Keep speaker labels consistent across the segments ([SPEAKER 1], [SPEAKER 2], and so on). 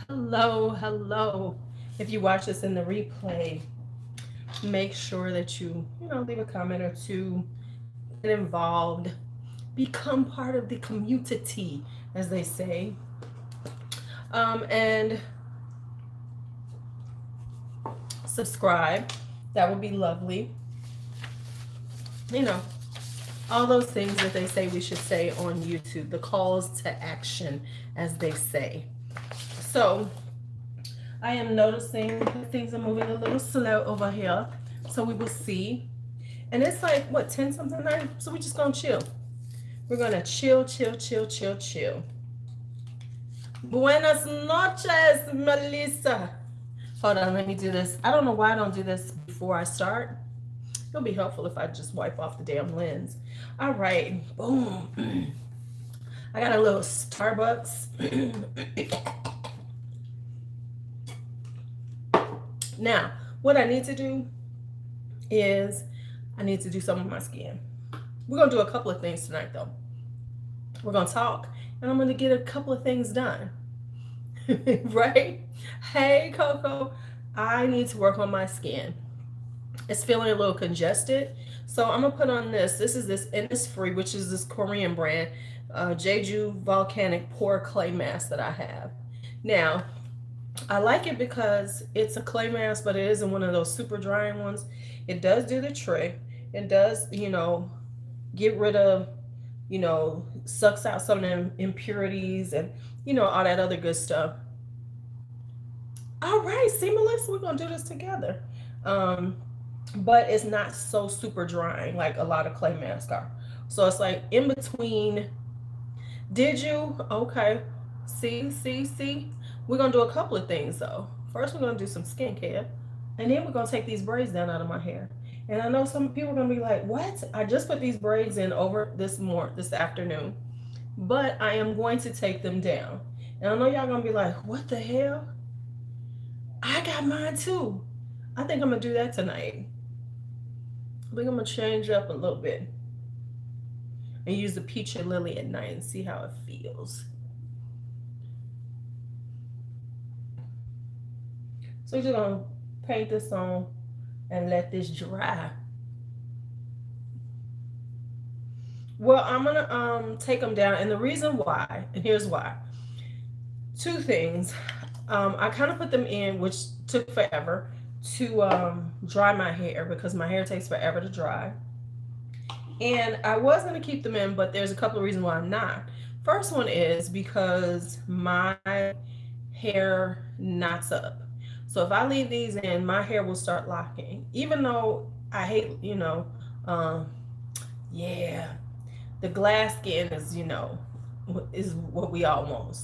[SPEAKER 1] Hello, hello. If you watch this in the replay, make sure that you leave a comment or two, get involved, become part of the community, as they say. And subscribe. That would be lovely. You know, all those things that they say we should say on YouTube, the calls to action, as they say. So, I am noticing that things are moving a little slow over here. So, we will see. And it's like, what, 10 something night? So, we're just going to chill. We're going to chill, chill, chill, chill, chill. Buenas noches, Melissa. Hold on, let me do this. I don't know why I don't do this before I start. It'll be helpful if I just wipe off the damn lens. All right, boom. I got a little Starbucks. Now, what I need to do is I need to do some of my skin. We're going to do a couple of things tonight, though. We're going to talk, and I'm going to get a couple of things done. Right? Hey, Coco, I need to work on my skin. It's feeling a little congested. So I'm going to put on this. This is this Innisfree, which is this Korean brand, Jeju Volcanic Pore Clay Mask that I have. Now, I like it because it's a clay mask, but it isn't one of those super drying ones. It does do the trick. It does, get rid of, sucks out some of them impurities and, all that other good stuff. All right, see, Melissa, we're going to do this together. But it's not so super drying like a lot of clay masks are. So it's like in between. Did you? Okay. See. We're going to do a couple of things though. First, we're going to do some skincare. And then we're going to take these braids down out of my hair. And I know some people are going to be like, what? I just put these braids in over this afternoon. But I am going to take them down. And I know y'all going to be like, what the hell? I got mine too. I think I'm going to do that tonight. I think I'm going to change up a little bit. And use the peach and lily at night and see how it feels. So we're just going to paint this on and let this dry. Well, I'm going to take them down. And the reason why, and here's why. Two things. I kind of put them in, which took forever to dry my hair because my hair takes forever to dry. And I was going to keep them in, but there's a couple of reasons why I'm not. First one is because my hair knots up. So if I leave these in, my hair will start locking. Even though I hate, yeah, the glass skin is, is what we all want.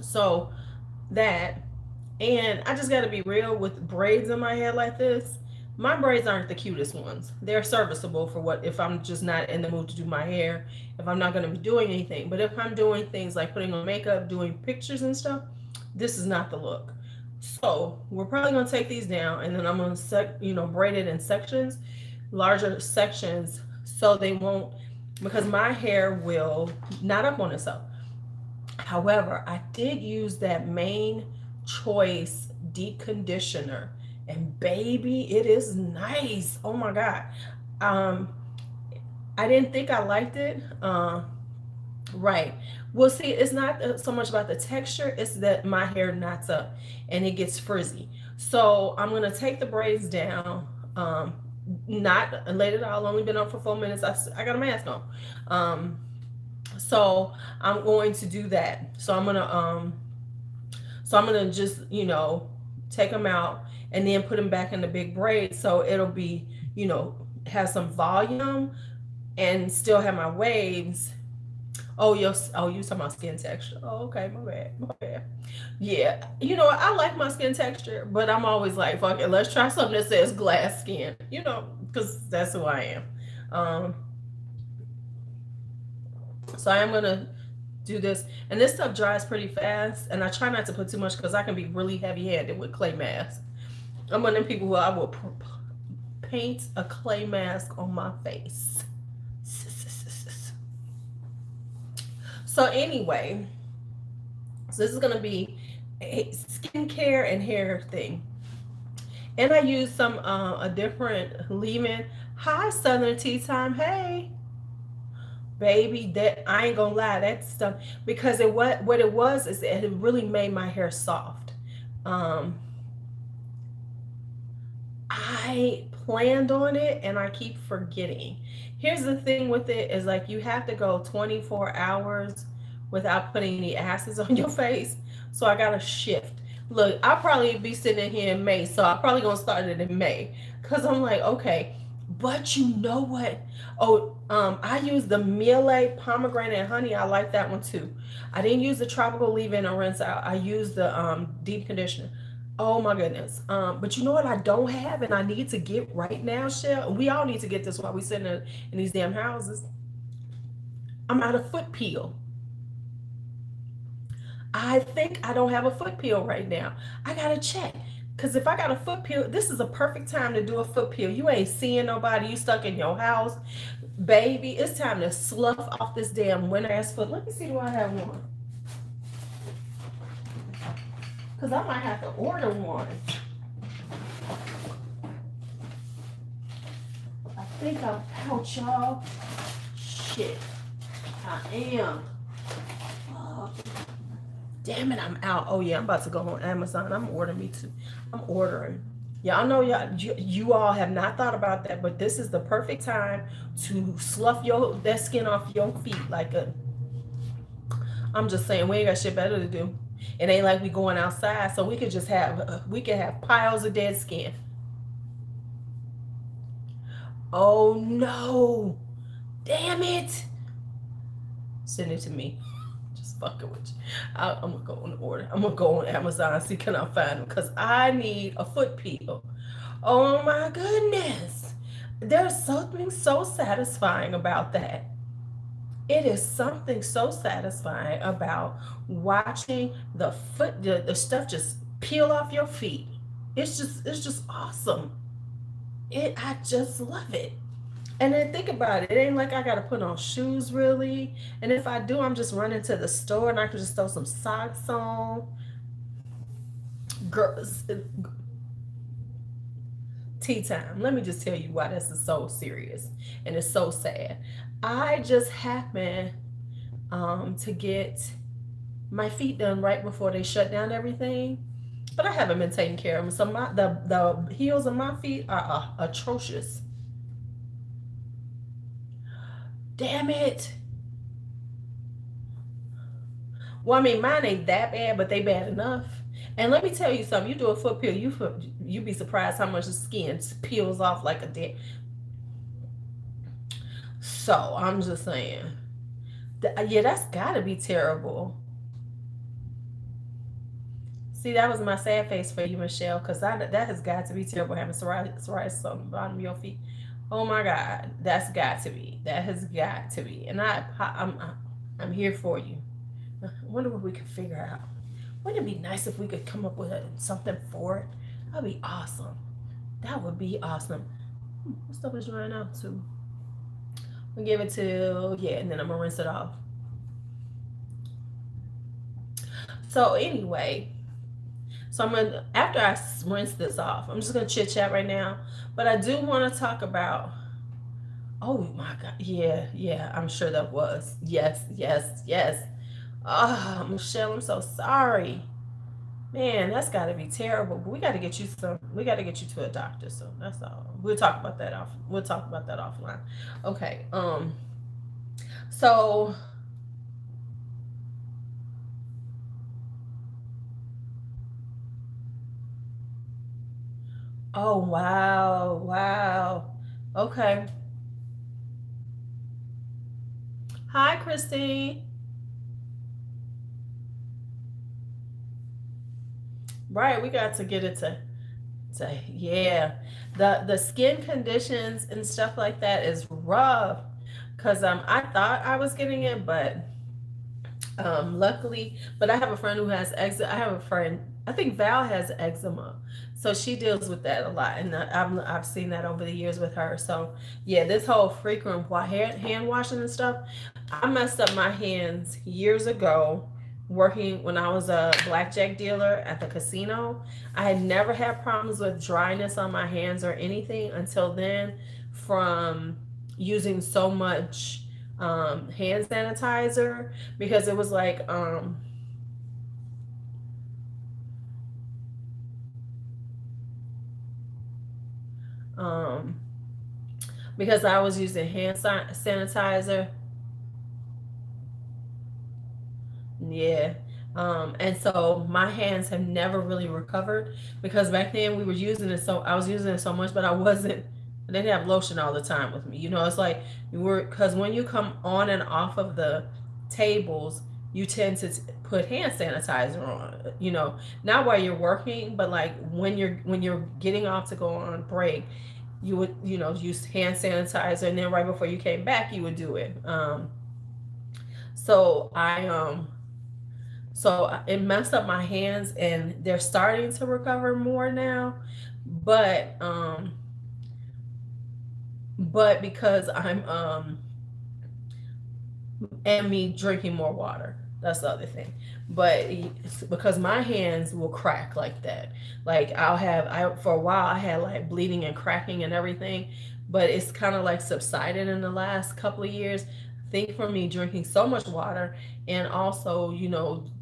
[SPEAKER 1] So that, and I just got to be real with braids in my hair like this. My braids aren't the cutest ones. They're serviceable for what if I'm just not in the mood to do my hair, if I'm not going to be doing anything. But if I'm doing things like putting on makeup, doing pictures and stuff, this is not the look. So we're probably going to take these down, and then I'm going to braid it in sections, larger sections, so they won't, because my hair will knot up on itself. However, I did use that Main Choice deep conditioner, and baby, it is nice. Oh my god. I didn't think I liked it. Right. Well, see, it's not so much about the texture, it's that my hair knots up and it gets frizzy. So I'm gonna take the braids down. Not late at all, only been on for 4 minutes. I got a mask on. So I'm going to do that. So I'm gonna just, take them out and then put them back in the big braid. So it'll be, have some volume and still have my waves. Oh, you talking about skin texture. Oh, okay, my bad. Yeah, I like my skin texture, but I'm always like, fuck it, let's try something that says glass skin, because that's who I am. So I am gonna do this, and this stuff dries pretty fast, and I try not to put too much because I can be really heavy-handed with clay masks. I'm one of them people who I will paint a clay mask on my face. So anyway, so this is gonna be a skincare and hair thing. And I use some a different leave-in. Hi, Southern Tea Time. Hey, baby, that I ain't gonna lie, that stuff, because what it was is it really made my hair soft. Um, I planned on it and I keep forgetting. Here's the thing with it is like you have to go 24 hours without putting any acids on your face. So I got to shift. Look, I'll probably be sitting in here in May, so I'm probably gonna start it in May. Cause I'm like, okay, but you know what? Oh, I use the Miele pomegranate and honey. I like that one too. I didn't use the tropical leave-in or rinse out. I used the deep conditioner. Oh my goodness. But you know what I don't have and I need to get right now, Shell? We all need to get this while we sitting in these damn houses. I'm out of foot peel. I think I don't have a foot peel right now. I gotta check. Cause if I got a foot peel, this is a perfect time to do a foot peel. You ain't seeing nobody, you stuck in your house. Baby, it's time to slough off this damn winter ass foot. Let me see, do I have one? Cause I might have to order one. I think I'm out, y'all. Shit. I am. Uh, Damn it, I'm out. Oh yeah, I'm about to go on Amazon. I'm ordering me too. I'm ordering. Y'all know you all have not thought about that, but this is the perfect time to slough that skin off your feet like a. I'm just saying, we ain't got shit better to do. It ain't like we going outside, so we could have piles of dead skin. Oh no! Damn it! Send it to me. Just fucking with you. I'm gonna go on order. I'm gonna go on Amazon and see can I find them because I need a foot peel. Oh my goodness! There's something so satisfying about that. It is something so satisfying about watching the stuff just peel off your feet. It's just awesome. I just love it. And then think about it. It ain't like I gotta put on shoes really. And if I do, I'm just running to the store and I can just throw some socks on. Girls, tea time. Let me just tell you why this is so serious and it's so sad. I just happened to get my feet done right before they shut down everything, but I haven't been taking care of them. So the heels of my feet are atrocious. Damn it. Well, I mean, mine ain't that bad, but they bad enough. And let me tell you something. You do a foot peel, you be surprised how much the skin peels off like a dead. So I'm just saying, yeah, that's gotta be terrible. See, that was my sad face for you, Michelle, because that has got to be terrible having psoriasis on the bottom of your feet. Oh my God, that's got to be. That has got to be. And I'm here for you. I wonder what we could figure out. Wouldn't it be nice if we could come up with something for it? That'd be awesome. That would be awesome. What stuff is drying out too? We'll give it to, yeah, and then I'm gonna rinse it off. So anyway, so I'm gonna, after I rinse this off, I'm just gonna chit chat right now. But I do want to talk about, oh my God, yeah, I'm sure that was. Yes. Ah, oh, Michelle, I'm so sorry. Man, that's gotta be terrible. But we gotta get you to a doctor. So that's all. We'll talk about that offline. Okay. So oh wow. Okay. Hi, Christine. Right, we got to get it to yeah. The skin conditions and stuff like that is rough. Cause I thought I was getting it, but Luckily, but I have a friend who has eczema. I have a friend, I think Val has eczema. So she deals with that a lot. And I've seen that over the years with her. So yeah, this whole frequent hand washing and stuff, I messed up my hands years ago working when I was a blackjack dealer at the casino. I had never had problems with dryness on my hands or anything until then from using so much hand sanitizer because it was like um because I was using sanitizer. Yeah. And so my hands have never really recovered because back then we were using it so I was using it so much, but I didn't have lotion all the time with me. You know, it's like you were because when you come on and off of the tables, you tend to put hand sanitizer on. You know, not while you're working, but like when you're getting off to go on break, you would use hand sanitizer, and then right before you came back, you would do it. So it messed up my hands, and they're starting to recover more now, but because and me drinking more water, that's the other thing. But because my hands will crack like that, like I for a while I had like bleeding and cracking and everything, but it's kind of like subsided in the last couple of years. I think for me drinking so much water, and also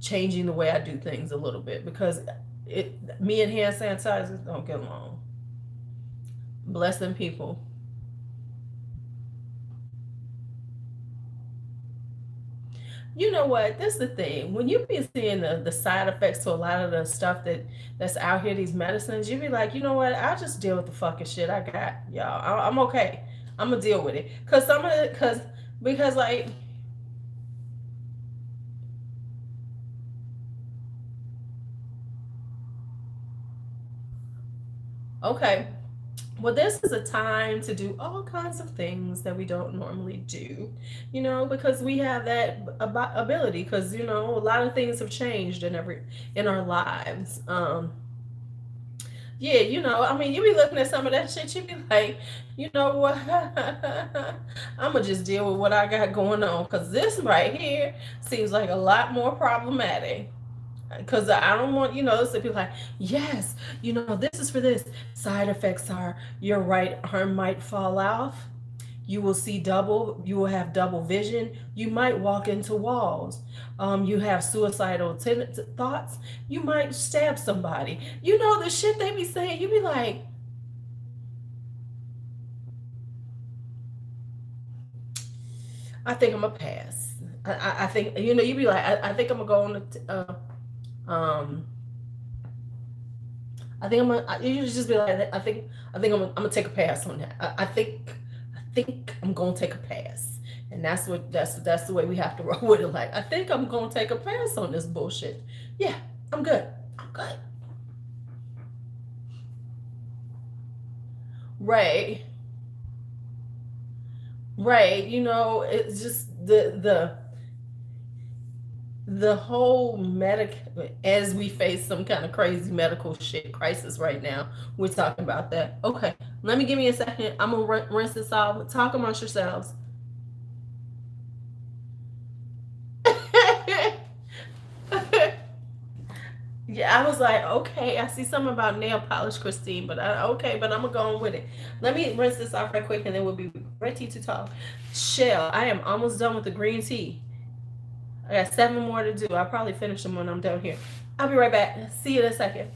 [SPEAKER 1] changing the way I do things a little bit, because me and hand sanitizers don't get along. Bless them people. You know what? That's the thing. When you be seeing the side effects to a lot of the stuff that's out here, these medicines, you be like, you know what? I'll just deal with the fucking shit I got, y'all. I'm okay. I'm gonna deal with it. Cause some of it, because like, okay, well, this is a time to do all kinds of things that we don't normally do, because we have that ability. Because a lot of things have changed in our lives. Yeah, I mean, you be looking at some of that shit, you be like, you know what? I'm gonna just deal with what I got going on, because this right here seems like a lot more problematic. Because I don't want, to be like, yes, this is for this. Side effects are your right arm might fall off. You will have double vision. You might walk into walls. You have suicidal thoughts. You might stab somebody. The shit they be saying. You be like, I think I'm gonna pass. I think you be like, I think I'm gonna go on I think I'm gonna. You just be like, I think I'm gonna take a pass on that. I think I'm gonna take a pass, and that's the way we have to roll with it. Like, I think I'm gonna take a pass on this bullshit. Yeah, I'm good. I'm good. Right, right. It's just the whole as we face some kind of crazy medical shit crisis right now. We're talking about that. Okay, let me give me a second. I'm gonna rinse this off. Talk amongst yourselves. Yeah, I was like, okay, I see something about nail polish, Christine, but okay, but I'm gonna go on with it. Let me rinse this off right quick, and then we'll be ready to talk. Shell, I am almost done with the green tea. I got 7 more to do. I'll probably finish them when I'm done here. I'll be right back. See you in a second.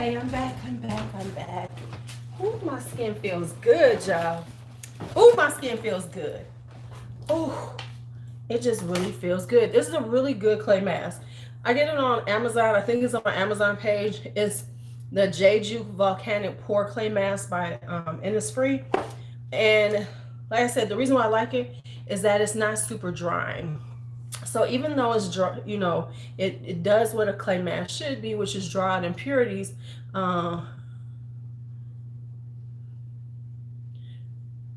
[SPEAKER 1] Okay, I'm back. Ooh, my skin feels good, y'all. Ooh, my skin feels good. Ooh, it just really feels good. This is a really good clay mask. I get it on Amazon. I think it's on my Amazon page. It's the Jeju Volcanic Pore Clay Mask by and it's free. And like I said, the reason why I like it is that it's not super drying. So even though it's dry, it does what a clay mask should be, which is draw out impurities. Uh,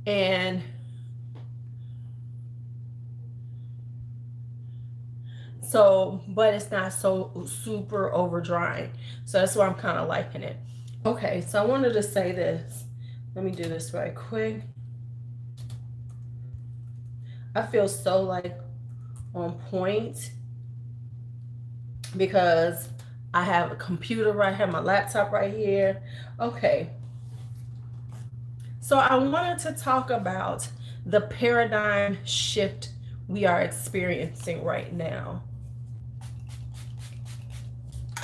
[SPEAKER 1] and so, but it's not so super over drying. So that's why I'm kind of liking it. Okay, so I wanted to say this. Let me do this right quick. I feel so like on point because I have a computer right here, my laptop right here. Okay. So I wanted to talk about the paradigm shift we are experiencing right now.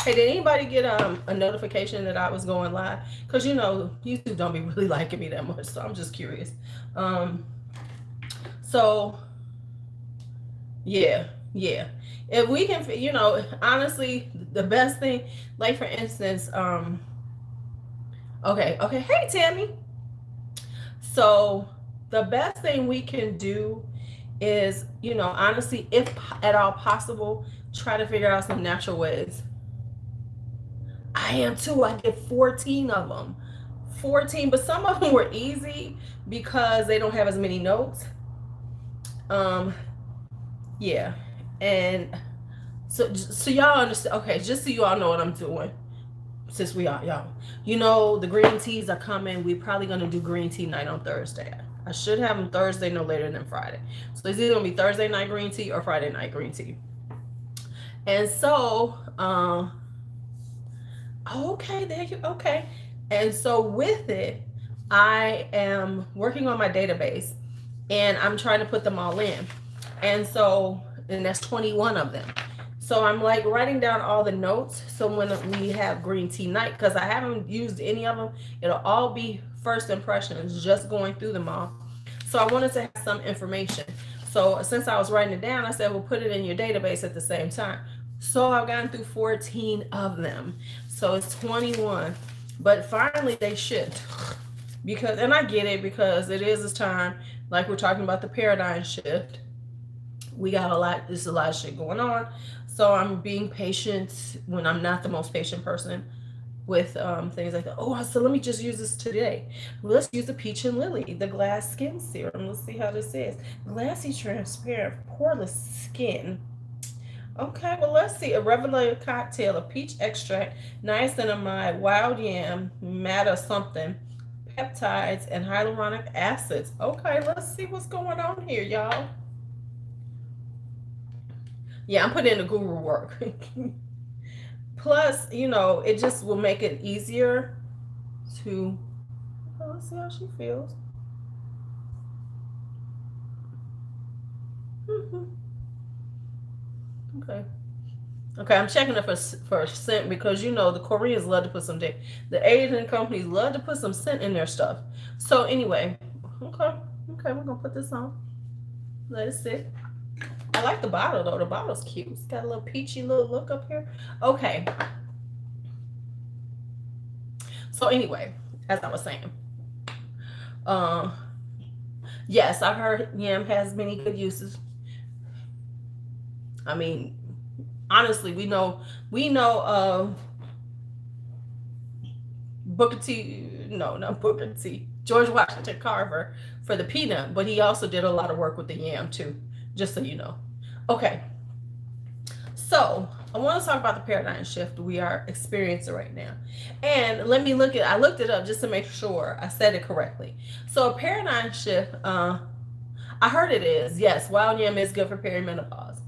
[SPEAKER 1] Hey, did anybody get a notification that I was going live? Because YouTube don't be really liking me that much, so I'm just curious. So yeah. If we can, honestly, the best thing, like for instance, okay, hey Tammy. So the best thing we can do is, honestly, if at all possible, try to figure out some natural ways. I am too. I did 14 of them. 14, but some of them were easy because they don't have as many notes. Yeah. And so y'all understand. Okay, just so you all know what I'm doing. Since we are y'all, the green teas are coming. We're probably gonna do green tea night on Thursday. I should have them Thursday, no later than Friday. So it's either gonna be Thursday night green tea or Friday night green tea. And so, okay, there you okay. And so with it, I am working on my database, and I'm trying to put them all in. And that's 21 of them. So I'm like writing down all the notes. So when we have green tea night, because I haven't used any of them, it'll all be first impressions, just going through them all. So I wanted to have some information. So since I was writing it down, I said, well, put it in your database at the same time. So I've gotten through 14 of them. So it's 21. But finally they shift. And I get it, because it is this time, like we're talking about the paradigm shift. We got there's a lot of shit going on. So I'm being patient when I'm not the most patient person with things like that. Oh, so let me just use this today. Let's use the Peach and Lily, the glass skin serum. Let's see how this is. Glassy, transparent, poreless skin. Okay, well, let's see. A revelatory cocktail of peach extract, niacinamide, wild yam, matter something, peptides, and hyaluronic acids. Okay, let's see what's going on here, y'all. Yeah, I'm putting in the guru work. Plus, it just will make it easier to, let's see how she feels. Okay, I'm checking it for scent, because the Koreans love to put some the Asian companies love to put some scent in their stuff. So anyway, okay, we're gonna put this on. Let it sit. I like the bottle though. The bottle's cute. It's got a little peachy little look up here. Okay. So anyway, as I was saying, yes, I've heard yam has many good uses. I mean, honestly, we know Booker T. No, not Booker T. George Washington Carver for the peanut, but he also did a lot of work with the yam too. Just so you know. Okay. So I want to talk about the paradigm shift we are experiencing right now. And I looked it up just to make sure I said it correctly. So a paradigm shift, I heard it is, yes, wild yam is good for perimenopause,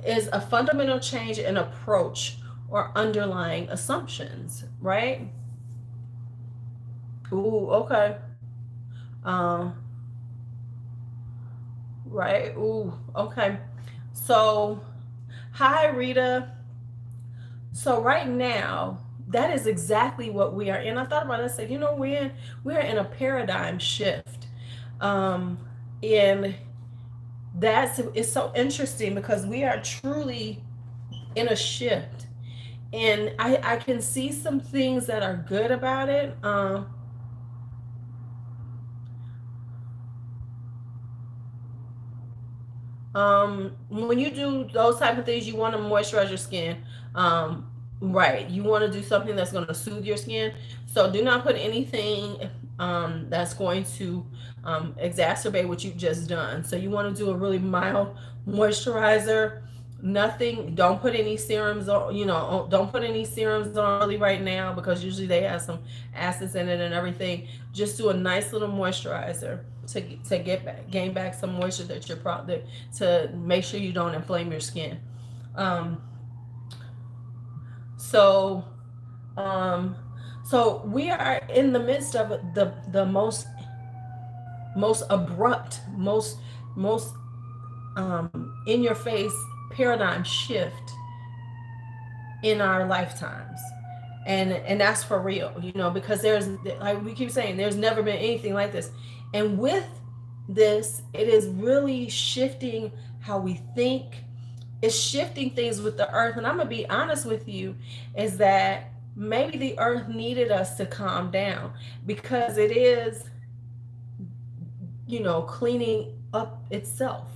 [SPEAKER 1] is a fundamental change in approach or underlying assumptions, right? Ooh, okay. Right. Ooh, okay. So, hi, Rita. So right now, that is exactly what we are in. I thought about it. I said, we're in a paradigm shift. Um, and it's so interesting because we are truly in a shift. And I can see some things that are good about it. When you do those type of things, you want to moisturize your skin. Um, right. You want to do something that's going to soothe your skin. So do not put anything that's going to exacerbate what you've just done. So you want to do a really mild moisturizer. Nothing. Don't put any serums on. Don't put any serums on really right now because usually they have some acids in it and everything. Just do a nice little moisturizer gain back some moisture that you're to make sure you don't inflame your skin. Um, so um, so we are in the midst of the most abrupt, most in your face paradigm shift in our lifetimes. And that's for real, because there's, like we keep saying, there's never been anything like this. And with this, it is really shifting how we think. It's shifting things with the earth. And I'm gonna be honest with you, is that maybe the earth needed us to calm down because it is, cleaning up itself.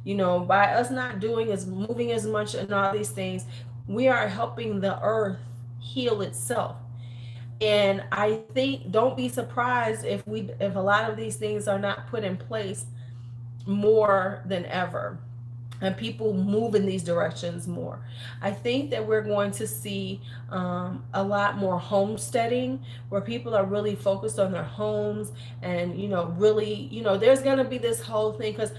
[SPEAKER 1] By us not doing as moving as much and all these things, we are helping the earth heal itself. And I think, don't be surprised if a lot of these things are not put in place more than ever, and people move in these directions more. I think that we're going to see a lot more homesteading, where people are really focused on their homes, and really, there's going to be this whole thing because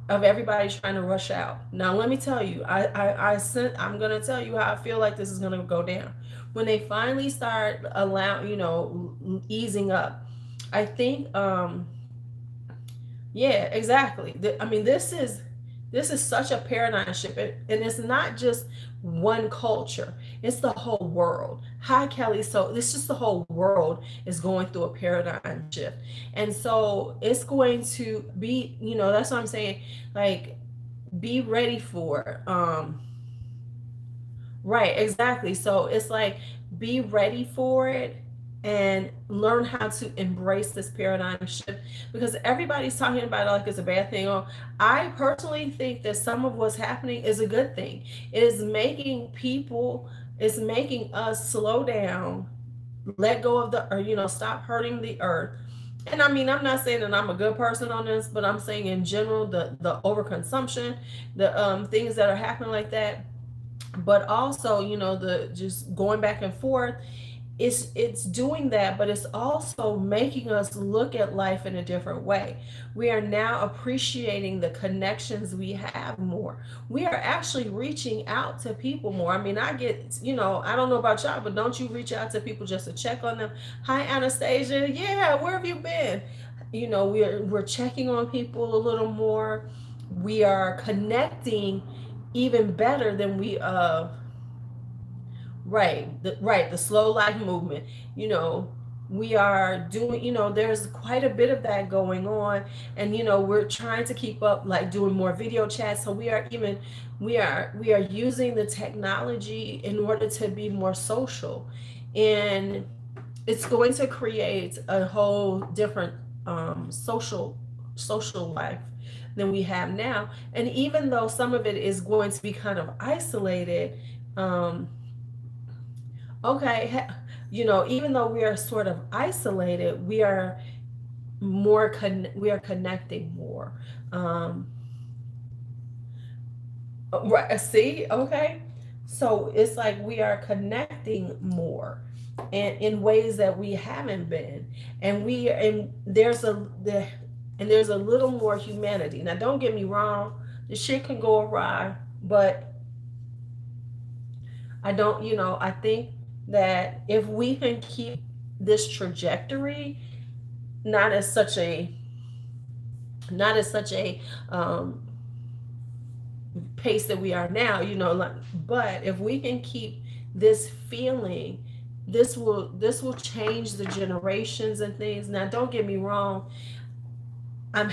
[SPEAKER 1] of everybody trying to rush out. Now, let me tell you, I'm going to tell you how I feel like this is going to go down. When they finally start easing up, I think, yeah, exactly. I mean, this is such a paradigm shift, and it's not just one culture; it's the whole world. Hi, Kelly. So it's just the whole world is going through a paradigm shift, and so it's going to be, that's what I'm saying. Like, be ready for it. Right, exactly. So it's like, be ready for it and learn how to embrace this paradigm shift, because everybody's talking about it like it's a bad thing. I personally think that some of what's happening is a good thing. It is making us slow down, let go of the, or stop hurting the earth. And I mean, I'm not saying that I'm a good person on this, but I'm saying in general, the overconsumption, the things that are happening like that, but also, the just going back and forth, it's doing that, but it's also making us look at life in a different way. We are now appreciating the connections we have more. We are actually reaching out to people more. I mean, I don't know about y'all, but don't you reach out to people just to check on them? Hi, Anastasia. Yeah, where have you been? We're checking on people a little more. We are connecting even better than we the slow life movement. We are doing, there's quite a bit of that going on, and we're trying to keep up, like doing more video chats. So we are using the technology in order to be more social, and it's going to create a whole different social life than we have now. And even though some of it is going to be kind of isolated, um, okay, even though we are sort of isolated, we are we are connecting more. Um, right, see, okay, so it's like we are connecting more, and in ways that we haven't been, and there's a little more humanity. Now, don't get me wrong, the shit can go awry, but I think that if we can keep this trajectory, not as such a um, pace that we are now, but if we can keep this feeling this will change the generations and things. Now, don't get me wrong. I'm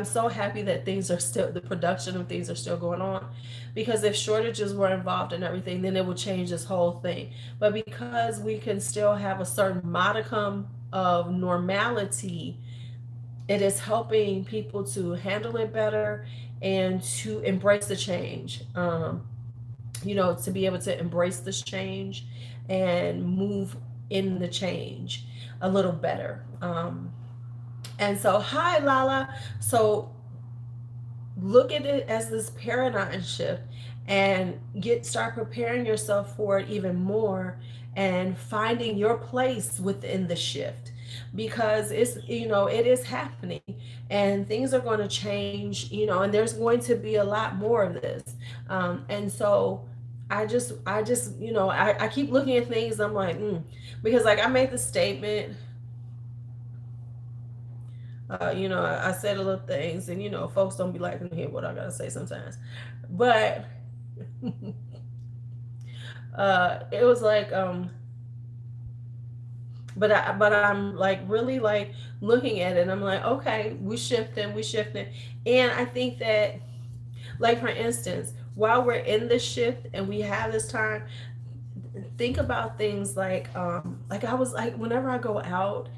[SPEAKER 1] so happy that things are still, the production of things are still going on, because if shortages were involved in everything, then it would change this whole thing. But because we can still have a certain modicum of normality, it is helping people to handle it better and to embrace the change. To be able to embrace this change and move in the change a little better. And so, hi, Lala. So, look at it as this paradigm shift and start preparing yourself for it even more, and finding your place within the shift, because it is happening, and things are going to change, and there's going to be a lot more of this. And so I keep looking at things. I'm like, because like I made the statement, I said a little things, and folks don't be liking to hear what I gotta say sometimes. But it was like, but I'm like really like looking at it, and I'm like, okay, we shifting, and I think that, like, for instance, while we're in this shift and we have this time, think about things like I was like, whenever I go out,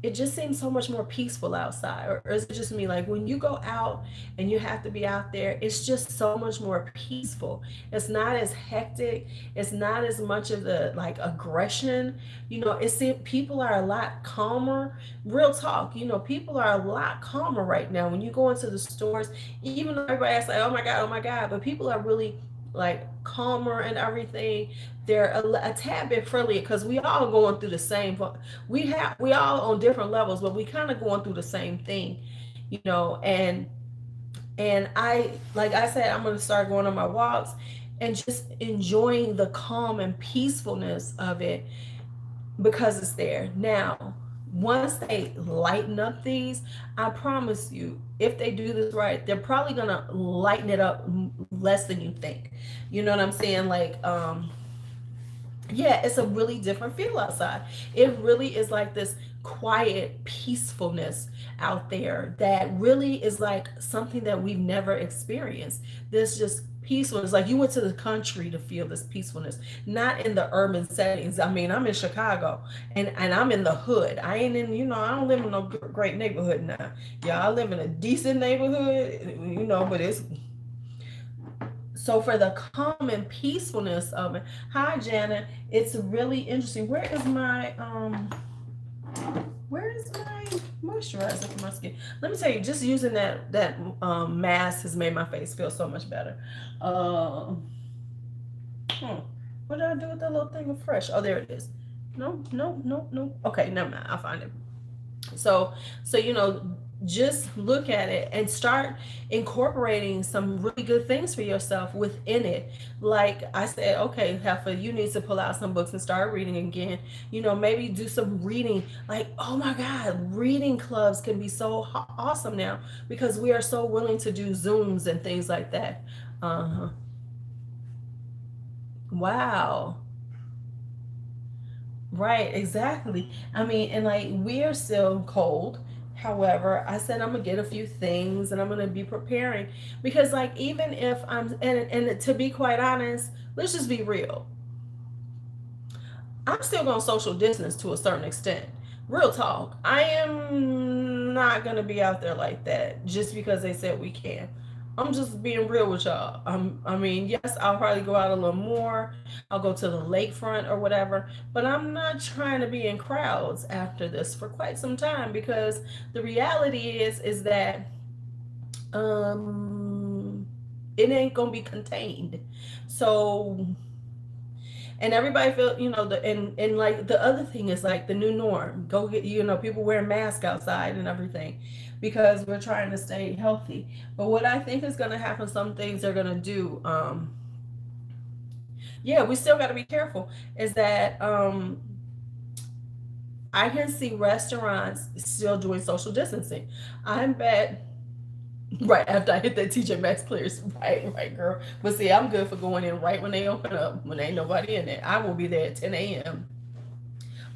[SPEAKER 1] it just seems so much more peaceful outside. Or is it just me? Like, when you go out and you have to be out there, it's just so much more peaceful. It's not as hectic. It's not as much of the like aggression. People are a lot calmer. Real talk. People are a lot calmer right now. When you go into the stores, even though everybody's like, oh my God, but people are really like calmer and everything. They're a tad bit friendlier, because we all going through the same. We all on different levels, but we kind of going through the same thing, and I, like I said, I'm going to start going on my walks and just enjoying the calm and peacefulness of it, because it's there now. Once they lighten up these, I promise you, if they do this right, they're probably gonna lighten it up less than you think. You know what I'm saying? Like, yeah, it's a really different feel outside. It really is like this quiet peacefulness out there that really is like something that we've never experienced. This just peacefulness, like you went to the country to feel this peacefulness, not in the urban settings. I mean, I'm in Chicago, and I'm in the hood. I ain't in, I don't live in no great neighborhood now. Yeah, I live in a decent neighborhood, but it's, so for the calm and peacefulness of it. Hi, Janet. It's really interesting. Where is my moisturizer for my skin? Let me tell you, just using that mask has made my face feel so much better. Uh, what did I do with that little thing of fresh? Oh, there it is. No, no, no, no. Okay, never mind. I'll find it. So just look at it and start incorporating some really good things for yourself within it. Like I said, okay, Heifer, you need to pull out some books and start reading again. Maybe do some reading. Like, oh my God, reading clubs can be so awesome now, because we are so willing to do Zooms and things like that. Uh-huh. Wow. Right, exactly. I mean, and like, we're still cold. However, I said I'm gonna get a few things, and I'm gonna be preparing, because like, even if and to be quite honest, let's just be real. I'm still gonna social distance to a certain extent. Real talk. I am not gonna be out there like that just because they said we can. I'm just being real with y'all. I mean, yes, I'll probably go out a little more. I'll go to the lakefront or whatever, but I'm not trying to be in crowds after this for quite some time, because the reality is that um it ain't gonna be contained. So, and everybody feel, and like, the other thing is like the new norm. Go get, people wearing masks outside and everything, because we're trying to stay healthy. But what I think is going to happen, some things they're going to do, yeah, we still got to be careful, is that I can see restaurants still doing social distancing. I bet. Right after I hit that TJ Maxx clears, right, girl. But see, I'm good for going in right when they open up, when ain't nobody in there. I will be there at 10 a.m.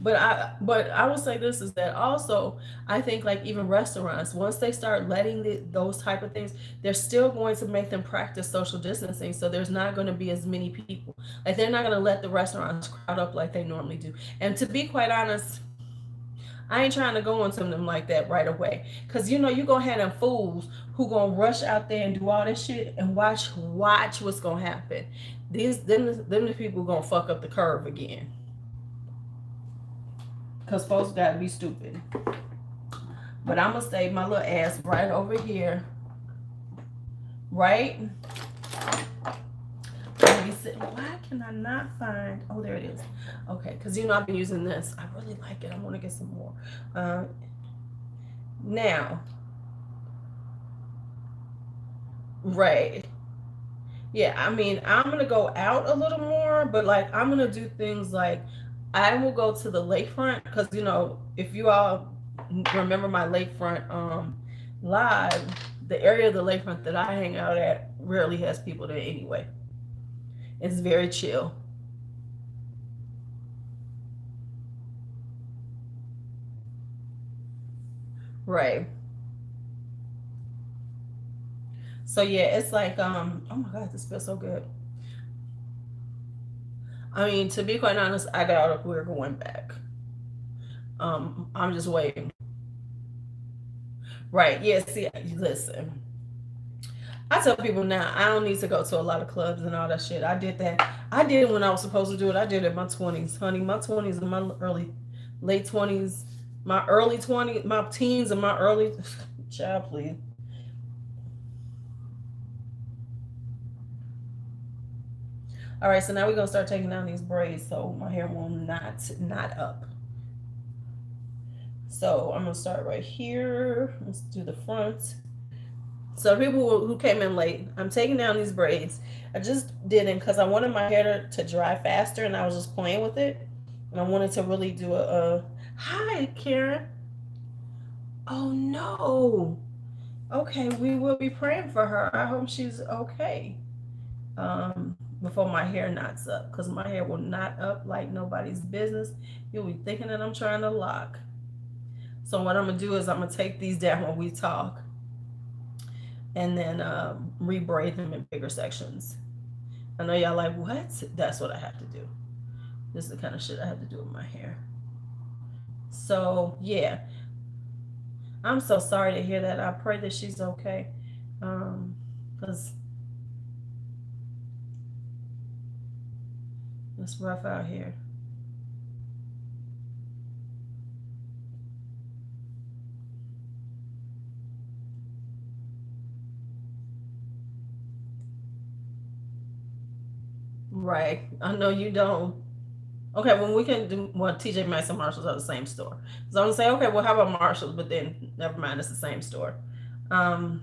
[SPEAKER 1] But I will say this is that also I think like even restaurants, once they start letting those type of things, they're still going to make them practice social distancing. So there's not going to be as many people. Like they're not going to let the restaurants crowd up like they normally do. And to be quite honest, I ain't trying to go into them like that right away. Cause you know you gonna have them fools who gonna rush out there and do all this shit and watch what's gonna happen. Them the people gonna fuck up the curve again. Cause folks gotta be stupid. But I'm gonna stay my little ass right over here. Right? Why can I not find? Oh, there it is. Okay, because you know I've been using this. I really like it. I want to get some more. Now, right. Yeah, I mean, I'm gonna go out a little more, but like I'm gonna do things like I will go to the lakefront because you know if you all remember my lakefront live, the area of the lakefront that I hang out at rarely has people there anyway. It's very chill. Right. So yeah, it's like oh my god, this feels so good. I mean, to be quite honest, I doubt if we're going back. I'm just waiting. Right. Yeah, see, listen. I tell people now I don't need to go to a lot of clubs and all that shit. I did that. I did it when I was supposed to do it. I did it in my 20s, honey. My 20s and my late 20s, my early 20s, my teens and my early child, please. All right, so now we're gonna start taking down these braids so my hair will not up. So I'm gonna start right here. Let's do the front. So people who came in late, I'm taking down these braids. I just didn't because I wanted my hair to dry faster, and I was just playing with it. And I wanted to really do a hi, Karen. Oh no. Okay, we will be praying for her. I hope she's okay. Before my hair knots up, because my hair will knot up like nobody's business. You'll be thinking that I'm trying to lock. So what I'm gonna do is I'm gonna take these down when we talk, and then rebraid them in bigger sections. I know y'all like what? That's what I have to do. This is the kind of shit I have to do with my hair. So yeah, I'm so sorry to hear that. I pray that she's okay, because it's rough out here. Right. I know you don't. Okay, well we can do well TJ Maxx and Marshalls are the same store. So I'm gonna say, okay, well how about Marshalls? But then never mind, it's the same store. Um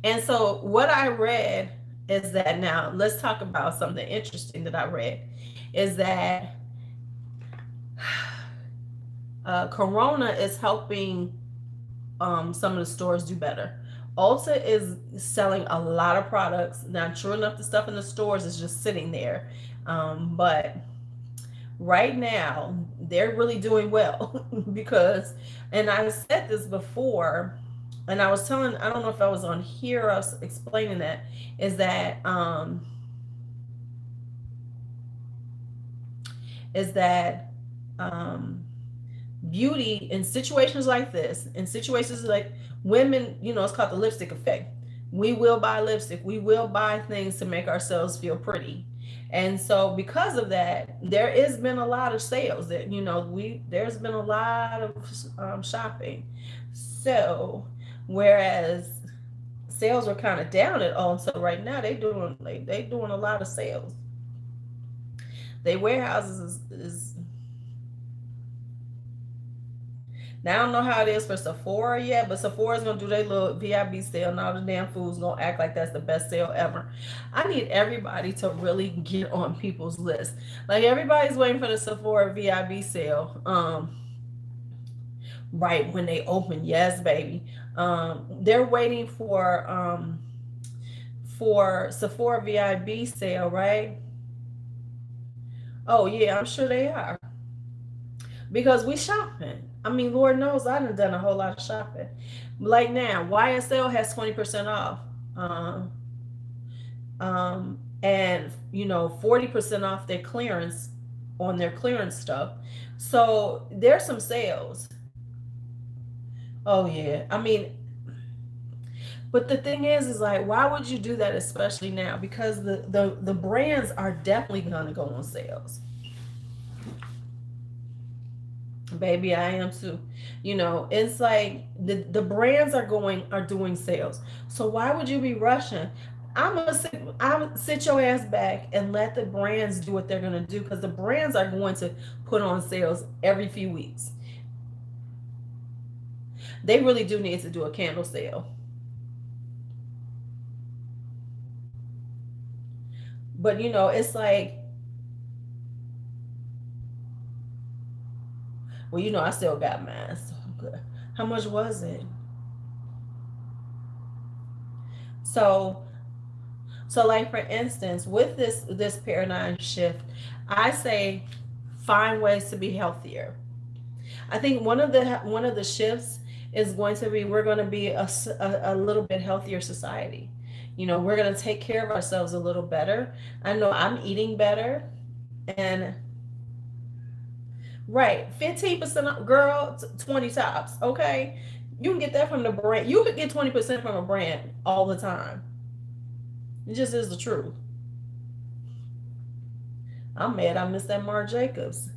[SPEAKER 1] and so what I read is that now let's talk about something interesting that I read is that Corona is helping some of the stores do better. Ulta is selling a lot of products. Now, true enough, the stuff in the stores is just sitting there. But right now, they're really doing well because, and I said this before, and I was telling, I don't know if I was on here, I was explaining that, is that, is that, um, beauty in situations like this, in situations like women, you know, it's called the lipstick effect. We will buy lipstick, we will buy things to make ourselves feel pretty. And so because of that, there has been a lot of sales that, you know, there's been a lot of shopping. So whereas sales are kind of down at all, so right now they doing a lot of sales. They warehouses is Now I don't know how it is for Sephora yet, but Sephora's gonna do their little VIB sale, and all the damn fools gonna act like that's the best sale ever. I need everybody to really get on people's list. Like everybody's waiting for the Sephora VIB sale. Right when they open, yes, baby. They're waiting for Sephora VIB sale, right? Oh yeah, I'm sure they are. Because we shopping. I mean, Lord knows I done a whole lot of shopping. Like now, YSL has 20% off. Um, and 40% off their clearance on their clearance stuff. So there's some sales. Oh yeah. I mean, but the thing is like, why would you do that, especially now? Because the brands are definitely gonna go on sales. Baby, I am too. It's like the brands are doing sales. So why would you be rushing? I'm gonna sit your ass back and let the brands do what they're gonna do, because the brands are going to put on sales every few weeks. They really do need to do a candle sale. But it's like, well, I still got mine. So I'm good. How much was it? So like for instance, with this paradigm shift, I say find ways to be healthier. I think one of the shifts is going to be, we're going to be a little bit healthier society. We're going to take care of ourselves a little better. I know I'm eating better. And right, 15% girl, 20 tops. Okay, you can get that from the brand. You could get 20% from a brand all the time. It just is the truth. I'm mad I missed that Marc Jacobs,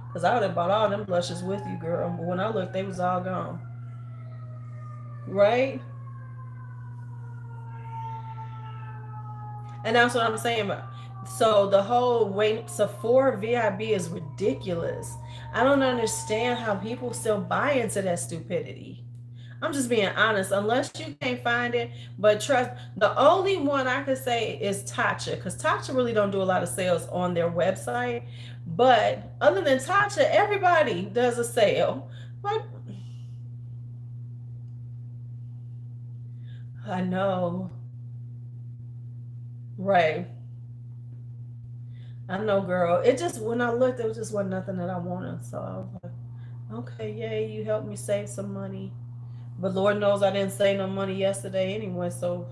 [SPEAKER 1] because I would have bought all them blushes with you, girl. But when I looked, they was all gone. Right? And that's what I'm saying. So the whole wait, Sephora VIB is ridiculous. I don't understand how people still buy into that stupidity. I'm just being honest. Unless you can't find it, but trust, the only one I could say is Tatcha, because Tatcha really don't do a lot of sales on their website. But other than Tatcha, everybody does a sale. Like, I know, right? I know, girl. It just, when I looked, it was just wasn't nothing that I wanted. So I was like, okay, yay, you helped me save some money. But Lord knows I didn't save no money yesterday anyway. So,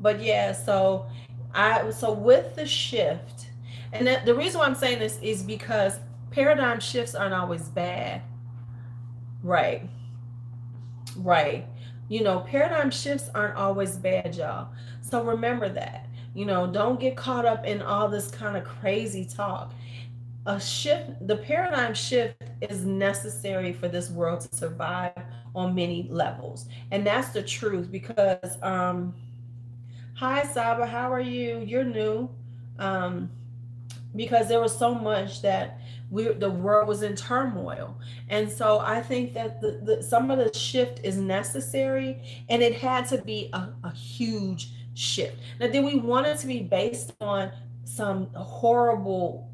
[SPEAKER 1] but yeah, so with the shift, and the reason why I'm saying this is because paradigm shifts aren't always bad. Right, right. Paradigm shifts aren't always bad, y'all. So remember that. Don't get caught up in all this kind of crazy talk. The paradigm shift is necessary for this world to survive on many levels. And that's the truth, because hi Saba, how are you? You're new. Um because there was so much that the world was in turmoil. And so I think that some of the shift is necessary, and it had to be a huge shift. Now, did we want it to be based on some horrible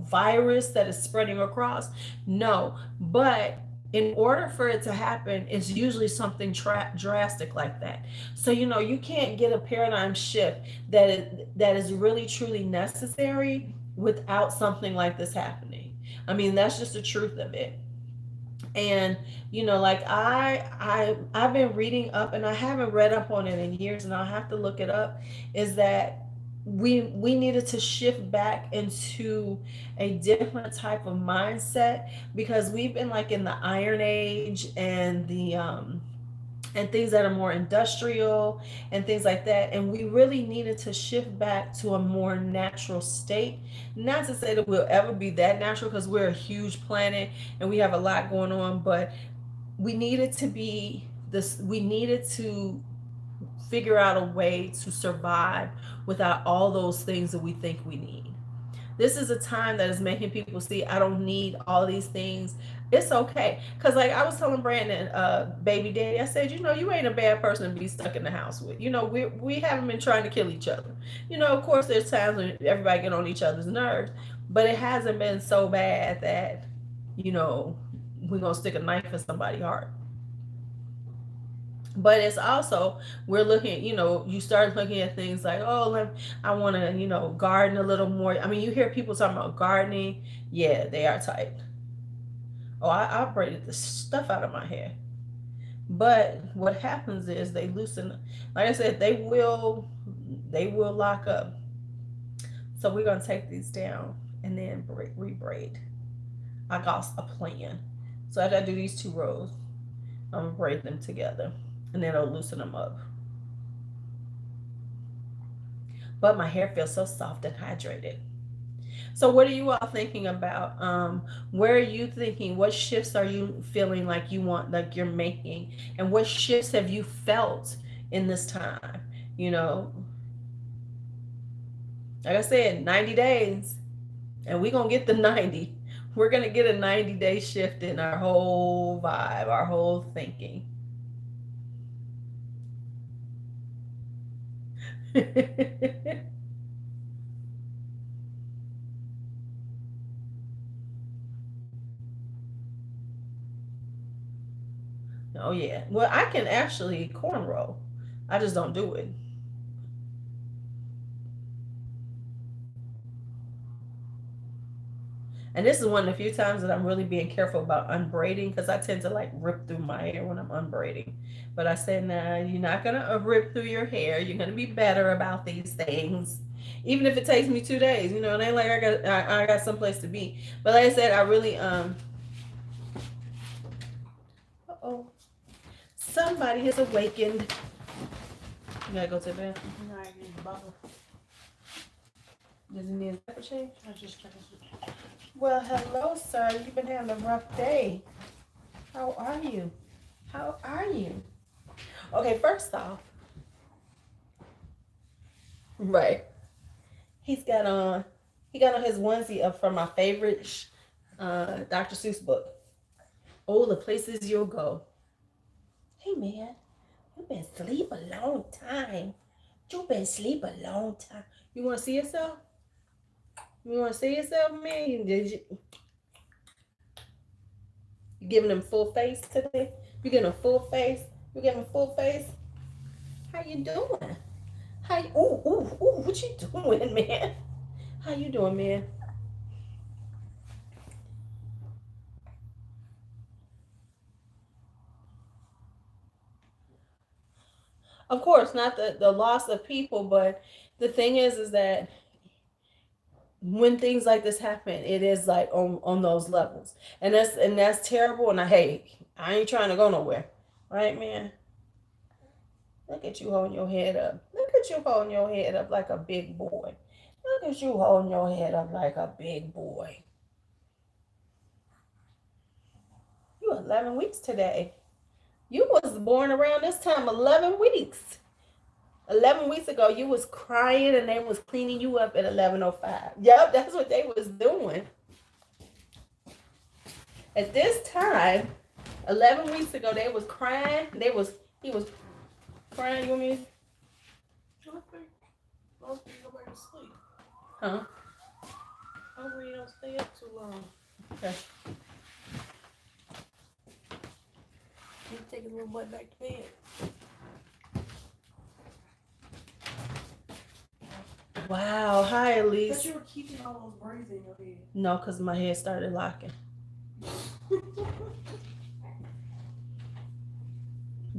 [SPEAKER 1] virus that is spreading across? No. But in order for it to happen, it's usually something drastic like that. So you can't get a paradigm shift that is really truly necessary without something like this happening. I mean, that's just the truth of it. And like I've been reading up, and I haven't read up on it in years, and I'll have to look it up. Is that we needed to shift back into a different type of mindset, because we've been like in the Iron Age, and the and things that are more industrial and things like that. And we really needed to shift back to a more natural state. Not to say that we'll ever be that natural, because we're a huge planet and we have a lot going on, but we needed to be this, we needed to figure out a way to survive without all those things that we think we need. This is a time that is making people see, I don't need all these things. It's okay. Because like I was telling Brandon, baby daddy, I said, you ain't a bad person to be stuck in the house with. We haven't been trying to kill each other. Of course there's times when everybody get on each other's nerves, but it hasn't been so bad that, we're going to stick a knife in somebody's heart. But it's also, we're looking, you start looking at things like, oh, I want to, garden a little more. I mean, you hear people talking about gardening. Yeah, they are tight. Oh, I braided the stuff out of my hair. But what happens is they loosen. Like I said, they will lock up. So we're gonna take these down and then rebraid. I got a plan. So after I do these 2 rows, I'm gonna braid them together, and then I'll loosen them up. But my hair feels so soft and hydrated. So what are you all thinking about? Where are you thinking? What shifts are you feeling like you want, like you're making? And what shifts have you felt in this time? You know, like I said, 90 days, and we're going to get the 90. We're going to get a 90-day shift in our whole vibe, our whole thinking. Oh, yeah. Well, I can actually cornrow. I just don't do it. And this is one of the few times that I'm really being careful about unbraiding, because I tend to like rip through my hair when I'm unbraiding. But I said, nah, you're not going to rip through your hair. You're going to be better about these things. Even if it takes me 2 days, it ain't like I got someplace to be. But like I said, I really, uh-oh, somebody has awakened. You gotta go to bed.
[SPEAKER 2] No, I need a bottle.
[SPEAKER 1] Does it need a pepper change?
[SPEAKER 2] I just got it.
[SPEAKER 1] Well, hello, sir. You've been having a rough day. How are you? How are you? Okay, first off, right. He got on his onesie up from my favorite Dr. Seuss book. Oh, the places you'll go. Hey, man, you been asleep a long time. You been asleep a long time. You want to see yourself? You want to see yourself, man? You giving him full face today? You giving him full face? You giving him full face? How you doing? How you? Ooh! What you doing, man? How you doing, man? Of course, not the loss of people, but the thing is that when things like this happen, it is like on those levels, and that's terrible. And I ain't trying to go nowhere, right, man? Look at you holding your head up. Look at you holding your head up like a big boy. Look at you holding your head up like a big boy. You 11 weeks today. You was born around this time 11 weeks. 11 weeks ago, you was crying and they was cleaning you up at 11:05. Yep, that's what they was doing. At this time, 11 weeks ago, they was crying. He was crying. You want me?
[SPEAKER 2] I don't think go back to sleep.
[SPEAKER 1] Huh?
[SPEAKER 2] I really don't stay up too long.
[SPEAKER 1] Okay.
[SPEAKER 2] You take a little butt back to bed.
[SPEAKER 1] Wow. Hi, Elise.
[SPEAKER 2] But you were keeping all those braids in your head.
[SPEAKER 1] No, because my head started locking.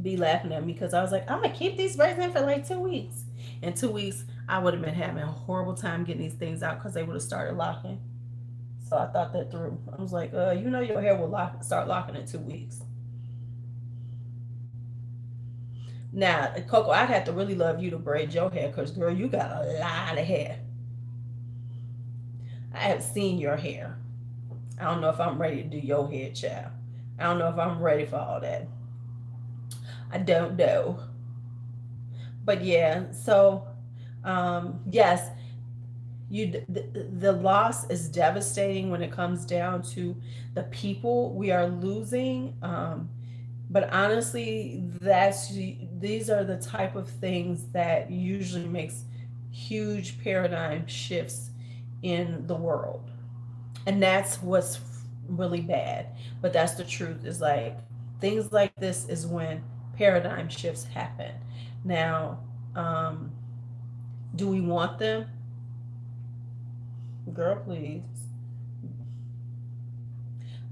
[SPEAKER 1] Be laughing at me because I was like, I'm going to keep these braids in for like 2 weeks. In 2 weeks, I would have been having a horrible time getting these things out because they would have started locking. So I thought that through. I was like, your hair will start locking in 2 weeks. Now, Coco, I'd have to really love you to braid your hair because, girl, you got a lot of hair. I have seen your hair. I don't know if I'm ready to do your hair, child. I don't know if I'm ready for all that. I don't know. But yeah, so yes, the loss is devastating when it comes down to the people we are losing. But honestly, these are the type of things that usually makes huge paradigm shifts in the world. And that's what's really bad. But that's the truth, is like things like this is when paradigm shifts happen. Now, um, do we want them? Girl, please.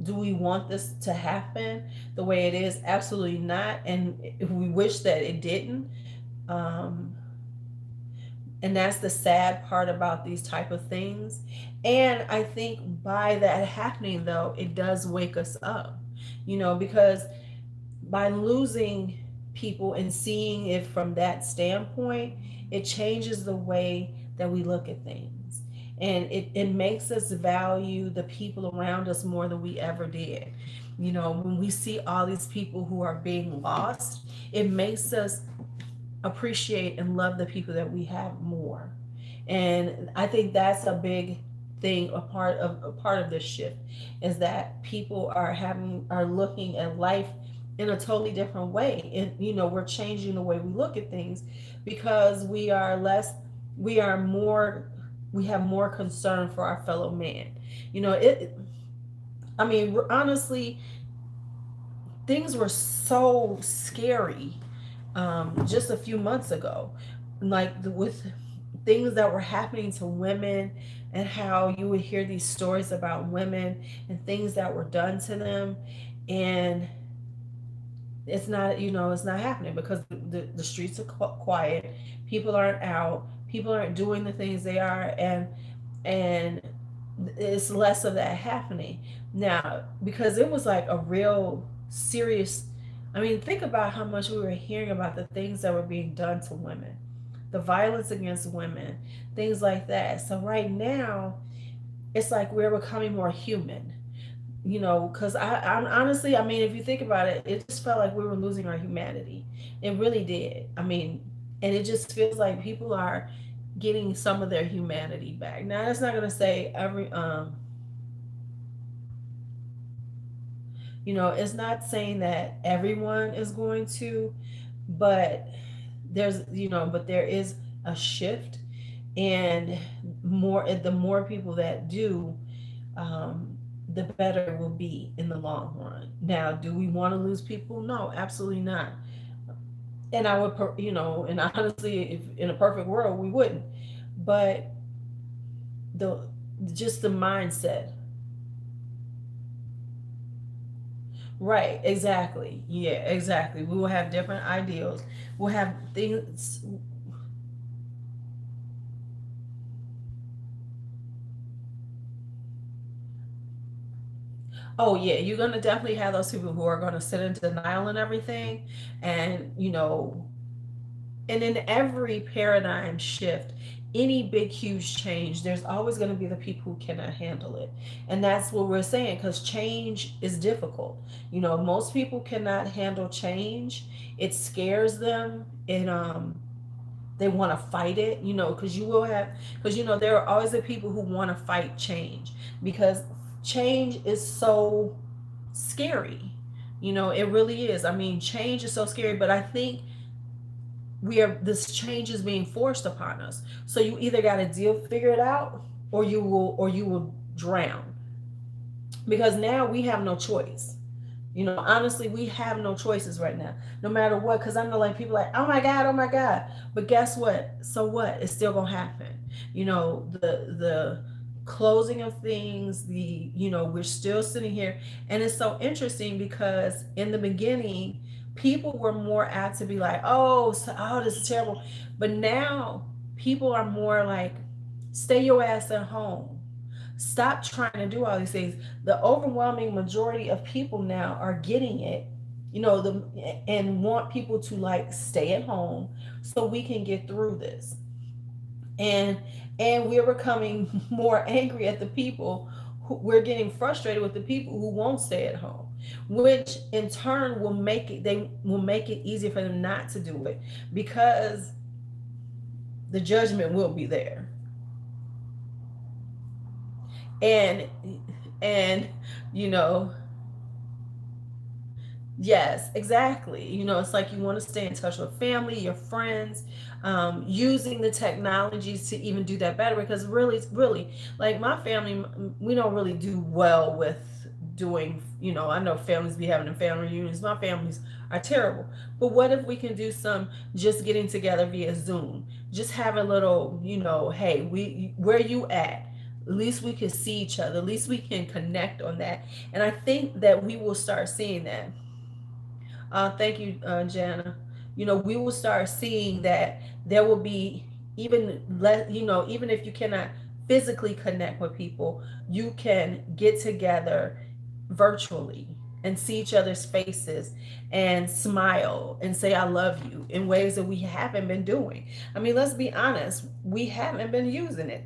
[SPEAKER 1] Do we want this to happen the way it is? Absolutely not. And we wish that it didn't. Um, and that's the sad part about these type of things. And I think by that happening, though, it does wake us up, because by losing people and seeing it from that standpoint, it changes the way that we look at things. And it makes us value the people around us more than we ever did. When we see all these people who are being lost, it makes us appreciate and love the people that we have more. And I think that's a big thing, a part of this shift is that people are looking at life in a totally different way. And we're changing the way we look at things because we are more we have more concern for our fellow man. It I mean, honestly, things were so scary just a few months ago, like with things that were happening to women, and how you would hear these stories about women and things that were done to them. And it's not happening because the streets are quiet. People aren't out. People aren't doing the things they are. And it's less of that happening now because it was like a real serious. I mean, think about how much we were hearing about the things that were being done to women, the violence against women, things like that. So right now it's like we're becoming more human, because I'm honestly, I mean, if you think about it, it just felt like we were losing our humanity. It really did. I mean, and it just feels like people are getting some of their humanity back. Now, that's not going to say it's not saying that everyone is going to, but there is a shift, and the more people that do, the better it will be in the long run. Now, do we want to lose people? No, absolutely not. And I would, and honestly, if in a perfect world, we wouldn't. But the just the mindset. Right, exactly. Yeah, exactly. We will have different ideals. We'll have things. Oh yeah, you're gonna definitely have those people who are gonna sit in denial and everything, and and in every paradigm shift, any big huge change, there's always going to be the people who cannot handle it. And that's what we're saying, because change is difficult. Most people cannot handle change. It scares them, and they want to fight it, because there are always the people who want to fight change, because change is so scary. It really is. I mean, change is so scary, but I think this change is being forced upon us. So you either got to figure it out, or you will drown, because now we have no choice. Honestly, we have no choices right now, no matter what. Because I know, like, people like, oh my God, but guess what? So what? It's still gonna happen. The closing of things. We're still sitting here, and it's so interesting because in the beginning, people were more apt to be like, oh, this is terrible, but now people are more like, stay your ass at home. Stop trying to do all these things. The overwhelming majority of people now are getting it, and want people to like stay at home so we can get through this. And we're becoming more angry at the people we're getting frustrated with the people who won't stay at home, which in turn will make it easier for them not to do it, because the judgment will be there. And and you know yes, exactly. It's like you want to stay in touch with family, your friends, using the technologies to even do that better, because really, really, like, my family, we don't really do well with doing, I know families be having family reunions. My families are terrible. But what if we can do some just getting together via Zoom? Just have a little, hey, where you at? At least we can see each other. At least we can connect on that. And I think that we will start seeing that. Thank you, Jana. We will start seeing that there will be even less, even if you cannot physically connect with people, you can get together virtually and see each other's faces and smile and say, I love you in ways that we haven't been doing. I mean, let's be honest, we haven't been using it.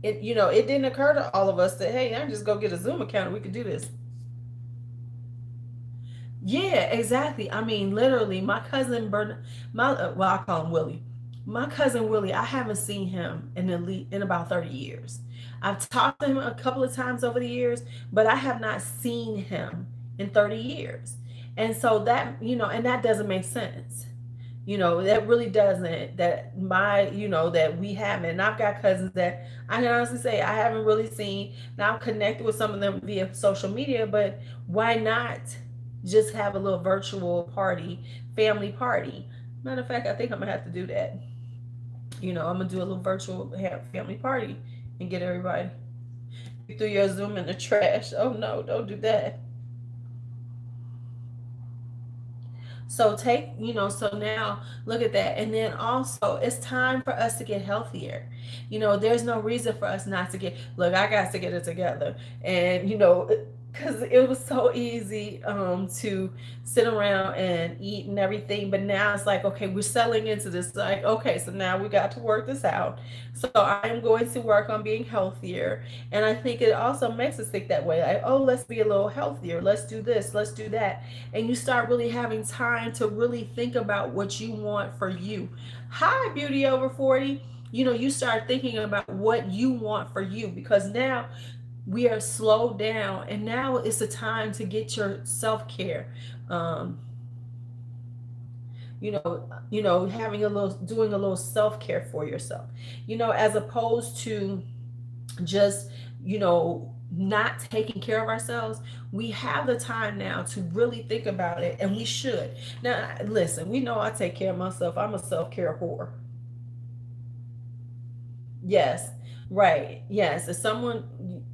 [SPEAKER 1] It didn't occur to all of us that, hey, I just go get a Zoom account and we could do this. Yeah, exactly. I mean, literally, my cousin well, I call him Willie. My cousin Willie, I haven't seen him in about 30 years. I've talked to him a couple of times over the years, but I have not seen him in 30 years. And so that, and that doesn't make sense. That really doesn't, that we haven't. And I've got cousins that I can honestly say I haven't really seen. Now I'm connected with some of them via social media, but why not just have a little virtual party, family party? Matter of fact, I think I'm gonna have to do that. I'm gonna do a little virtual family party and get everybody. You threw your Zoom in the trash. Oh no, don't do that. So so now look at that. And then also it's time for us to get healthier. There's no reason for us not to look, I got to get it together. And, because it was so easy to sit around and eat and everything. But now it's like, okay, we're settling into this. Like, okay, so now we got to work this out. So I'm going to work on being healthier. And I think it also makes us think that way. Like, oh, let's be a little healthier. Let's do this. Let's do that. And you start really having time to really think about what you want for you. Hi, Beauty Over 40. You start thinking about what you want for you, because now we are slowed down and now it's the time to get your self-care. um having a little doing a little self-care for yourself, as opposed to just not taking care of ourselves. We have the time now to really think about it, and we should. Now listen, we know I take care of myself. I'm a self-care whore. Yes, right. Yes, as someone,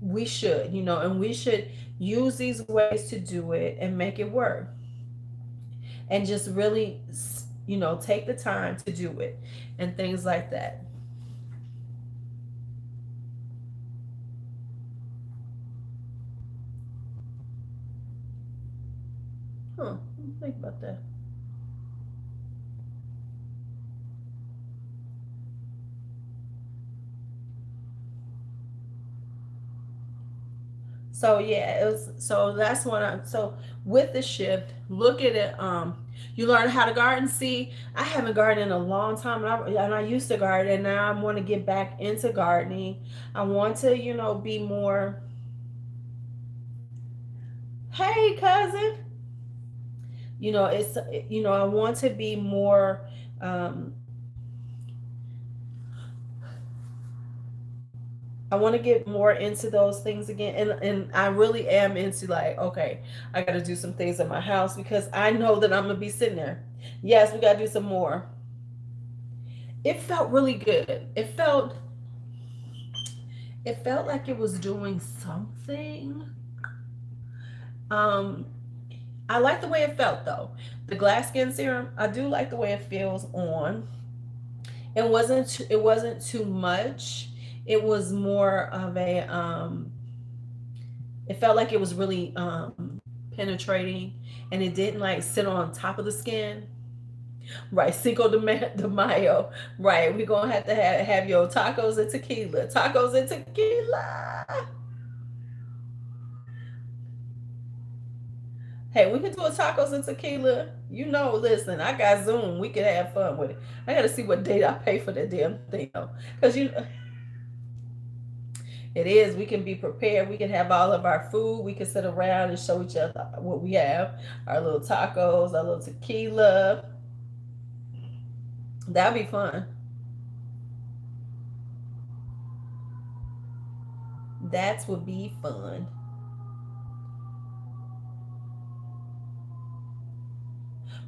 [SPEAKER 1] we should, and we should use these ways to do it and make it work, and just really, take the time to do it and things like that. Huh? Think about that. So yeah, it was. So that's what I. So with the shift, look at it. You learn how to garden. See, I haven't gardened in a long time, and I used to garden, and now I want to get back into gardening. I want to, be more. Hey, cousin. It's I want to be more. Um, I want to get more into those things again, and I really am into, like, okay, I got to do some things in my house because I know that I'm gonna be sitting there. Yes, we got to do some more. It felt really good. It felt like it was doing something. Um, I like the way it felt though. The glass skin serum, I do like the way it feels on. It wasn't too much. It was more of a it felt like it was really penetrating, and it didn't like sit on top of the skin. Right, de Mayo. Right, we're gonna have your tacos and tequila. Tacos and tequila. Hey, we can do a tacos and tequila. Listen, I got Zoom. We can have fun with it. I gotta see what date I pay for that damn thing though, because it is. We can be prepared. We can have all of our food. We can sit around and show each other what we have. Our little tacos, our little tequila. That'd be fun. That would be fun.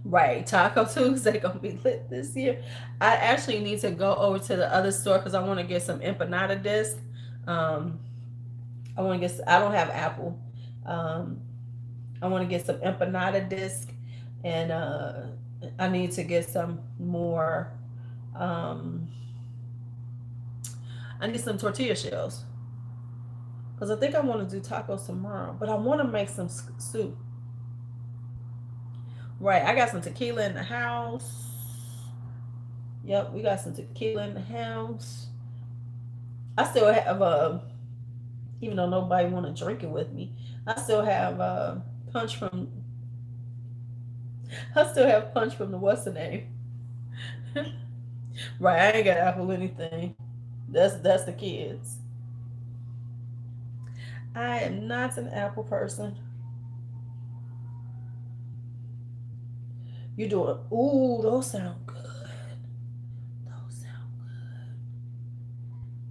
[SPEAKER 1] Right, Taco Tuesday gonna be lit this year. I actually need to go over to the other store because I want to get some empanada disc. Um, I want to get. I don't have Apple. Um, I want to get some empanada disc, and I need to get some more. Um, I need some tortilla shells because I think I want to do tacos tomorrow. But I want to make some soup. Right, I got some tequila in the house. Yep, we got some tequila in the house. I still have even though nobody want to drink it with me, I still have punch from. I still have punch from the what's the name? Right, I ain't got Apple anything. That's the kids. I am not an Apple person. You doing? Ooh, those sound good. Those sound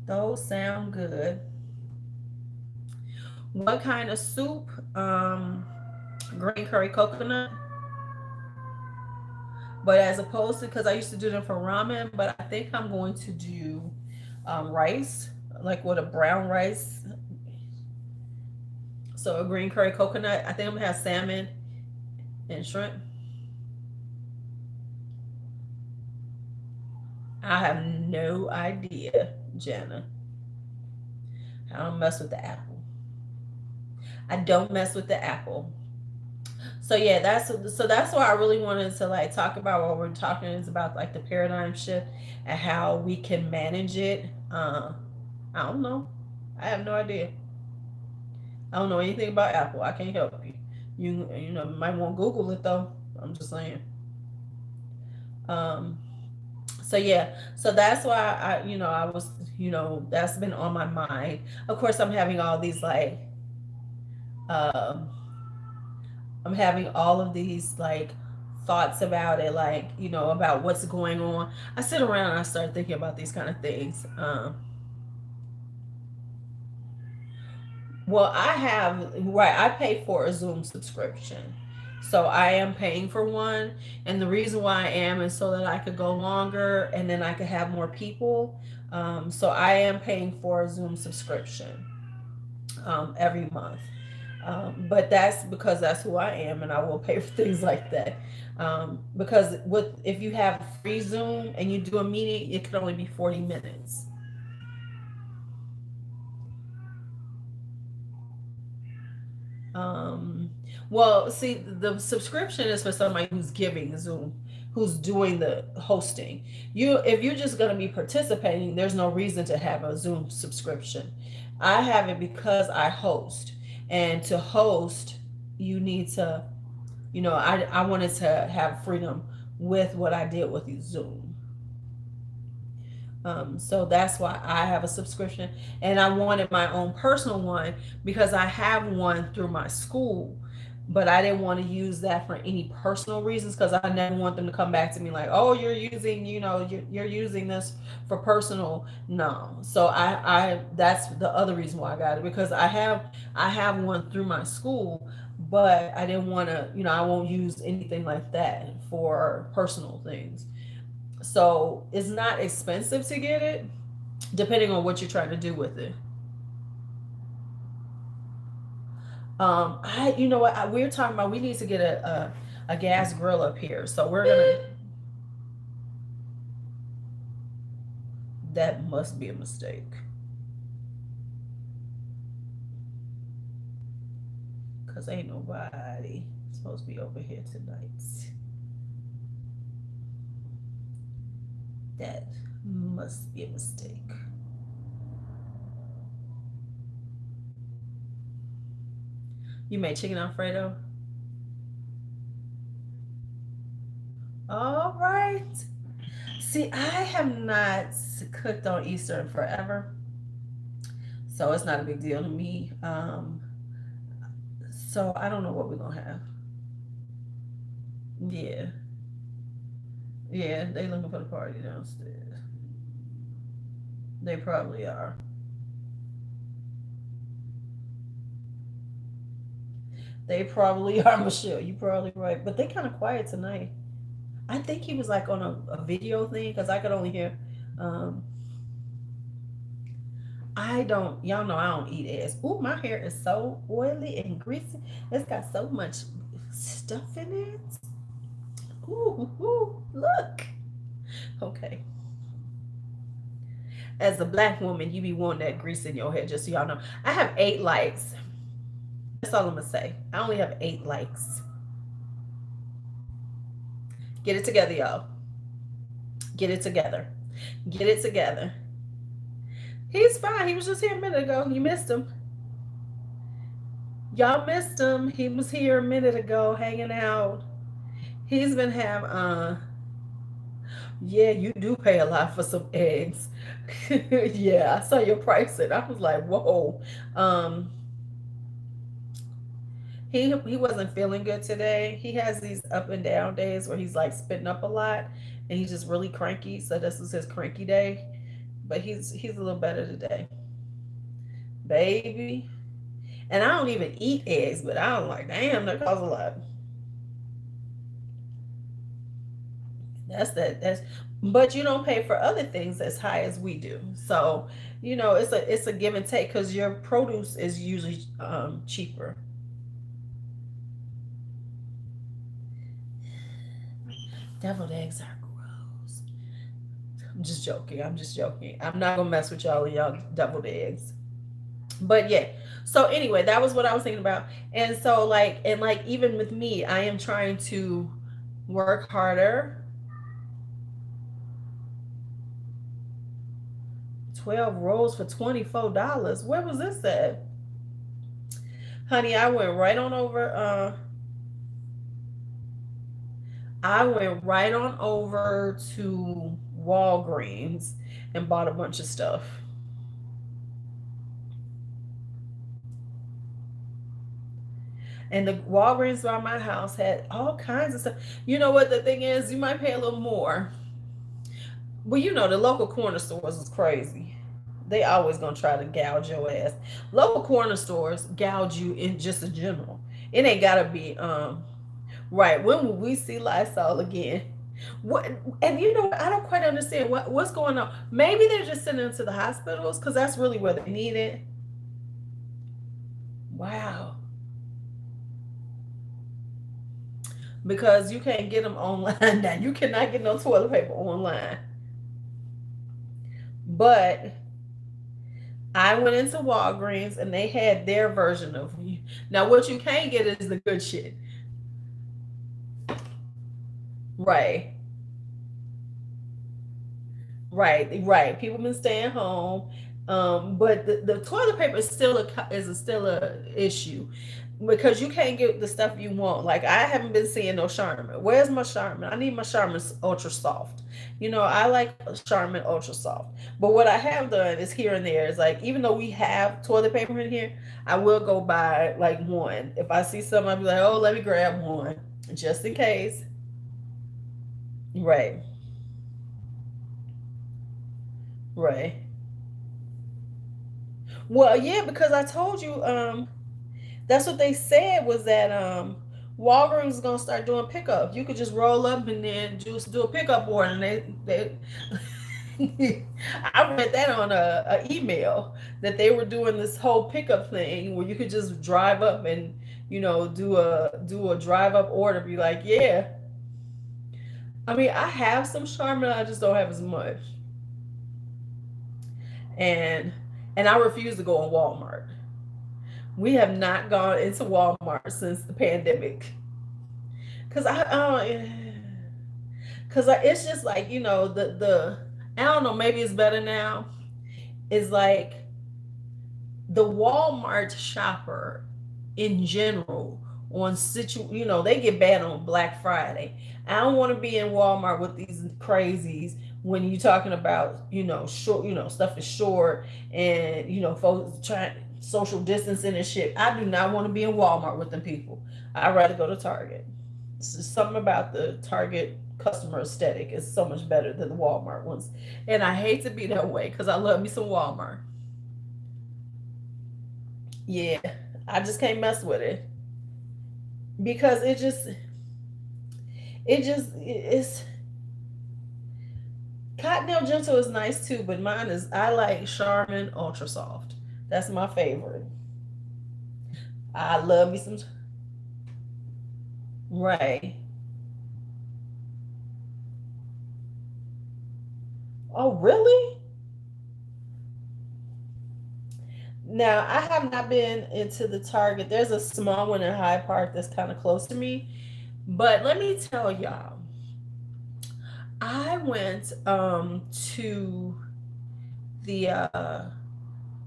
[SPEAKER 1] those sound good. What kind of soup? Green curry coconut. But as opposed to, because I used to do them for ramen, but I think I'm going to do rice, like with a brown rice. So a green curry coconut. I think I'm gonna have salmon and shrimp. I have no idea, Jenna. I don't mess with the apple. I don't mess with the apple. So yeah, that's why I really wanted to like talk about what we're talking is about, like the paradigm shift and how we can manage it. I don't know. I have no idea. I don't know anything about Apple. I can't help you. You might want to Google it though. I'm just saying. Um, so yeah, so that's why I was that's been on my mind. Of course, I'm having all these like um, I'm having all of these like thoughts about it, like about what's going on. I sit around and I start thinking about these kind of things. Well, I have, right, I pay for a Zoom subscription. So I am paying for one. And the reason why I am is so that I could go longer and then I could have more people. So I am paying for a Zoom subscription every month. But that's because that's who I am and I will pay for things like that. Because if you have free Zoom and you do a meeting, it can only be 40 minutes. Um, well, see, the subscription is for somebody who's giving Zoom, who's doing the hosting. If you're just going to be participating, there's no reason to have a Zoom subscription. I have it because I host, and to host, you need to, I wanted to have freedom with what I did with Zoom. So that's why I have a subscription, and I wanted my own personal one because I have one through my school, but I didn't want to use that for any personal reasons because I never want them to come back to me like, "Oh, you're using, you're using this for personal." No, so I that's the other reason why I got it because I have one through my school, but I didn't want to, I won't use anything like that for personal things. So it's not expensive to get it, depending on what you're trying to do with it. You know what? We're talking about we need to get a gas grill up here. So we're gonna. That must be a mistake, cause ain't nobody supposed to be over here tonight. That must be a mistake. You made chicken Alfredo. All right. See, I have not cooked on Easter in forever, so it's not a big deal to me. So I don't know what we're gonna have. Yeah, yeah, they looking for the party downstairs. They probably are. They probably are, Michelle. You probably right, but they kind of quiet tonight. I think he was like on a video thing because I could only hear. Um, I don't. Y'all know I don't eat eggs. Ooh, my hair is so oily and greasy. It's got so much stuff in it. Ooh, look. Okay. As a black woman, you be wanting that grease in your hair, just so y'all know. I have 8 likes. That's all I'm gonna say. I only have 8 likes. Get it together, y'all. Get it together. Get it together. He's fine. He was just here a minute ago. You missed him. Y'all missed him. He was here a minute ago hanging out. He's been have yeah, you do pay a lot for some eggs. Yeah, I saw your price and I was like, whoa. Um he wasn't feeling good today. He has these up and down days where he's like spitting up a lot and he's just really cranky. So this is his cranky day. But he's a little better today. Baby. And I don't even eat eggs, but I don't like, damn, that costs a lot. That's but you don't pay for other things as high as we do. So, it's a give and take because your produce is usually cheaper. Deviled eggs are gross. I'm just joking. I'm just joking. I'm not gonna mess with y'all and y'all deviled eggs. But yeah. So anyway, that was what I was thinking about. And so like even with me, I am trying to work harder. 12 rolls for $24. Where was this at? Honey, I went right on over to Walgreens and bought a bunch of stuff. And the Walgreens by my house had all kinds of stuff. You know what the thing is? You might pay a little more. Well, the local corner stores is crazy. They always gonna try to gouge your ass. Local corner stores gouge you in just a general. It ain't gotta be right. When will we see Lysol again? What and I don't quite understand what's going on. Maybe they're just sending them to the hospitals because that's really where they need it. Wow. Because you can't get them online now. You cannot get no toilet paper online. But I went into Walgreens and they had their version of now what you can't get is the good shit. Right. Right. People been staying home. But the toilet paper is still a issue because you can't get the stuff you want. Like I haven't been seeing no Charmin. Where's my Charmin? I need my Charmin Ultra Soft. I like Charmin Ultra Soft. But what I have done is here and there is like even though we have toilet paper in here, I will go buy like one. If I see something, I'll be like, oh, let me grab one just in case. Right. Right. Well, yeah, because I told you, that's what they said was that Walgreens is gonna start doing pickup. You could just roll up and then just do a pickup order, and they I read that on a email that they were doing this whole pickup thing where you could just drive up and do a drive up order. Be like, yeah. I mean, I have some Charmin, I just don't have as much, and I refuse to go on Walmart. We have not gone into Walmart since the pandemic because it's just like the I don't know, maybe it's better now. Is like the Walmart shopper in general they get bad on Black Friday. I don't want to be in Walmart with these crazies when you're talking about short stuff is short and folks trying social distancing and shit. I do not want to be in Walmart with them people. I'd rather go to Target. It's just something about the Target customer aesthetic is so much better than the Walmart ones. And I hate to be that way because I love me some Walmart. Yeah, I just can't mess with it. because it's Cottonelle Gentle is nice too, but mine is I like Charmin Ultra Soft. That's my favorite. I love me some. Right. Oh, really? Now, I have not been into the Target. There's a small one in Hyde Park that's kind of close to me. But let me tell y'all, I went to the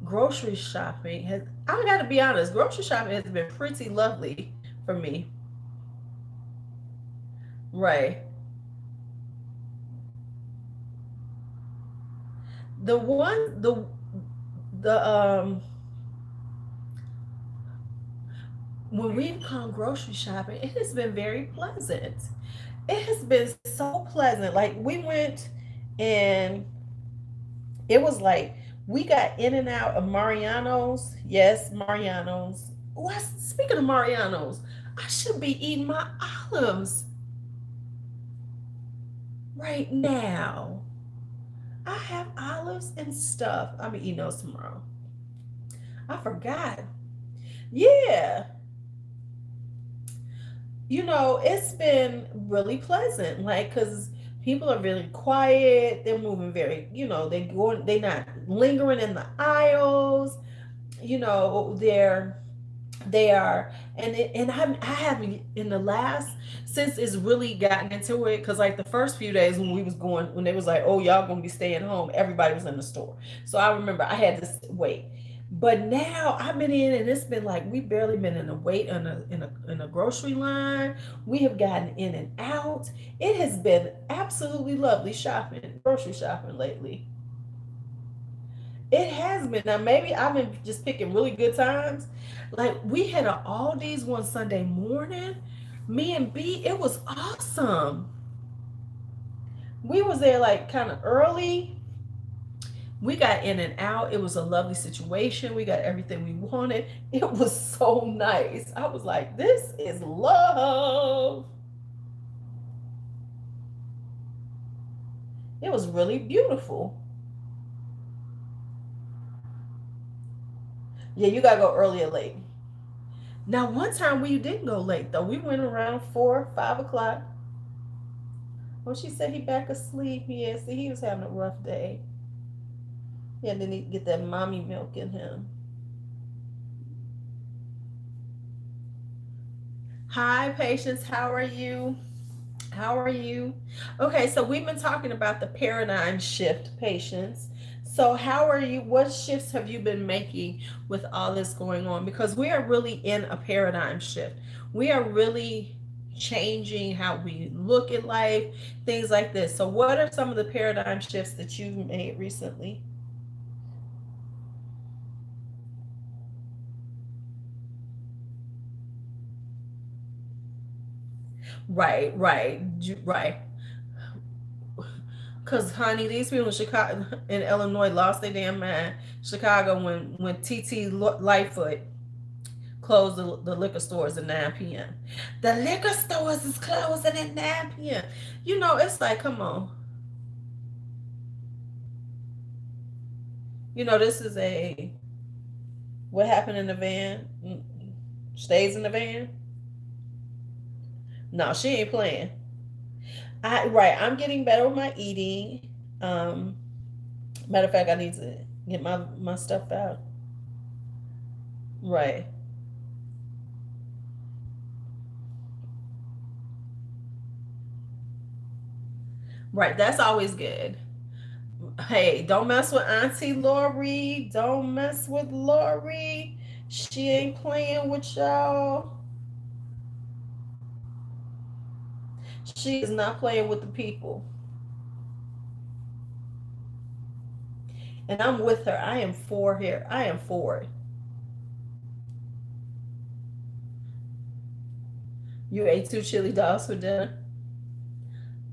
[SPEAKER 1] grocery shopping. I got to be honest, grocery shopping has been pretty lovely for me. Right. The one the when we've gone grocery shopping, it has been very pleasant. It has been so pleasant. Like we went and it was like we got in and out of Mariano's. Yes, Mariano's. Speaking of Mariano's, I should be eating my olives right now. I have olives and stuff. I'll be eating those tomorrow. I forgot. Yeah. It's been really pleasant. Like, cause people are really quiet. They're moving very, they're not lingering in the aisles. You know, they are, I haven't in the last since it's really gotten into it. Cause like the first few days when we was going, when they was like, oh, y'all gonna be staying home, everybody was in the store. So I remember I had to wait. But now I've been in, and it's been like we barely been in a wait in a grocery line. We have gotten in and out. It has been absolutely lovely shopping, grocery shopping lately. It has been. Now maybe I've been just picking really good times. Like we had a Aldi's one Sunday morning. Me and B, it was awesome. We was there like kind of early. We got in and out. It was a lovely situation. We got everything we wanted. It was so nice. I was like, this is love. It was really beautiful. Yeah, you gotta go early or late. Now, one time we didn't go late though. We went around 4, 5 o'clock. Well, she said he back asleep. Yeah, see, he was having a rough day. Yeah, then he get that mommy milk in him. Hi, patience. How are you? How are you? Okay, so we've been talking about the paradigm shift, patience. So, how are you? What shifts have you been making with all this going on? Because we are really in a paradigm shift. We are really changing how we look at life, things like this. So, what are some of the paradigm shifts that you've made recently? Right, right, right. Cause honey, these people in Chicago, in Illinois, lost their damn mind. Chicago, when TT Lightfoot closed the liquor stores at 9 p.m. The liquor stores is closing at 9 p.m. It's like, come on. This is a what happened in the van stays in the van. No, she ain't playing. I'm getting better with my eating. Um, Matter of fact, I need to get my stuff out. Right, right. That's always good. Hey, don't mess with Auntie Lori. Don't mess with Lori. She ain't playing with y'all. She is not playing with the people. And I'm with her. I am for here. I am for it. You ate 2 chili dogs for dinner.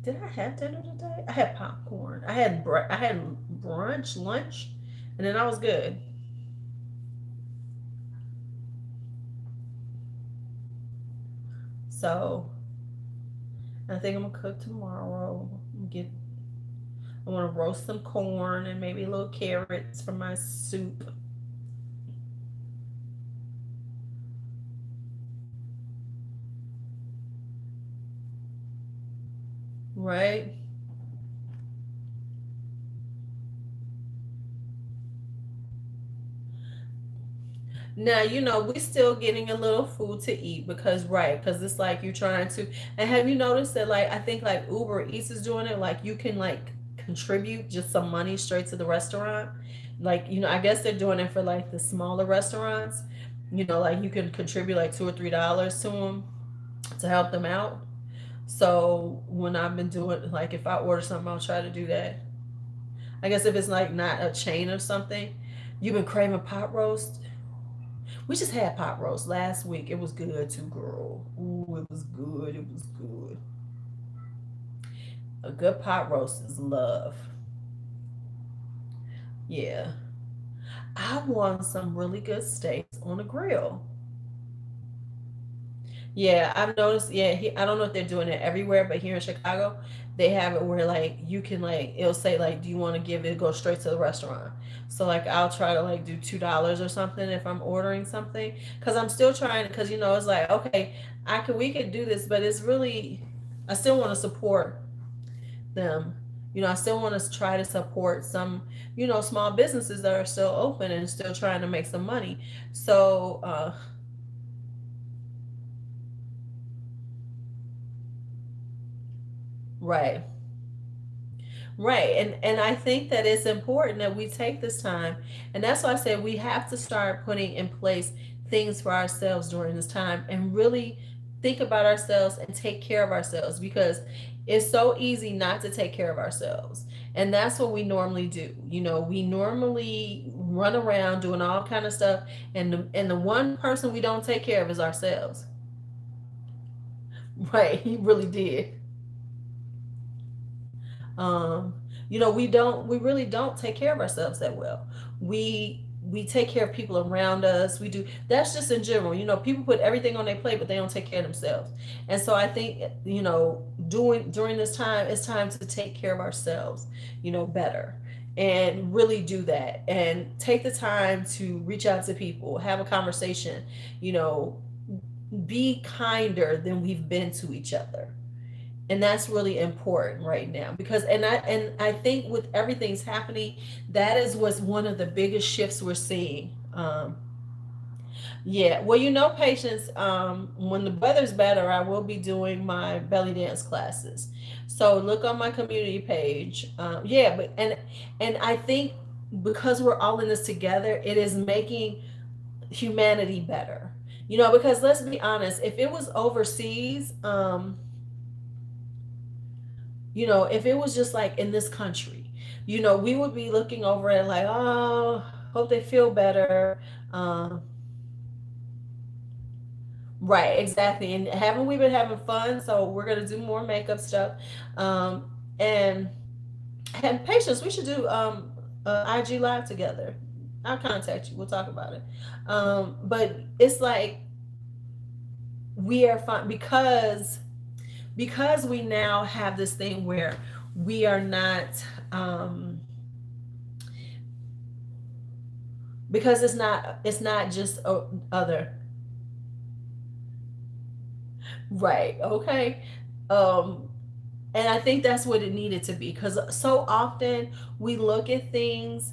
[SPEAKER 1] Did I have dinner today? I had popcorn. I had brunch, lunch, and then I was good. So I think I'm gonna cook tomorrow. I want to roast some corn and maybe little carrots for my soup. Right? Now, we still getting a little food to eat because, right, because it's like you're trying to. And have you noticed that, like, I think, like, Uber Eats is doing it? Like, you can, like, contribute just some money straight to the restaurant. Like, I guess they're doing it for, like, the smaller restaurants. Like, you can contribute, like, $2 or $3 to them to help them out. So, when I've been doing, like, if I order something, I'll try to do that. I guess if it's, like, not a chain or something. You've been craving pot roast. We just had pot roast last week. It was good too, girl. Ooh, it was good. It was good. A good pot roast is love. Yeah. I want some really good steaks on a grill. Yeah, I've noticed. Yeah, I don't know if they're doing it everywhere, but here in Chicago, they have it where like you can like it'll say like, do you want to give it go straight to the restaurant? So like I'll try to like do $2 or something if I'm ordering something because I'm still trying because it's like okay we could do this, but it's really I still want to support them. I still want to try to support some small businesses that are still open and still trying to make some money. So right. Right. And I think that it's important that we take this time. And that's why I said we have to start putting in place things for ourselves during this time and really think about ourselves and take care of ourselves because it's so easy not to take care of ourselves. And that's what we normally do. We normally run around doing all kind of stuff and the one person we don't take care of is ourselves. Right. He really did. um we really don't take care of ourselves that well. We take care of people around us. We do. That's just in general. People put everything on their plate but they don't take care of themselves. And so I think doing during this time it's time to take care of ourselves better and really do that and take the time to reach out to people, have a conversation, you know be kinder than we've been to each other. And that's really important right now because and I think with everything's happening, that is what's one of the biggest shifts we're seeing. Yeah, well, patience. When the weather's better, I will be doing my belly dance classes. So look on my community page. Yeah, but and I think because we're all in this together, it is making humanity better. Because let's be honest, if it was overseas, if it was just like in this country, we would be looking over it like, oh, hope they feel better. Um, right, exactly. And haven't we been having fun? So we're gonna do more makeup stuff. Um, and and patience, we should do IG live together. I'll contact you. We'll talk about it. But it's like we are fine because we now have this thing where we are not um because it's not just other. Right, okay. um and I think that's what it needed to be because so often we look at things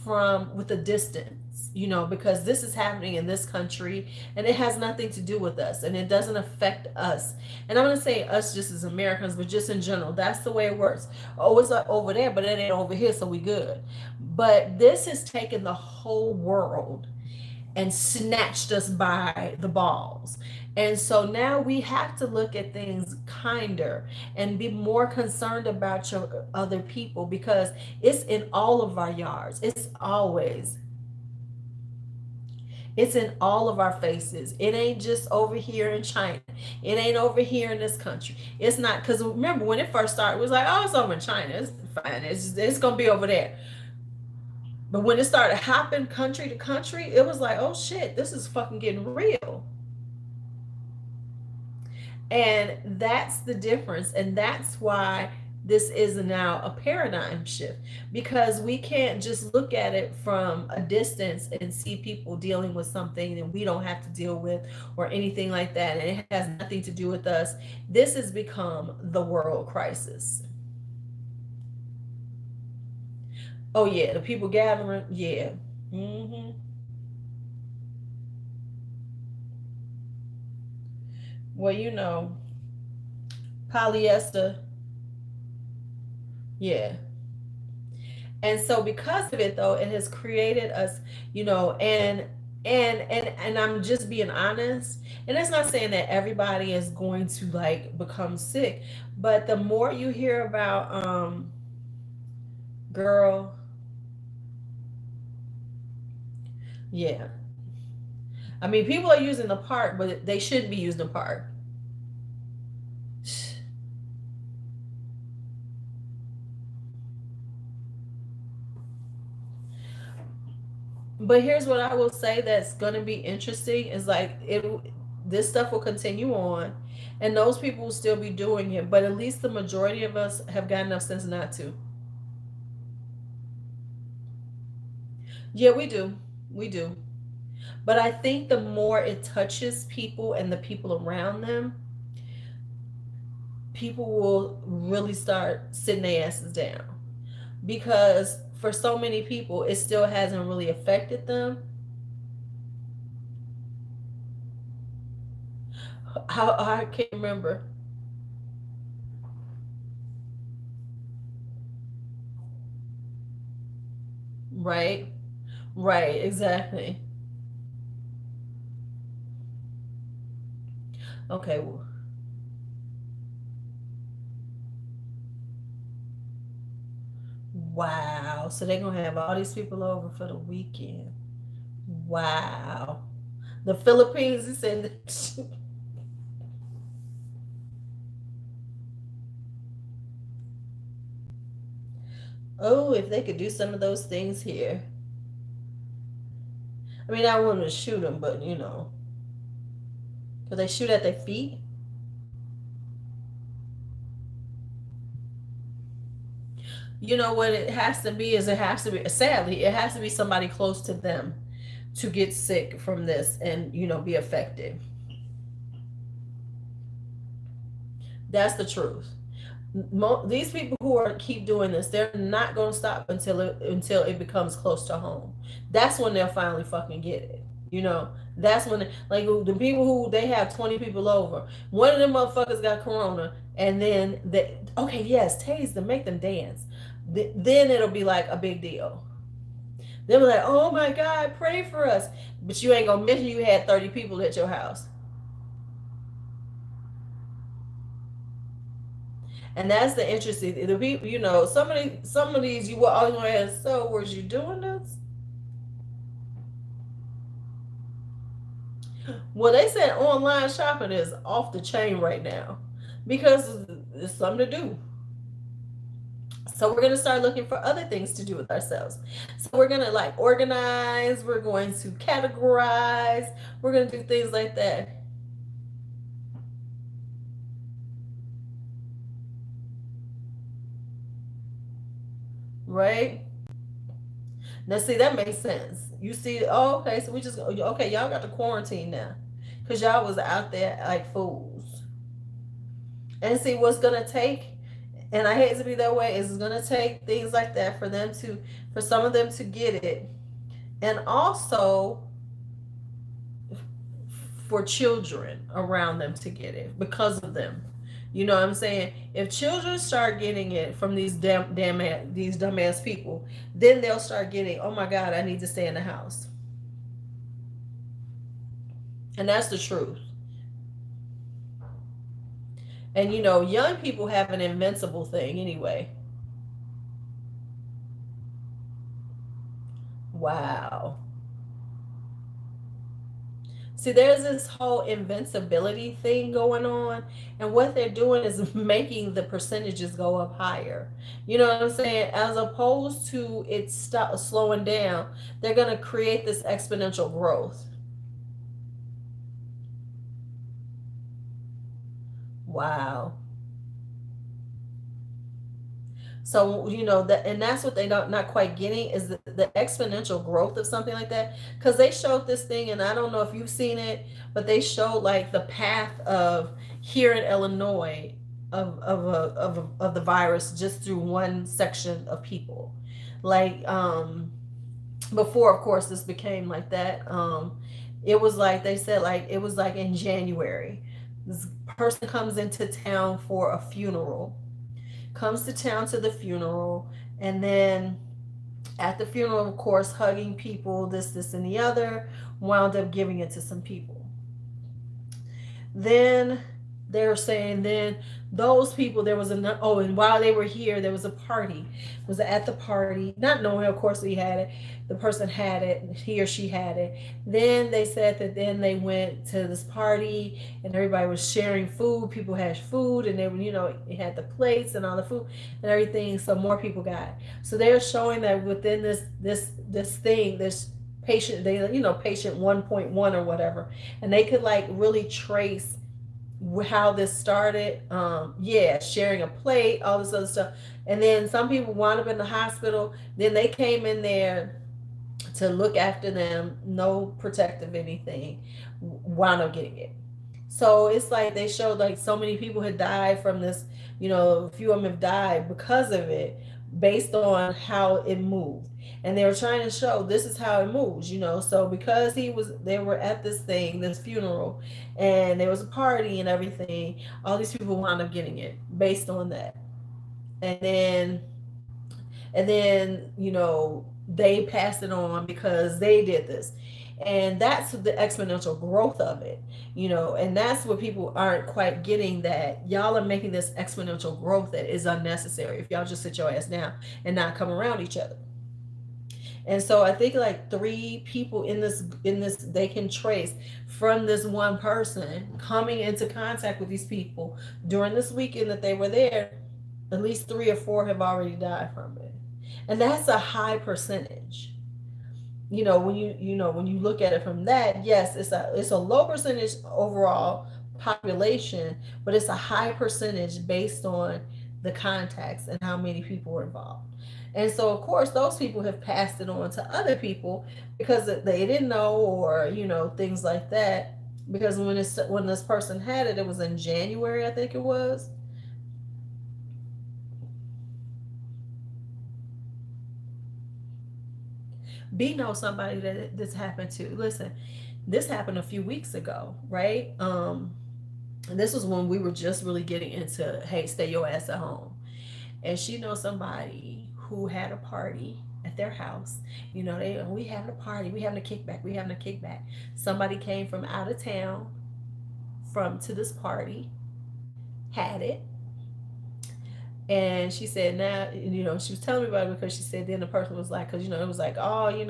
[SPEAKER 1] from with a distance, because this is happening in this country and it has nothing to do with us and it doesn't affect us. And I'm going to say us just as Americans, but just in general, that's the way it works. Oh, it's like over there, but it ain't over here, so we good. But this has taken the whole world and snatched us by the balls. And so now we have to look at things kinder and be more concerned about your other people because it's in all of our yards. It's in all of our faces. It ain't just over here in China. It ain't over here in this country. It's not because remember when it first started, it was like, oh, it's over in China. It's fine. It's gonna be over there. But when it started hopping country to country, it was like, oh shit, this is fucking getting real. And that's the difference. And that's why this is now a paradigm shift, because we can't just look at it from a distance and see people dealing with something that we don't have to deal with or anything like that. And it has nothing to do with us. This has become the world crisis. Oh, yeah. The people gathering. Yeah. Hmm. Well, polyester. Yeah. And so because of it though, it has created us, and I'm just being honest, and it's not saying that everybody is going to like become sick, but the more you hear about girl, yeah. I mean, people are using the park, but they shouldn't be using the park. But here's what I will say that's going to be interesting is like this stuff will continue on, and those people will still be doing it, but at least the majority of us have got enough sense not to. Yeah, we do. We do. But I think the more it touches people and the people around them, people will really start sitting their asses down. Because for so many people, it still hasn't really affected them. How I can't remember. Right? Right, exactly. Okay, wow. So they're gonna have all these people over for the weekend. Wow. The Philippines is in the oh, if they could do some of those things here. I mean, I wouldn't shoot them, but because they shoot at their feet. You know what it has to be is it has to be, sadly, it has to be somebody close to them to get sick from this and be affected. That's the truth. These people who are keep doing this, they're not going to stop until it becomes close to home. That's when they'll finally fucking get it. That's when like the people who they have 20 people over, one of them motherfuckers got corona, and then they okay, yes, tase them, make them dance. Then it'll be like a big deal. They'll be like, oh my god, pray for us, but you ain't gonna mention you had 30 people at your house. And that's the interesting. The people, some of these you will always want to ask. So, was you doing this? Well, they said online shopping is off the chain right now because it's something to do. So we're gonna start looking for other things to do with ourselves. So we're gonna like organize. We're going to categorize. We're gonna do things like that, right? Now, see, that makes sense. You see, oh, okay, so we just okay, y'all got the quarantine now, cause y'all was out there like fools. And see, what's gonna take, and I hate to be that way, is it's gonna take things like that for some of them to get it, and also for children around them to get it because of them. You know what I'm saying? If children start getting it from these these dumbass people, then they'll start getting, oh my God, I need to stay in the house. And that's the truth. And young people have an invincible thing anyway. Wow. See, there's this whole invincibility thing going on, and what they're doing is making the percentages go up higher. You know what I'm saying? As opposed to it slowing down, they're going to create this exponential growth. Wow. So that, and that's what they don't not quite getting is the exponential growth of something like that. Because they showed this thing, and I don't know if you've seen it, but they showed like the path of here in Illinois of the virus just through one section of people. Like before, of course, this became like that. It was like they said, like it was like in January, this person comes into town for a funeral, comes to town to the funeral, and then at the funeral, of course, hugging people, this, and the other, wound up giving it to some people. Then they're saying then those people there was a oh, and while they were here there was a party, was at the party, not knowing of course we had it, the person had it, he or she had it. Then they said that then they went to this party and everybody was sharing food, people had food, and they were it had the plates and all the food and everything, so more people got it. So they're showing that within this thing, this patient, they patient 1.1 or whatever, and they could like really trace how this started. Yeah, sharing a plate, all this other stuff, and then some people wound up in the hospital. Then they came in there to look after them, no protective anything, wound up getting it. So it's like they showed like so many people had died from this, a few of them have died because of it, based on how it moved. And they were trying to show this is how it moves. So because they were at this thing, this funeral, and there was a party and everything, all these people wound up getting it based on that. And then they passed it on because they did this. And that's the exponential growth of it. And that's what people aren't quite getting, that y'all are making this exponential growth that is unnecessary if y'all just sit your ass down and not come around each other. And so I think like three people in this they can trace from this one person coming into contact with these people during this weekend that they were there. At least three or four have already died from it, and that's a high percentage. When you look at it from that, yes, it's a low percentage overall population, but it's a high percentage based on the contacts and how many people were involved. And so of course those people have passed it on to other people because they didn't know, or things like that. Because when this person had it, it was in January, I think it was. B knows somebody that this happened to. Listen, this happened a few weeks ago, right? And this was when we were just really getting into, hey, stay your ass at home. And she knows somebody who had a party at their house. We having a party, we having a kickback, we having a kickback. Somebody came from out of town from to this party, had it, and she said now, she was telling me about it because she said then the person was like, because it was like, oh, it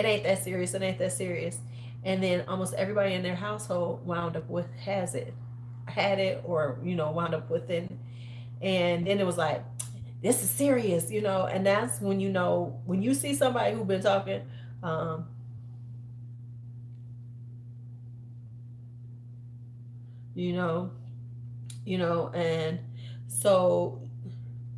[SPEAKER 1] ain't that serious, it ain't that serious. And then almost everybody in their household wound up with had it, or wound up with it. And then it was like, this is serious, and that's when when you see somebody who's been talking, um, you know, and so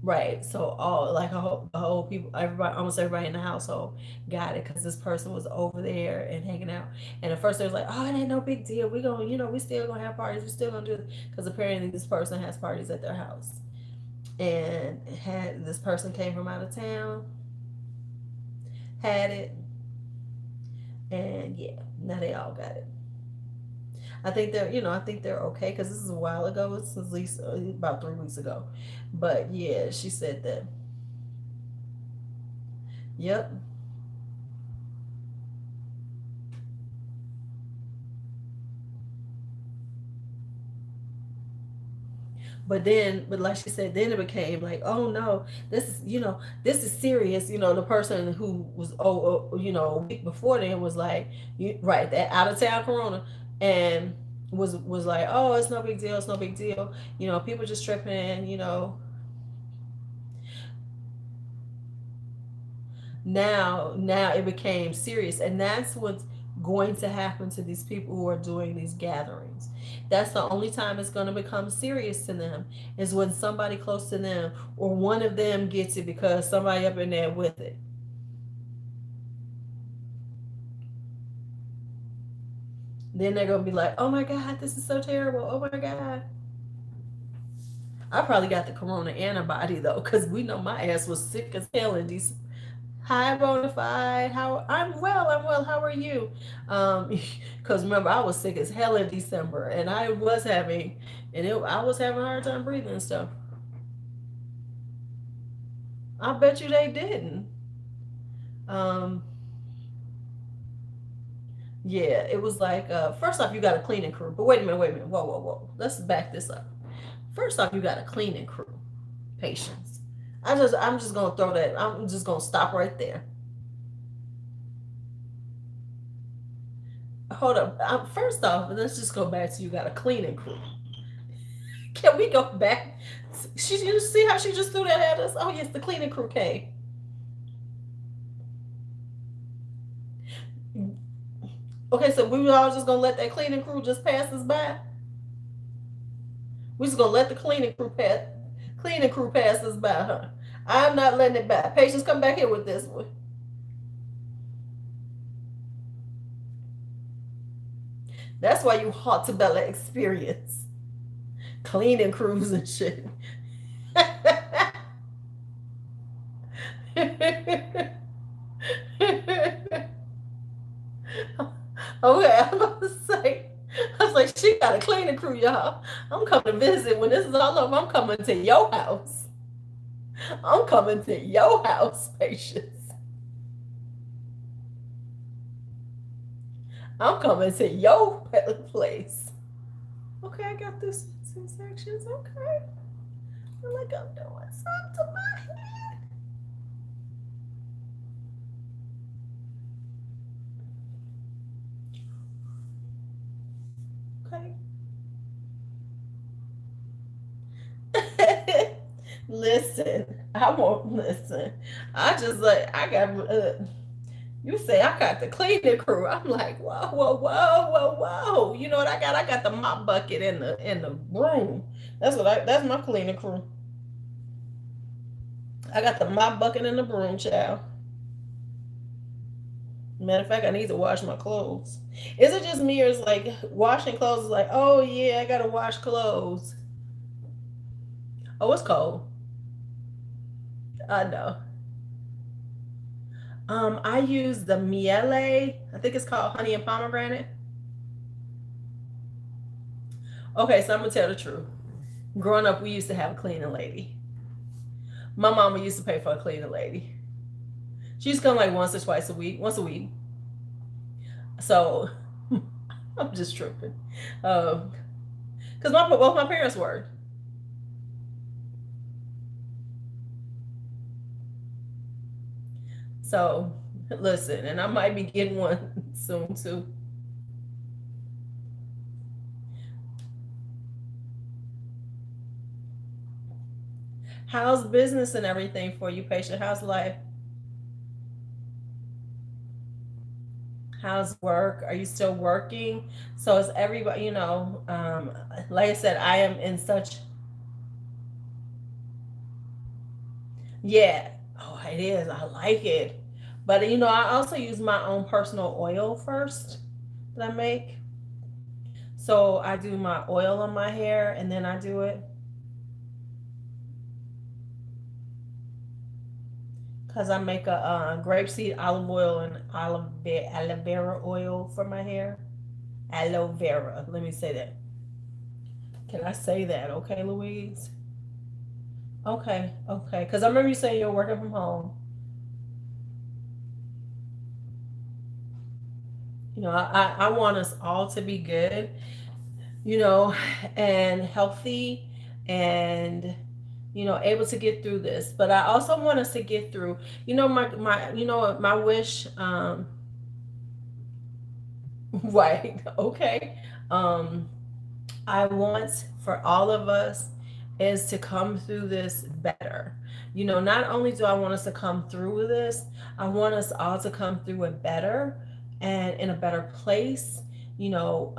[SPEAKER 1] right, so all like the whole people, everybody, almost everybody in the household got it because this person was over there and hanging out. And at first they was like, oh, it ain't no big deal. We gonna, we still gonna have parties. We still gonna do it because apparently this person has parties at their house. And had this person came from out of town, had it, and yeah, now they all got it. I think they're okay because this is a while ago. It's at least about 3 weeks ago. But yeah, she said that. Yep. But like she said, then it became like, oh no, this is serious. The person who was, a week before then was like, right, that out of town corona, and was like, oh, it's no big deal, it's no big deal. People just tripping. Now it became serious, and that's what's going to happen to these people who are doing these gatherings. That's the only time it's going to become serious to them, is when somebody close to them or one of them gets it because somebody up in there with it. Then they're going to be like, oh my God, this is so terrible. Oh my God. I probably got the corona antibody though, because we know my ass was sick as hell in December. Hi, Bonafide. How I'm well. I'm well. How are you? Because remember, I was sick as hell in December, and I was having a hard time breathing and stuff. I bet you they didn't. Um, yeah, it was like first off, you got a cleaning crew. But wait a minute. Whoa, whoa, whoa. Let's back this up. First off, you got a cleaning crew. Patience. I'm just gonna throw that. I'm just gonna stop right there. Hold up. First off, let's just go back to you got a cleaning crew. Can we go back? You see how she just threw that at us? Oh yes, the cleaning crew came. Okay, so we were all just gonna let that cleaning crew just pass us by. We just gonna let the cleaning crew pass us by, huh? I'm not letting it by. Patience, come back here with this one. That's why you hot to Bella experience cleaning crews and shit. Okay, I'm about to say, I was like, she got a cleaning crew, y'all. I'm coming to visit when this is all over. I'm coming to your house. I'm coming to your house, Patience. I'm coming to your place. Okay, I got this in sections. Okay. I feel like I'm doing something to my head. Okay. Listen, I won't listen. I just like I got. You say I got the cleaning crew. I'm like, whoa, whoa, whoa, whoa, whoa. You know what I got? I got the mop bucket and the broom. That's my cleaning crew. I got the mop bucket and the broom, child. Matter of fact, I need to wash my clothes. Is it just me or is like washing clothes is like, oh yeah, I gotta wash clothes. Oh, it's cold. I know. I use the Miele. I think it's called honey and pomegranate. Okay, so I'm gonna tell the truth. Growing up, we used to have a cleaning lady. My mama used to pay for a cleaning lady. She used to come like once or twice a week, once a week. So I'm just tripping. Because both my parents worked. So listen, and I might be getting one soon too. How's business and everything for you, patient? How's life? How's work? Are you still working? So is everybody, like I said, I am in such, yeah, oh, it is. I like it. But, I also use my own personal oil first that I make. So I do my oil on my hair and then I do it. Because I make a grapeseed olive oil and aloe vera oil for my hair. Aloe vera. Let me say that. Can I say that? Okay, Louise? Okay, okay. Because I remember you saying you're working from home. I want us all to be good, you know, and healthy and, able to get through this. But I also want us to get through, my wish, right, okay. Um, I want for all of us is to come through this better. Not only do I want us to come through with this, I want us all to come through it better and in a better place. You know,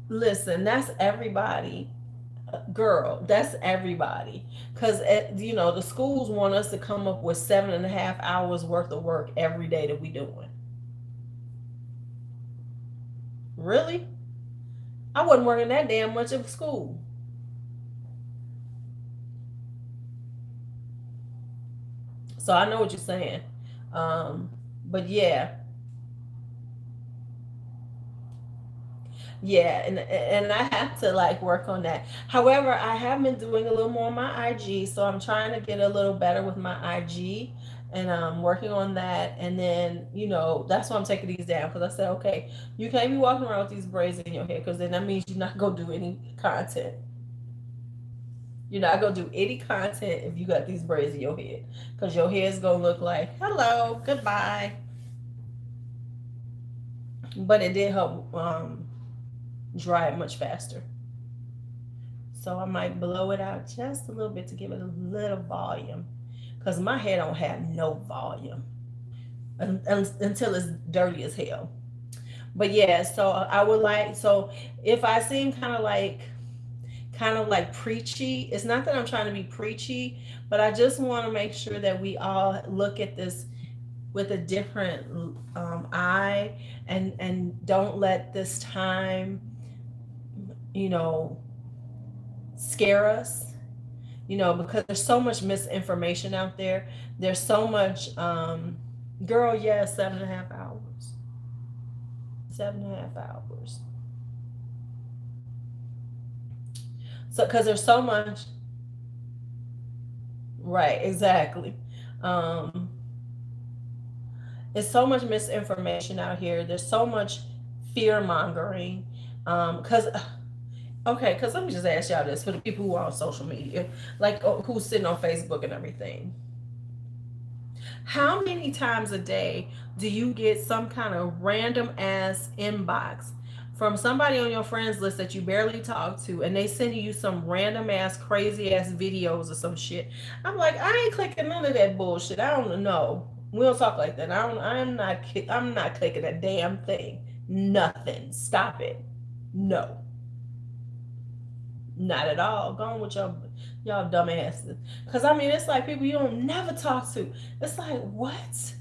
[SPEAKER 1] listen, that's everybody, girl. That's everybody. Because, you know, the schools want us to come up with 7.5 hours worth of work every day that we doing. Really? I wasn't working that damn much of school. So I know what you're saying. Um, but yeah, yeah, and I have to like work on that. However, I have been doing a little more on my IG, so I'm trying to get a little better with my IG, and I'm working on that. And then, you know, that's why I'm taking these down, because I said, okay, you can't be walking around with these braids in your hair, because then that means you're not gonna do any content. You're not gonna do any content if you got these braids in your head, because your hair is gonna look like hello, goodbye. But it did help dry it much faster. So I might blow it out just a little bit to give it a little volume, because my hair don't have no volume until it's dirty as hell. But yeah, so I would like, so if I seem kind of like preachy, it's not that I'm trying to be preachy, but I just want to make sure that we all look at this with a different eye, and don't let this time, you know, scare us, you know, because there's so much misinformation out there. There's so much, girl, yeah, 7.5 hours. 7.5 hours. So, because there's so much, right, exactly. Um, there's so much misinformation out here. There's so much fear mongering. Because, okay, because let me just ask y'all this for the people who are on social media, like who's sitting on Facebook and everything. How many times a day do you get some kind of random ass inbox from somebody on your friends list that you barely talk to, and they send you some random ass crazy ass videos or some shit? I'm like, I ain't clicking none of that bullshit. I don't know. We don't talk like that. I don't. I'm not clicking a damn thing. Nothing. Stop it. No. Not at all. Go on with y'all dumbasses. Cause I mean, it's like people you don't never talk to. It's like, what?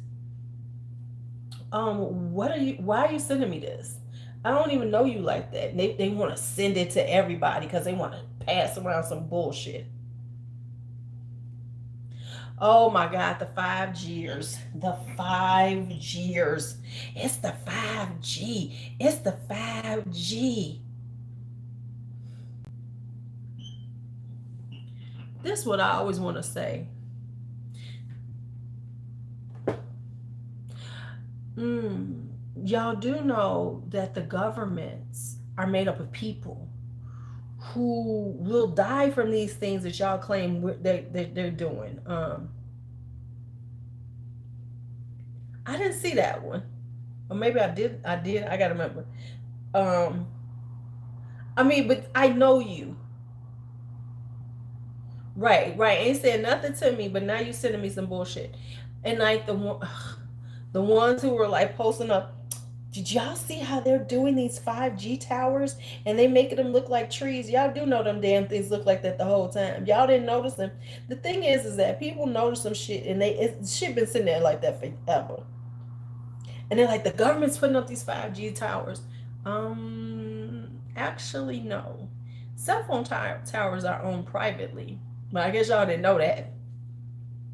[SPEAKER 1] What are you? Why are you sending me this? I don't even know you like that. And they want to send it to everybody because they want to pass around some bullshit. Oh my God, the 5Gers. The 5Gers. It's the 5G. It's the 5G. This is what I always want to say. Mm, y'all do know that the governments are made up of people who will die from these things that y'all claim they're doing. I didn't see that one, or maybe I did. I did. I gotta remember. Um, I mean, but I know you. Right, right. Ain't saying nothing to me, but now you sending me some bullshit. And like the ones who were like posting up, did y'all see how they're doing these 5G towers and they making them look like trees? Y'all do know them damn things look like that the whole time. Y'all didn't notice them. The thing is that people notice some shit, and shit been sitting there like that forever. And they're like, the government's putting up these 5G towers. Actually, no. Cell phone towers are owned privately. But I guess y'all didn't know that.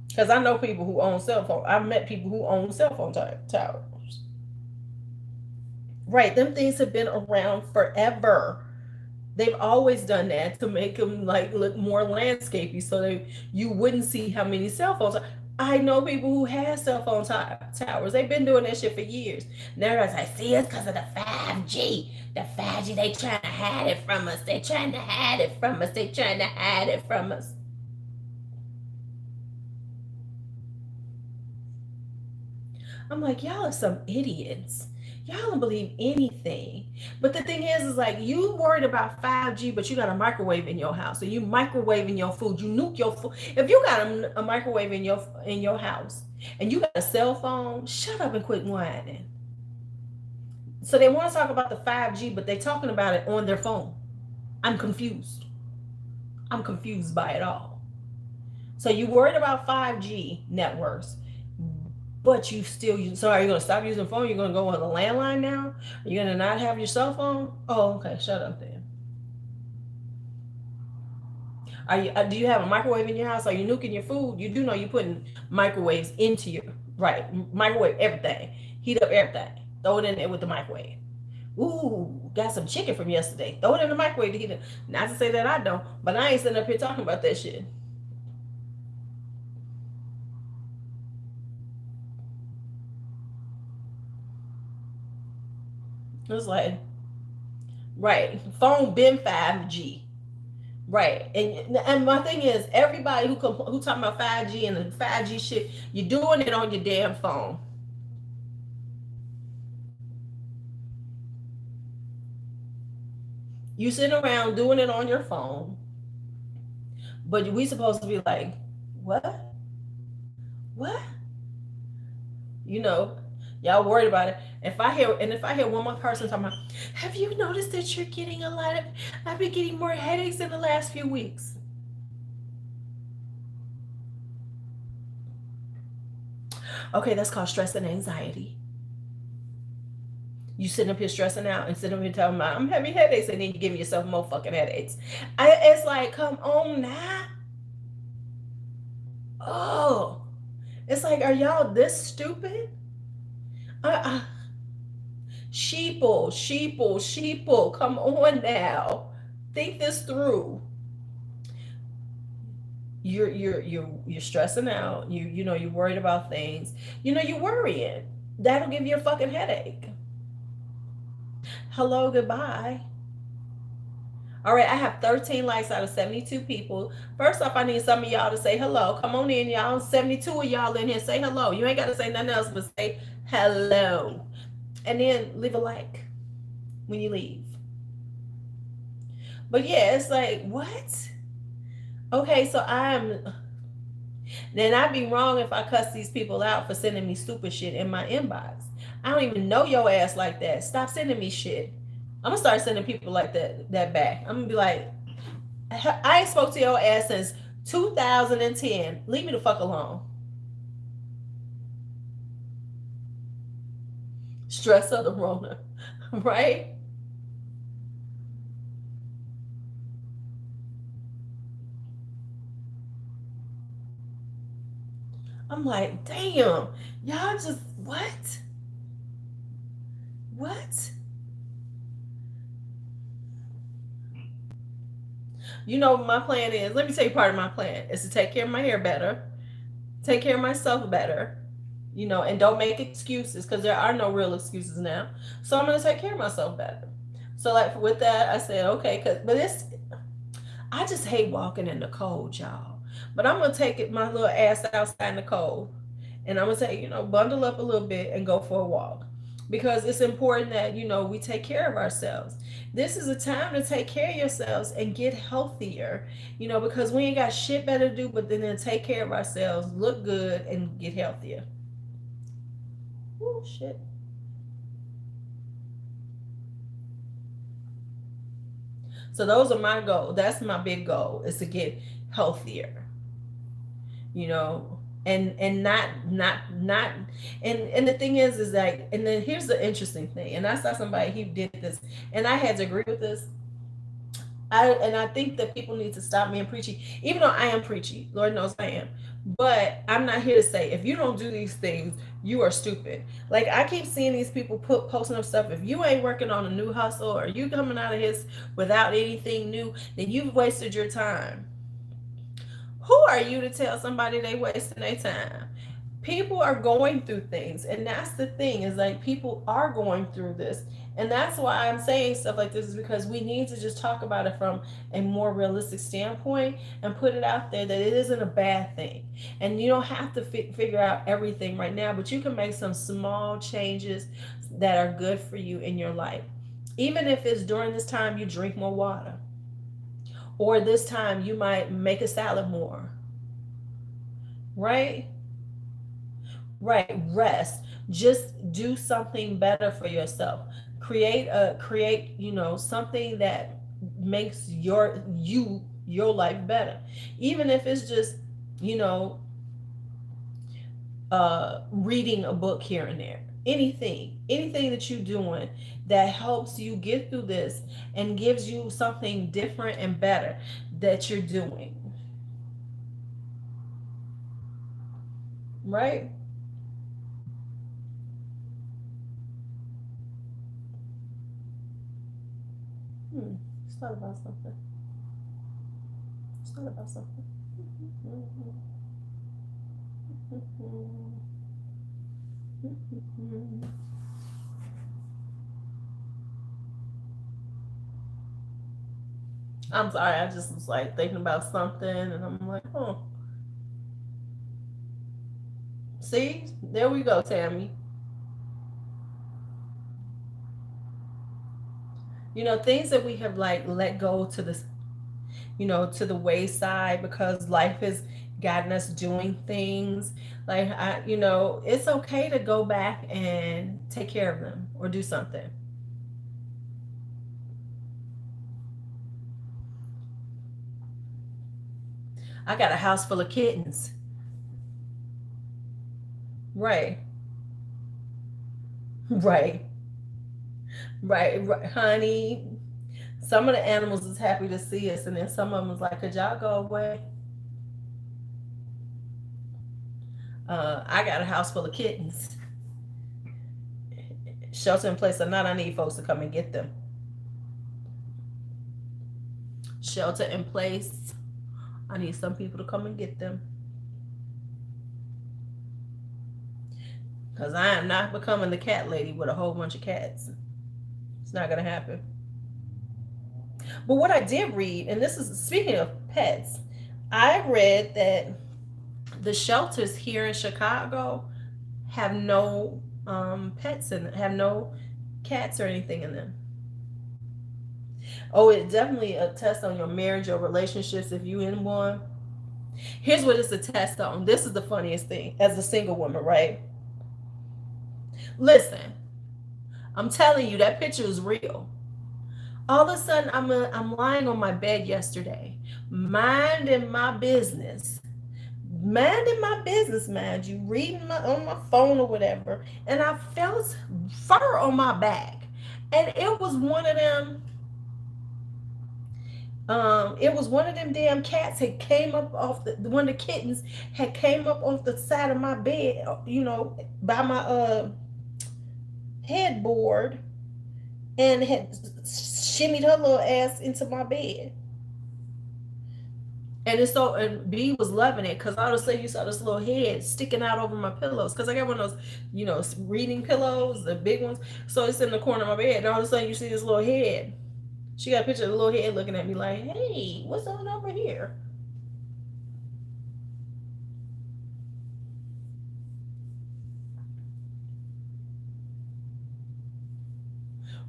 [SPEAKER 1] Because I know people who own cell phone. I've met people who own cell phone towers. Right. Them things have been around forever. They've always done that to make them like look more landscapey, so you wouldn't see how many cell phones. I know people who have cell phone towers. They've been doing that shit for years. Now everybody's like, see, it's because of the 5G. The 5G, they trying to hide it from us. They trying to hide it from us. They trying to hide it from us. I'm like, y'all are some idiots. Y'all don't believe anything. But the thing is like you worried about 5G, but you got a microwave in your house. So you microwaving your food. You nuke your food. If you got a microwave in your house and you got a cell phone, shut up and quit whining. So they want to talk about the 5G, but they're talking about it on their phone. I'm confused. I'm confused by it all. So you worried about 5G networks, but you still use. So are you going to stop using the phone? You're going to go on the landline now? Are you going to not have your cell phone? Oh, okay. Shut up then. Do you have a microwave in your house? Are you nuking your food? You do know you're putting microwaves into your right microwave everything, heat up everything, throw it in there with the microwave. Ooh, got some chicken from yesterday. Throw it in the microwave to heat it. Not to say that I don't, but I ain't sitting up here talking about that shit. It's like, right, phone been 5G. Right, and my thing is, everybody who talking about 5G and the 5G shit, you're doing it on your damn phone. You sitting around doing it on your phone, but we supposed to be like, what? What? You know, y'all worried about it. If I hear one more person talking about, have you noticed that you're getting a lot of? I've been getting more headaches in the last few weeks. Okay, that's called stress and anxiety. You sitting up here stressing out and sitting up here telling me I'm having headaches, and then you give yourself more fucking headaches. It's like, come on now. Oh, it's like, are y'all this stupid? Sheeple, sheeple, sheeple. Come on now, think this through. You're stressing out. You know you're worried about things. You know you're worrying. That'll give you a fucking headache. Hello, goodbye. All right, I have 13 likes out of 72 people. First off, I need some of y'all to say hello. Come on in, y'all. 72 of y'all in here. Say hello. You ain't got to say nothing else but say hello. And then leave a like when you leave. But yeah, it's like, what? Okay, so then I'd be wrong if I cuss these people out for sending me stupid shit in my inbox. I don't even know your ass like that. Stop sending me shit. I'm gonna start sending people like that back. I'm gonna be like, I ain't spoke to your ass since 2010. Leave me the fuck alone. Stress of the Rona, right? I'm like, damn, y'all just what? What? You know, my plan is, let me tell you part of my plan is to take care of my hair better, take care of myself better, and don't make excuses because there are no real excuses now. So I'm going to take care of myself better. So, like, with that, I said, okay, I just hate walking in the cold, y'all. But I'm going to take my little ass outside in the cold. And I'm going to say, bundle up a little bit and go for a walk. Because it's important that, we take care of ourselves. This is a time to take care of yourselves and get healthier, because we ain't got shit better to do but then take care of ourselves, look good, and get healthier. Oh, shit. So those are my goals. That's my big goal, is to get healthier, and not and the thing is like, and then here's the interesting thing, and I saw somebody, he did this, and I had to agree with this. I think that people need to stop being preachy, even though I am preachy. Lord knows I am. But I'm not here to say, if you don't do these things, you are stupid. Like, I keep seeing these people posting up stuff. If you ain't working on a new hustle, or you coming out of his without anything new, then you've wasted your time. Who are you to tell somebody they wasting their time? People are going through things, and that's the thing, is like people are going through this. And that's why I'm saying stuff like this, is because we need to just talk about it from a more realistic standpoint and put it out there that it isn't a bad thing. And you don't have to figure out everything right now, but you can make some small changes that are good for you in your life. Even if it's during this time you drink more water, or this time you might make a salad more, right? Right, rest. Just do something better for yourself. Create, something that makes your life better. Even if it's just, you know, reading a book here and there. Anything that you're doing that helps you get through this and gives you something different and better that you're doing, right? It's not about something. It's not about something. I'm sorry, I just was like thinking about something and I'm like, oh, see, there we go, Tammy. Things that we have like let go to this, to the wayside because life has gotten us doing things. Like it's okay to go back and take care of them or do something. I got a house full of kittens. Right. Right. Right, honey. Some of the animals is happy to see us, and then some of them is like, "Could y'all go away?" I got a house full of kittens. Shelter in place or not, I need folks to come and get them. Shelter in place. I need some people to come and get them. Because I am not becoming the cat lady with a whole bunch of cats. It's not going to happen. But what I did read, and this is speaking of pets, I read that the shelters here in Chicago have no pets in it, have no cats or anything in them. Oh, it definitely a test on your marriage or relationships if you in one. Here's what it's a test on. This is the funniest thing as a single woman, right? Listen, I'm telling you, that picture is real. All of a sudden, I'm lying on my bed yesterday, minding my business, mind you, reading on my phone or whatever, and I felt fur on my back, and it was one of them. It was one of them damn cats had came up off one of the kittens had came up off the side of my bed, by my headboard, and had shimmied her little ass into my bed. And B was loving it because all of a sudden you saw this little head sticking out over my pillows because I got one of those, reading pillows, the big ones. So it's in the corner of my bed, and all of a sudden you see this little head. She got a picture of the little head looking at me like, "Hey, what's on over here?"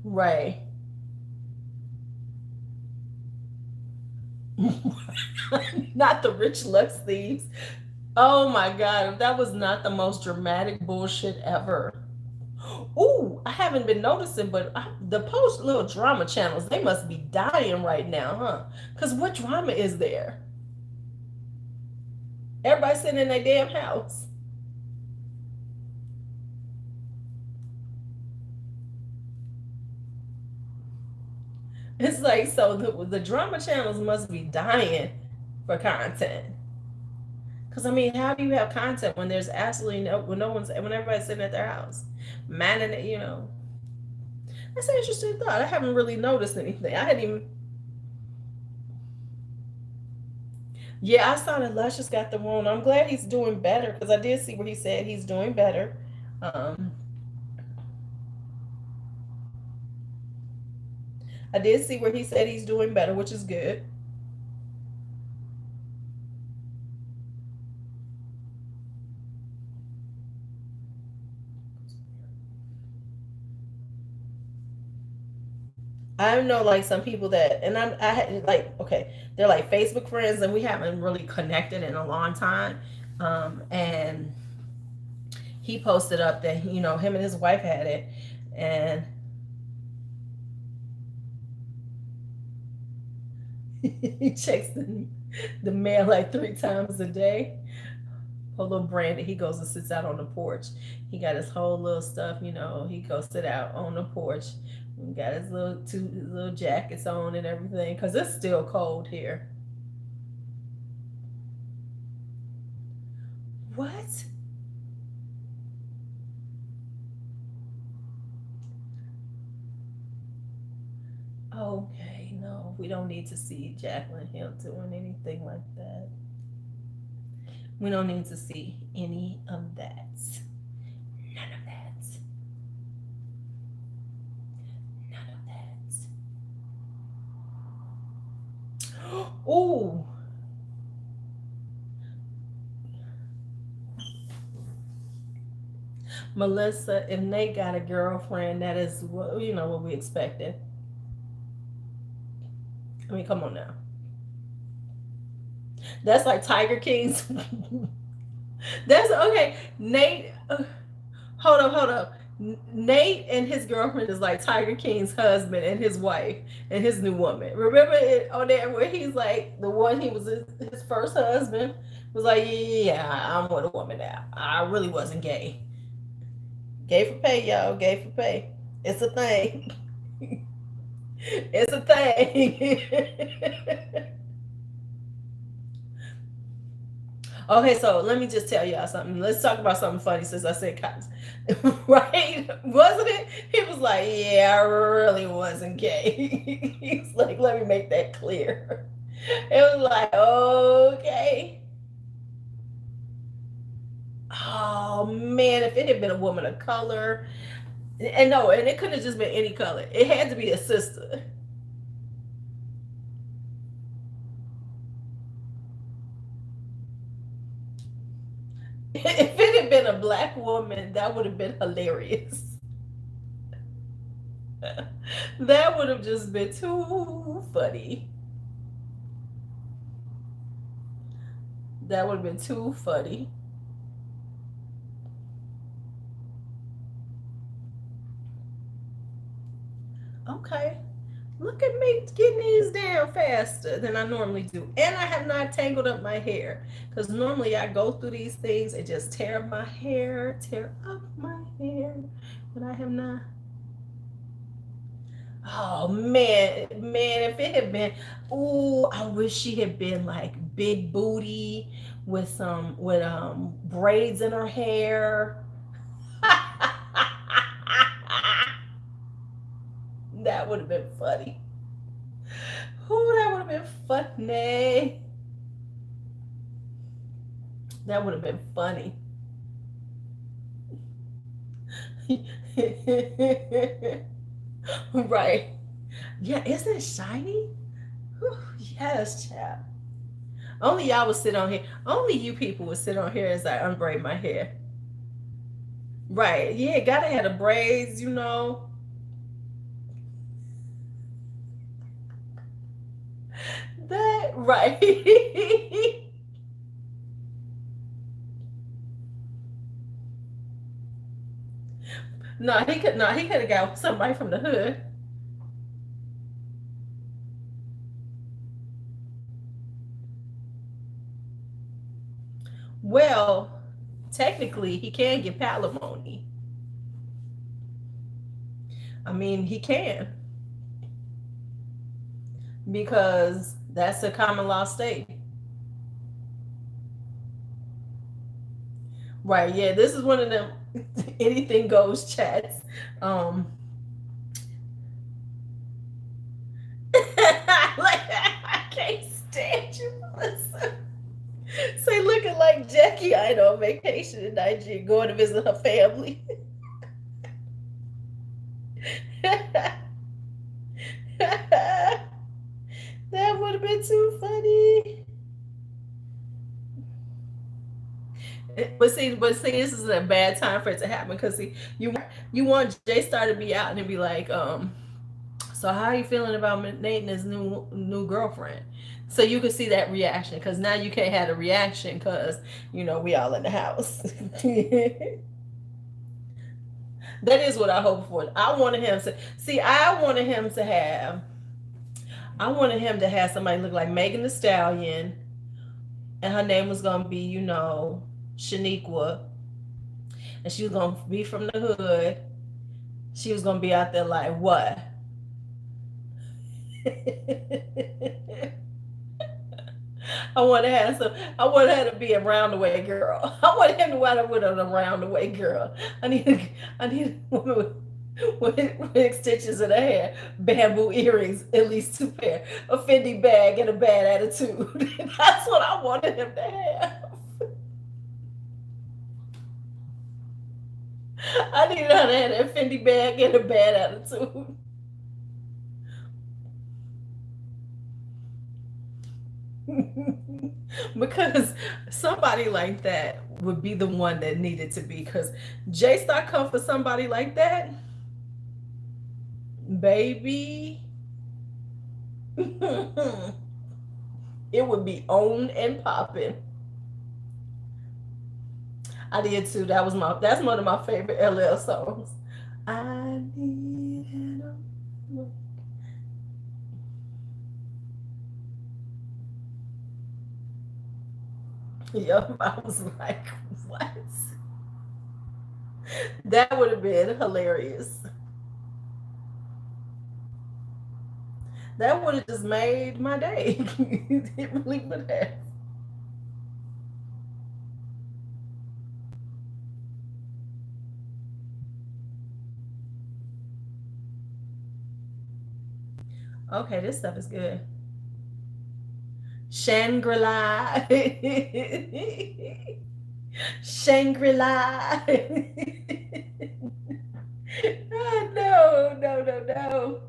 [SPEAKER 1] Right. Not the rich Lux thieves. Oh my God, if that was not the most dramatic bullshit ever. Ooh, I haven't been noticing, but the post little drama channels, they must be dying right now, huh? Because what drama is there? Everybody sitting in their damn house. It's like, so the drama channels must be dying for content. Because I mean, how do you have content when there's absolutely when everybody's sitting at their house, minding it? That's an interesting thought. I haven't really noticed anything. I hadn't even. Yeah, I saw that Luscious got the wound. I'm glad he's doing better because I did see where he said he's doing better. Um, I did see where he said he's doing better, which is good. I know like some people that, and I had like, okay, they're like Facebook friends, and we haven't really connected in a long time. And he posted up that him and his wife had it, and he checks the mail like 3 times a day. Poor little Brandon, he goes and sits out on the porch. He got his whole little stuff. He goes sit out on the porch. He got his little jackets on and everything, cause it's still cold here. What? Okay, no, we don't need to see Jacqueline Hill doing anything like that. We don't need to see any of that. None of that. None of that. Oh, Melissa, if Nate got a girlfriend, that is what we expected. I mean, come on now. That's like Tiger King's. That's okay. Nate, hold up. Nate and his girlfriend is like Tiger King's husband and his wife and his new woman. Remember it on there where he's like the one he was his first husband was like, yeah, I'm with a woman now. I really wasn't gay. Gay for pay, y'all. Gay for pay. It's a thing. It's a thing. Okay, so let me just tell y'all something. Let's talk about something funny since I said cops. Right? Wasn't it? He was like, yeah, I really wasn't gay. He's like, let me make that clear. It was like, okay. Oh man, if it had been a woman of color, and no, and it couldn't have just been any color. It had to be a sister. If it had been a black woman, that would have been hilarious. That would have just been too funny. That would have been too funny. Okay. Look at me getting these down faster than I normally do. And I have not tangled up my hair. Because normally I go through these things and just tear up my hair, tear up my hair. But I have not. Oh man, if it had been, ooh, I wish she had been like big booty with braids in her hair. That would have been funny. Ooh, that would have been funny. That would have been funny. Right. Yeah, isn't it shiny? Whew, yes, chap. Only y'all would sit on here. Only you people would sit on here as I unbraid my hair. Right. Yeah, gotta have the braids. That right. No, he could have got somebody from the hood. Well, technically he can get palimony. I mean, he can because that's a common law state. Right, yeah, this is one of them anything goes chats. Um like I can't stand you, Melissa. Jackie ain't on vacation in Nigeria, going to visit her family. That would have been too funny. But see, this is a bad time for it to happen because see, you want J Star to be out and be like, so how are you feeling about dating his new girlfriend? So you can see that reaction because now you can't have a reaction because we all in the house. That is what I hope for. I wanted him to see. I wanted him to have somebody look like Megan Thee Stallion, and her name was gonna be, Shaniqua, and she was gonna be from the hood. She was gonna be out there like what? I want to have some. I want her to be a roundaway girl. I want him to wind up with a roundaway girl. I need a woman with extensions in her hair, bamboo earrings, at least 2 pair, a Fendi bag, and a bad attitude. That's what I wanted him to have. I needed her to have that Fendi bag and a bad attitude. Because somebody like that would be the one that needed to be. Because J Star come for somebody like that, baby. It would be on and popping. I did too. That's one of my favorite LL songs. I need an Yep, I was like, what? That would have been hilarious. That would have just made my day. It really would have. Okay, this stuff is good. Shangri-La. Shangri-La. No, no, no, no.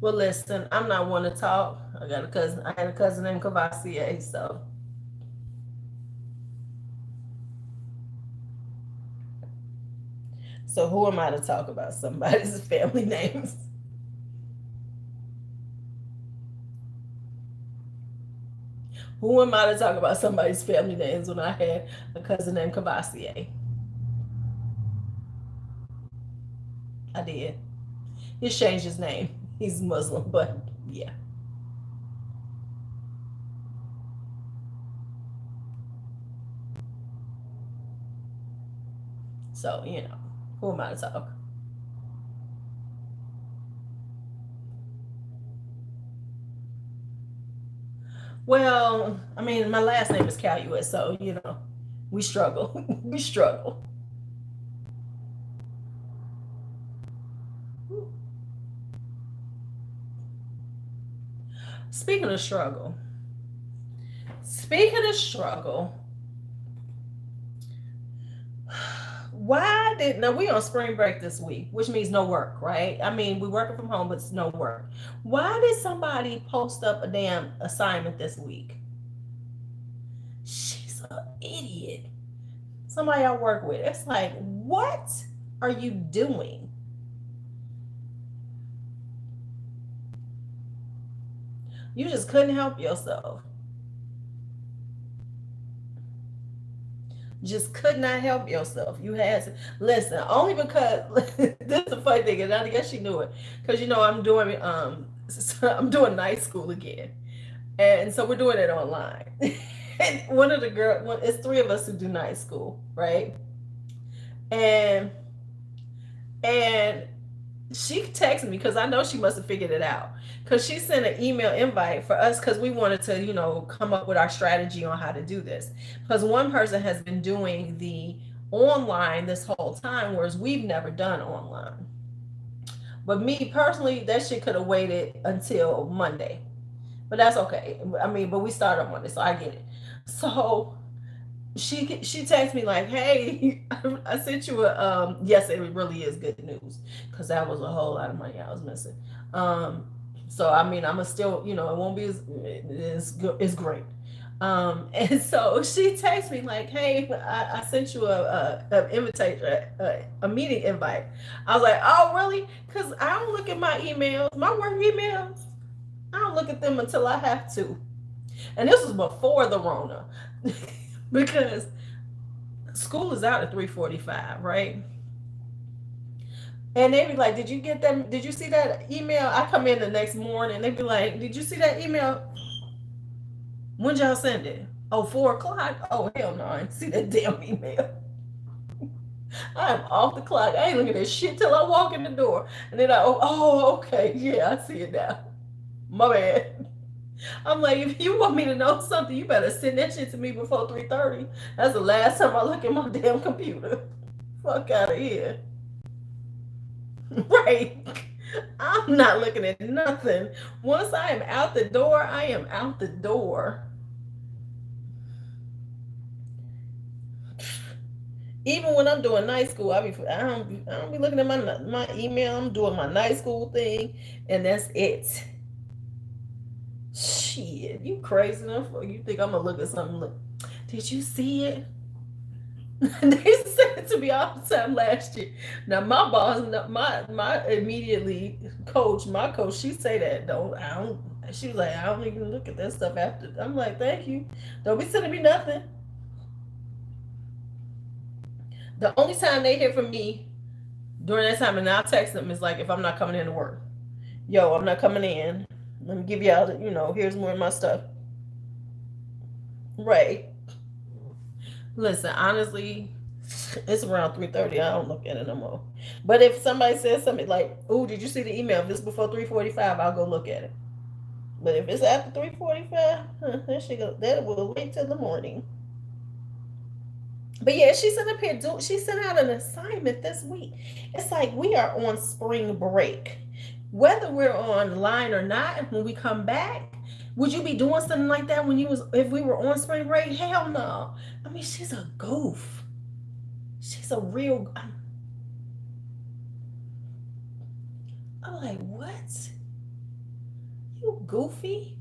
[SPEAKER 1] Well, listen, I'm not one to talk. I got a cousin. I had a cousin named Cavassier, so who am I to talk about somebody's family names? Who am I to talk about somebody's family names when I had a cousin named Cavassier? I did. He changed his name. He's Muslim, but yeah. So, who am I to talk? Well, I mean, my last name is Caillouet, so, we struggle. We struggle. Speaking of struggle, now we on spring break this week, which means no work, right? I mean, we working from home, but it's no work. Why did somebody post up a damn assignment this week? She's an idiot. Somebody I work with. It's like, what are you doing? You just couldn't help yourself. Just could not help yourself. You had to listen. Only because this is the funny thing, and I guess she knew it. Because I'm doing I'm doing night school again, and so we're doing it online. And one of the girls, it's 3 of us who do night school, right? And she texted me because I know she must have figured it out. Because she sent an email invite for us because we wanted to, come up with our strategy on how to do this. Because one person has been doing the online this whole time, whereas we've never done online. But me personally, that shit could have waited until Monday. But that's okay. I mean, but we started on Monday, so I get it. So she texted me like, "Hey, I sent you a yes, it really is good news because that was a whole lot of money I was missing." Um, so I mean, I'm still, it won't be as it's good, it's great. And so she texted me like, "Hey, I sent you a invitation, a meeting invite." I was like, "Oh, really?" Because I don't look at my emails, my work emails. I don't look at them until I have to. And this was before the Rona. Because school is out at 3:45, right? And they be like, "Did you get them? Did you see that email?" I come in the next morning. They be like, "Did you see that email? When y'all send it? Oh, 4 o'clock? Oh, hell no, I ain't see that damn email." I am off the clock. I ain't looking at shit till I walk in the door. And then okay, yeah, I see it now. My bad. I'm like, if you want me to know something, you better send that shit to me before 3:30. That's the last time I look at my damn computer. Fuck out of here. Right. I'm not looking at nothing. Once I am out the door, I am out the door. Even when I'm doing night school, I don't be looking at my email. I'm doing my night school thing, and that's it. Shit, you crazy enough? Or you think I'm gonna look at something? Look, did you see it? They said it to me all the time last year. Now my boss, my immediately my coach, she say that I don't. She was like, "I don't even look at that stuff after." I'm like, "Thank you. Don't be sending me nothing." The only time they hear from me during that time, and I'll text them, is like if I'm not coming in to work. Yo, I'm not coming in. Let me give y'all, here's more of my stuff. Right. Listen, honestly, it's around 3:30. I don't look at it no more. But if somebody says something like, "Oh, did you see the email? If it's before 3:45, I'll go look at it." But if it's after 3:45, that will wait till the morning. But yeah, she sent up here. She sent out an assignment this week. It's like we are on spring break, whether we're online or not. When we come back, would you be doing something like that if we were on spring break? Hell no. I mean, she's a goof. She's a real. I'm like, what? You goofy?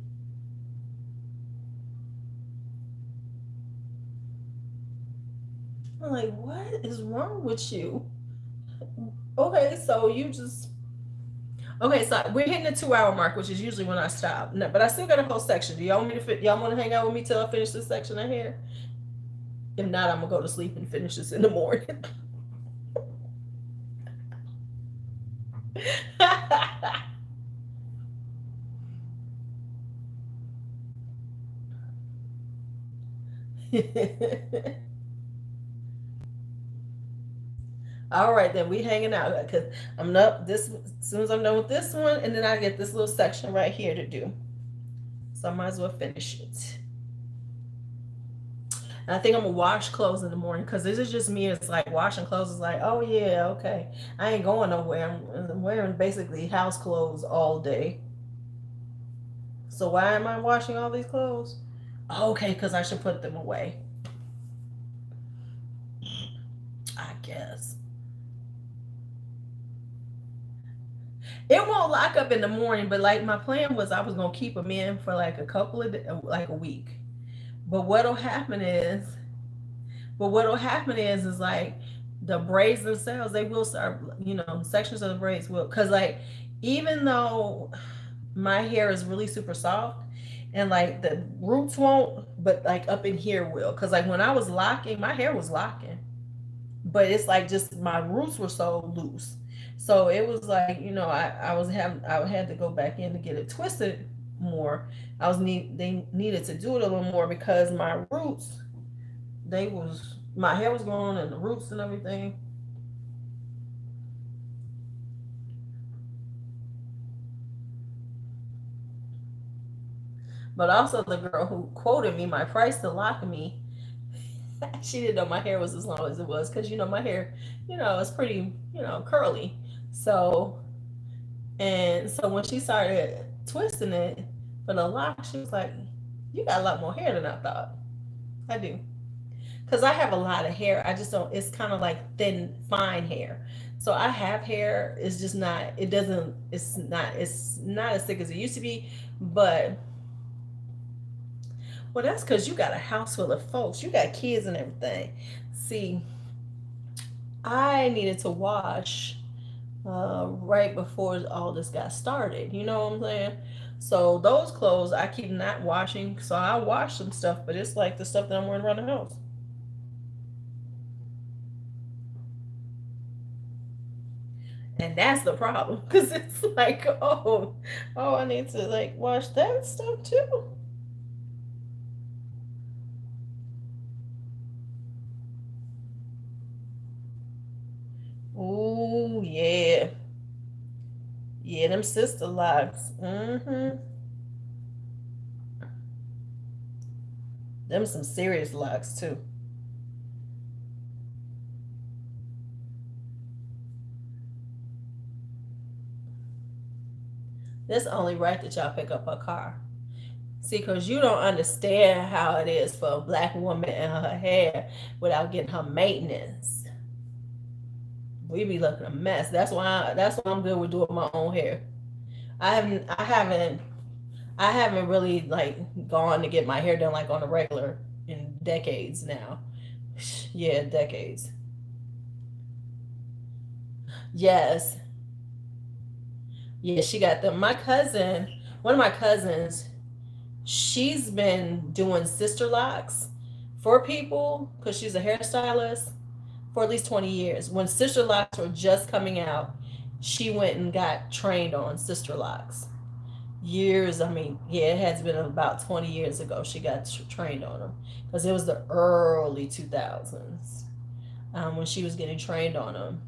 [SPEAKER 1] I'm like, what is wrong with you? Okay, so you just okay. So we're hitting the 2 hour mark, which is usually when I stop. No, but I still got a whole section. Do y'all want me to Y'all want to hang out with me till I finish this section right here? If not, I'm gonna go to sleep and finish this in the morning. All right, then we hanging out because I'm up this as soon as I'm done with this one, and then I get this little section right here to do. So I might as well finish it. And I think I'm gonna wash clothes in the morning because this is just me. It's like washing clothes is like, oh yeah, okay. I ain't going nowhere. I'm wearing basically house clothes all day. So why am I washing all these clothes? Okay, because I should put them away. I guess. It won't lock up in the morning, but like my plan was I was gonna keep them in for like like a week. But what'll happen is, is like the braids themselves, they will start, sections of the braids will, because like even though my hair is really super soft and like the roots won't, but like up in here will, because like when I was locking, my hair was locking, but it's like just my roots were so loose. So it was like, I had to go back in to get it twisted more. They needed to do it a little more because my roots, my hair was growing and the roots and everything. But also the girl who quoted me my price to lock me, she didn't know my hair was as long as it was because my hair, is pretty, curly. So so when she started twisting it for the lock, she was like, "You got a lot more hair than I thought." I do. Because I have a lot of hair. I just don't, it's kind of like thin, fine hair. So I have hair. It's just not, it doesn't, it's not as thick as it used to be. But, well, that's because you got a house full of folks. You got kids and everything. See, I needed to wash right before all this got started. You know what I'm saying? So those clothes I keep not washing. So I wash some stuff, but it's like the stuff that I'm wearing around the house. And that's the problem because it's like, oh, I need to like wash that stuff too. Oh yeah, yeah, them sister locks. Them some serious locks too. That's only right that y'all pick up a car. See, because you don't understand how it is for a black woman and her hair without getting her maintenance. We be looking a mess. That's why I'm good with doing my own hair. I haven't really like gone to get my hair done like on a regular in decades now. Yeah, decades. Yes. Yeah, she got them. One of my cousins, she's been doing sister locks for people because she's a hairstylist for at least 20 years. When sister locks were just coming out, she went and got trained on sister locks. Years, I mean, yeah, it has been about 20 years ago she got trained on them because it was the early 2000s when she was getting trained on them.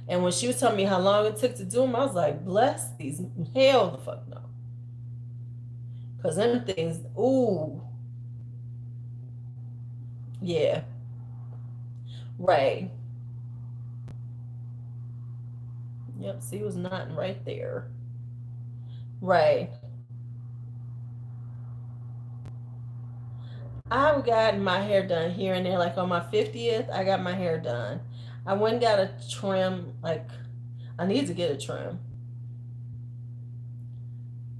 [SPEAKER 1] And when she was telling me how long it took to do them, I was like, bless these. Hell the fuck no. Because them things, ooh, yeah, right. Yep, see, it was nothing right there. Right. I've gotten my hair done here and there. Like on my 50th, I got my hair done. I went and got a trim. Like, I need to get a trim.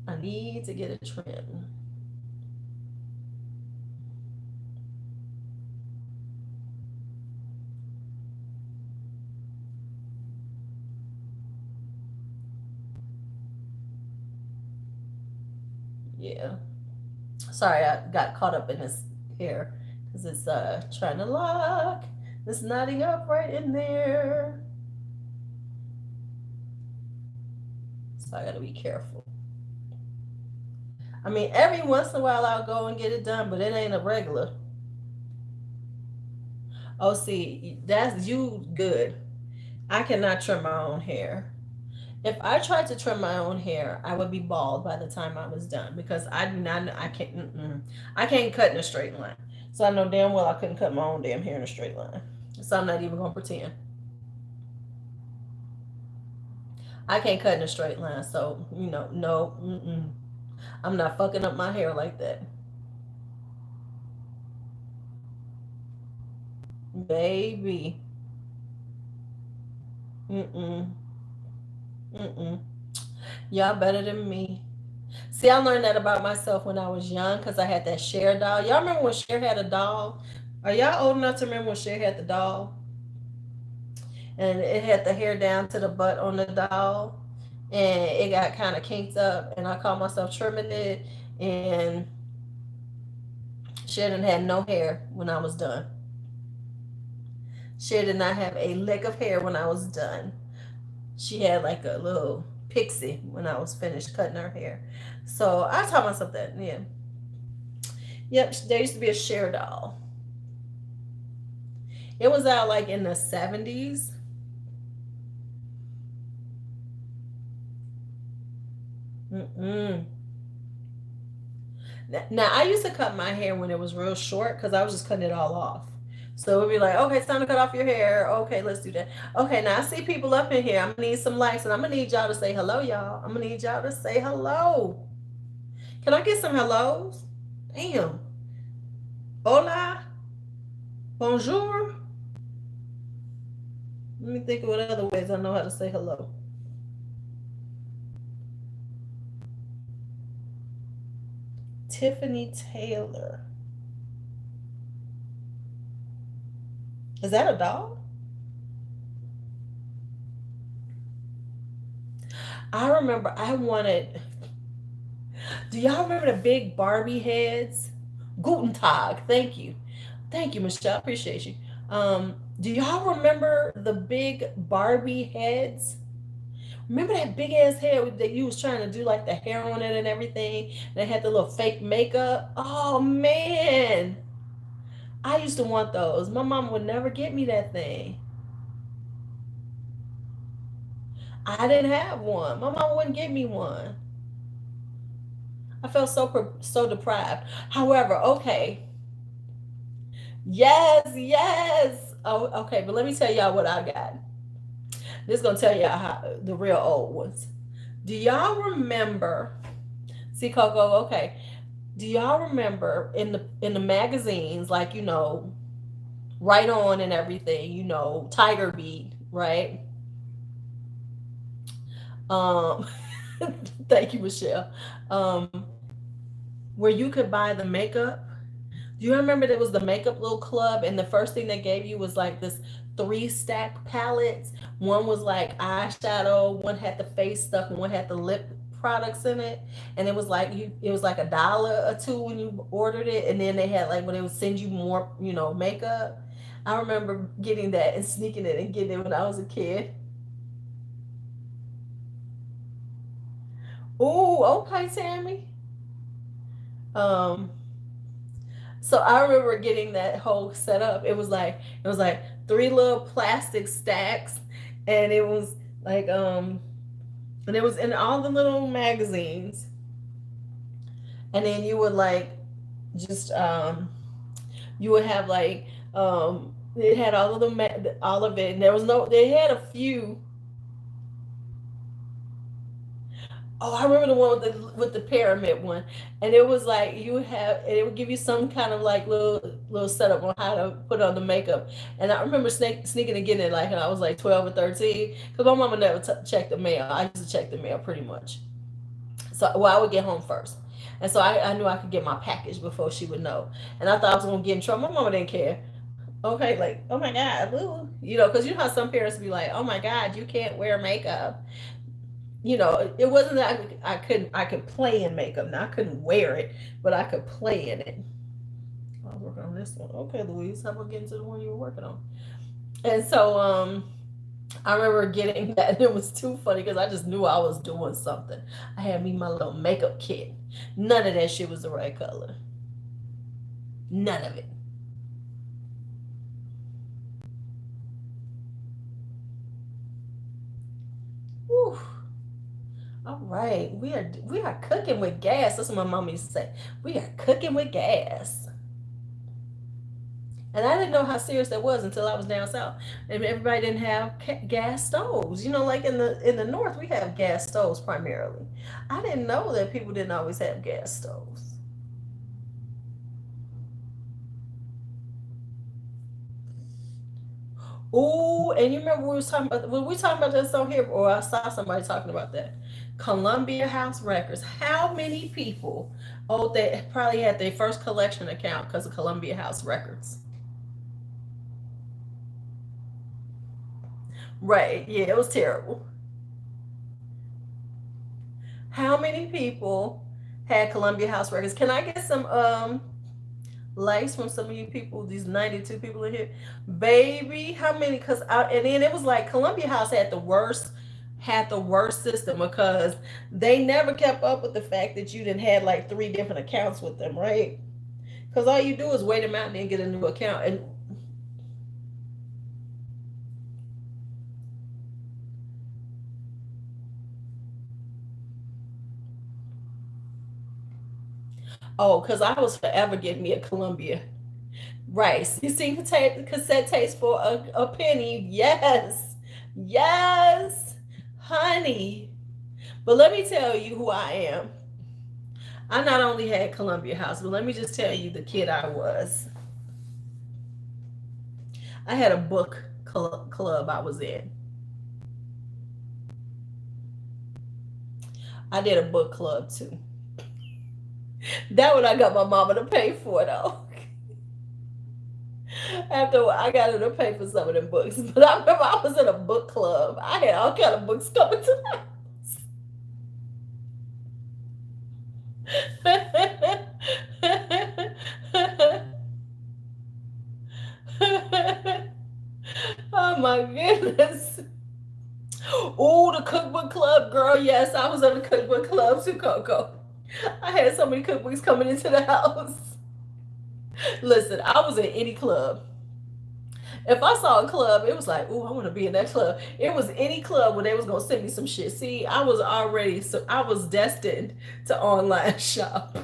[SPEAKER 1] I need to get a trim. Yeah. Sorry, I got caught up in this hair because it's trying to lock. It's knotting up right in there. So I gotta be careful. I mean, every once in a while I'll go and get it done, but it ain't a regular. Oh, see, that's you good. I cannot trim my own hair. If I tried to trim my own hair, I would be bald by the time I was done because I do not. I can't. I can't cut in a straight line. So I know damn well I couldn't cut my own damn hair in a straight line. So I'm not even gonna pretend. I can't cut in a straight line. So no. I'm not fucking up my hair like that, baby. Mm-mm. Mm-mm. Y'all better than me. See, I learned that about myself when I was young because I had that Cher doll. Y'all remember when Cher had a doll? Are y'all old enough to remember when Cher had the doll? And it had the hair down to the butt on the doll. And it got kind of kinked up. And I caught myself trimming it. And Cher didn't have no hair when I was done. Cher did not have a lick of hair when I was done. She had like a little pixie when I was finished cutting her hair. So I taught myself that. Yeah. Yep. There used to be a Cher doll. It was out like in the 70s. Mm-mm. Now, I used to cut my hair when it was real short because I was just cutting it all off. So it would be like, okay, it's time to cut off your hair. Okay, let's do that. Okay, now I see people up in here. I'm gonna need some likes, and I'm gonna need y'all to say hello, y'all. I'm gonna need y'all to say hello. Can I get some hellos? Damn. Hola. Bonjour. Let me think of what other ways I know how to say hello. Tiffany Taylor. Is that a dog? I remember I wanted. Do y'all remember the big Barbie heads? Guten Tag. Thank you. Thank you, Michelle. I appreciate you. Do y'all remember the big Barbie heads? Remember that big ass head that you was trying to do like the hair on it and everything? And they had the little fake makeup. Oh man. I used to want those. My mom would never get me that thing. I didn't have one. My mom wouldn't get me one. I felt so deprived. However, okay. Yes, yes. Oh, okay, but let me tell y'all what I got. This is gonna tell y'all how the real old ones. Do y'all remember? See, Coco. Okay. Do y'all remember in the magazines, like Right On and everything, Tiger Beat, right? Um, thank you, Michelle. Um, where you could buy the makeup. Do you remember there was the makeup little club, and the first thing they gave you was like this three stack palettes. One was like eyeshadow, one had the face stuff, and one had the lip products in it. And it was like it was like $1 or two when you ordered it, and then they had like when they would send you more, makeup. I remember getting that and sneaking it and getting it when I was a kid. Oh, okay, Tammy. Um, So I remember getting that whole setup. It was like three little plastic stacks, and it was like and it was in all the little magazines. And then you would like just you would have like it had all of all of it, and there was no they had a few. Oh, I remember the one with the pyramid one, and it was like you would have, and it would give you some kind of like little setup on how to put on the makeup. And I remember sneaking and getting it like when I was like 12 or 13, because my mama never checked the mail. I used to check the mail pretty much. So well, I would get home first, and so I knew I could get my package before she would know. And I thought I was gonna get in trouble. My mama didn't care. Okay, like oh my god, woo, because you know how some parents be like, oh my god, you can't wear makeup. It wasn't that I could play in makeup. Now I couldn't wear it, but I could play in it. I'll work on this one. Okay, Louise, how about getting to the one you were working on? And so I remember getting that, and it was too funny because I just knew I was doing something. I had me my little makeup kit. None of that shit was the right color. None of it. Whew. All right, we are cooking with gas. That's what my mom used to say. We are cooking with gas. And I didn't know how serious that was until I was down south, and everybody didn't have gas stoves. Like in the north, we have gas stoves primarily. I didn't know that people didn't always have gas stoves. Ooh, and you remember we were talking about this on here, or I saw somebody talking about that. Columbia House Records. How many people? Oh, they probably had their first collection account because of Columbia House Records. Right? Yeah, it was terrible. How many people had Columbia House Records? Can I get some likes from some of you people? These 92 people in here, baby. How many? And then it was like Columbia House had the worst system because they never kept up with the fact that you didn't had like three different accounts with them, right? Because all you do is wait them out and then get a new account. And Oh, because I was forever getting me a Columbia. Right. 16 cassette tapes for a penny. Yes. Yes. Honey. But let me tell you who I am. I not only had Columbia House, but let me just tell you the kid I was. I had a book club I was in. I did a book club too. That one I got my mama to pay for though. After I got her to pay for some of them books. But I remember I was in a book club. I had all kind of books coming to the house. Oh my goodness. Oh, the cookbook club, girl. Yes, I was in the cookbook club too, Coco. I had so many cookbooks coming into the house. Listen, I was in any club. If I saw a club, it was like, oh, I want to be in that club. It was any club where they was gonna send me some shit. See, I was already I was destined to online shop.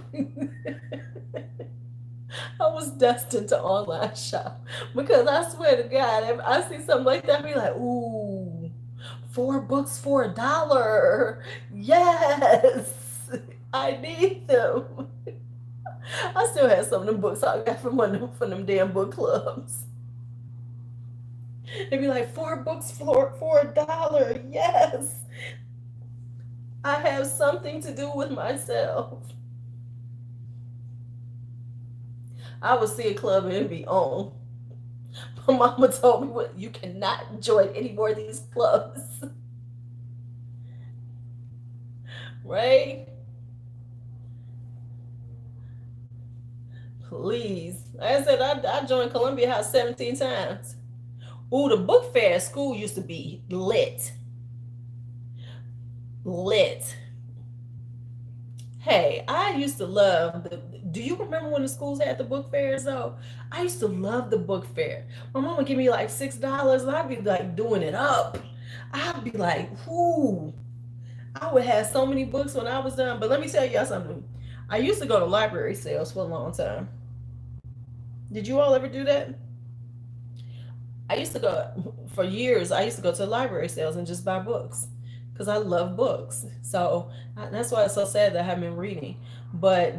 [SPEAKER 1] I was destined to online shop because I swear to God, if I see something like that, I'd be like, ooh, 4 books for $1. Yes, I need them. I still have some of them books I got from them damn book clubs. It'd be like 4 books for $1. Yes, I have something to do with myself. I would see a club and it'd be on. My mama told me, "What, you cannot join any more of these clubs." Right? Please. Like I said, I joined Columbia House 17 times. Ooh, the book fair at school used to be lit. Lit. Hey, I used to love the. Do you remember when the schools had the book fairs though? I used to love the book fair. My mom would give me like $6 and I'd be like doing it up. I'd be like, whoo. I would have so many books when I was done. But let me tell y'all something. I used to go to library sales for a long time. Did you all ever do that? I used to go for years. I used to go to library sales and just buy books because I love books. So that's why it's so sad that I haven't been reading. But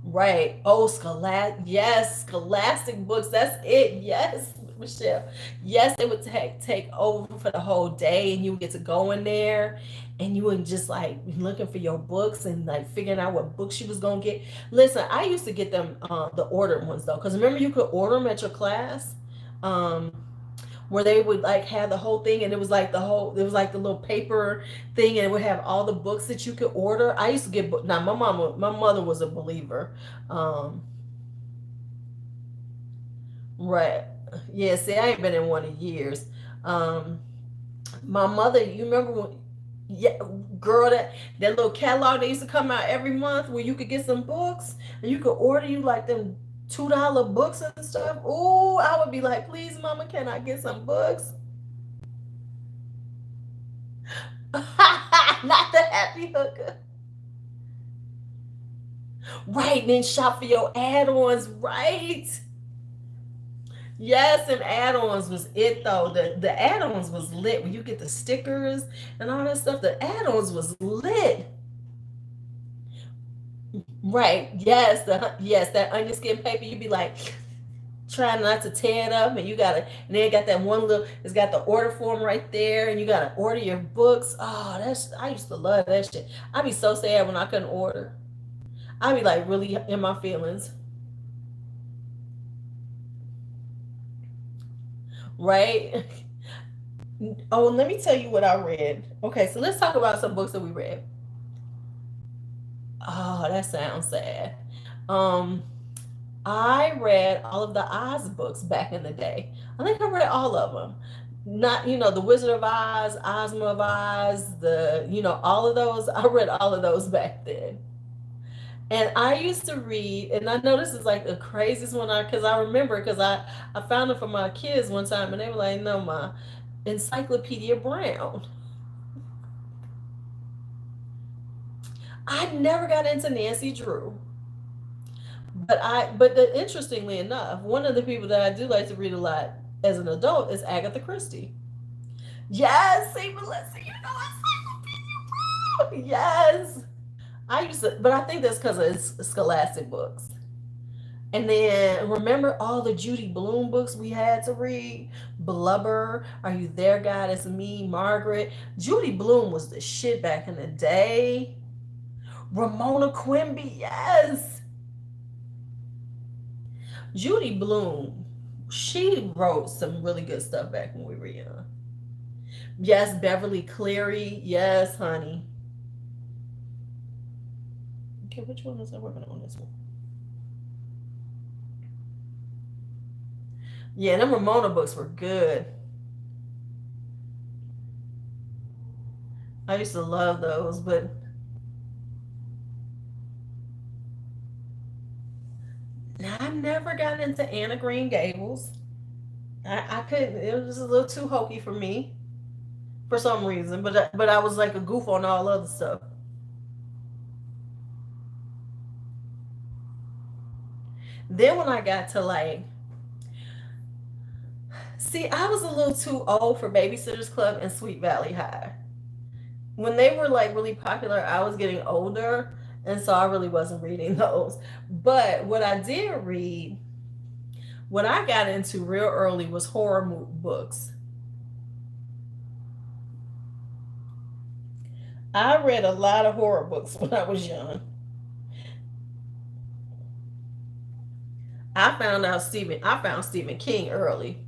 [SPEAKER 1] right, oh, scholastic, yes, scholastic books. That's it. Yes, Michelle. Yes, it would take over for the whole day, and you would get to go in there, and you would just like looking for your books and like figuring out what books you was gonna get. Listen, I used to get them the ordered ones though, because remember you could order them at your class. Um, where they would like have the whole thing and it was like it was like the little paper thing and it would have all the books that you could order. I used to get now my mother was a believer. um right, yeah, see, I ain't been in one in years. um my mother, you remember when, yeah, girl, that little catalog that used to come out every month where you could get some books and you could order you like them $2 books and stuff. Oh, I would be like, please, mama, can I get some books? Not the happy hooker. Right, and then shop for your add-ons, right? Yes, and add-ons was it though. The add-ons was lit when you get the stickers and all that stuff. The add-ons was lit. Right. Yes, yes, that onion skin paper, you'd be like trying not to tear it up and you gotta, and then it got that one little, it's got the order form right there and you gotta order your books. Oh, I used to love that shit. I'd be so sad when I couldn't order. I'd be like really in my feelings. Right. Oh, let me tell you what I read. Okay, so let's talk about some books that we read. Oh, that sounds sad. Um, I read all of the Oz books back in the day. I think I read all of them. Not, the Wizard of Oz, Ozma of Oz, all of those. I read all of those back then. And I used to read, and I know this is like the craziest one, because I remember, because I found it for my kids one time, and they were like, no, ma, Encyclopedia Brown. I never got into Nancy Drew. Interestingly enough, one of the people that I do like to read a lot as an adult is Agatha Christie. Yes, see, Melissa, you know I say yes. I used to, but I think that's because it's scholastic books. And then remember all the Judy Blume books we had to read? Blubber, Are You There, God? It's Me, Margaret. Judy Blume was the shit back in the day. Ramona Quimby, yes. Judy Blume, she wrote some really good stuff back when we were young. Yes, Beverly Cleary, yes, honey. Okay, which one is I working on this one? Yeah, them Ramona books were good. I used to love those, but I never got into Anna Green Gables. I couldn't. It was just a little too hokey for me for some reason. But I was like a goof on all other stuff. Then when I got to like, see, I was a little too old for Babysitters Club and Sweet Valley High. When they were like really popular, I was getting older, and so I really wasn't reading those. But what I did read, what I got into real early was horror books. I read a lot of horror books when I was young. I found Stephen King early.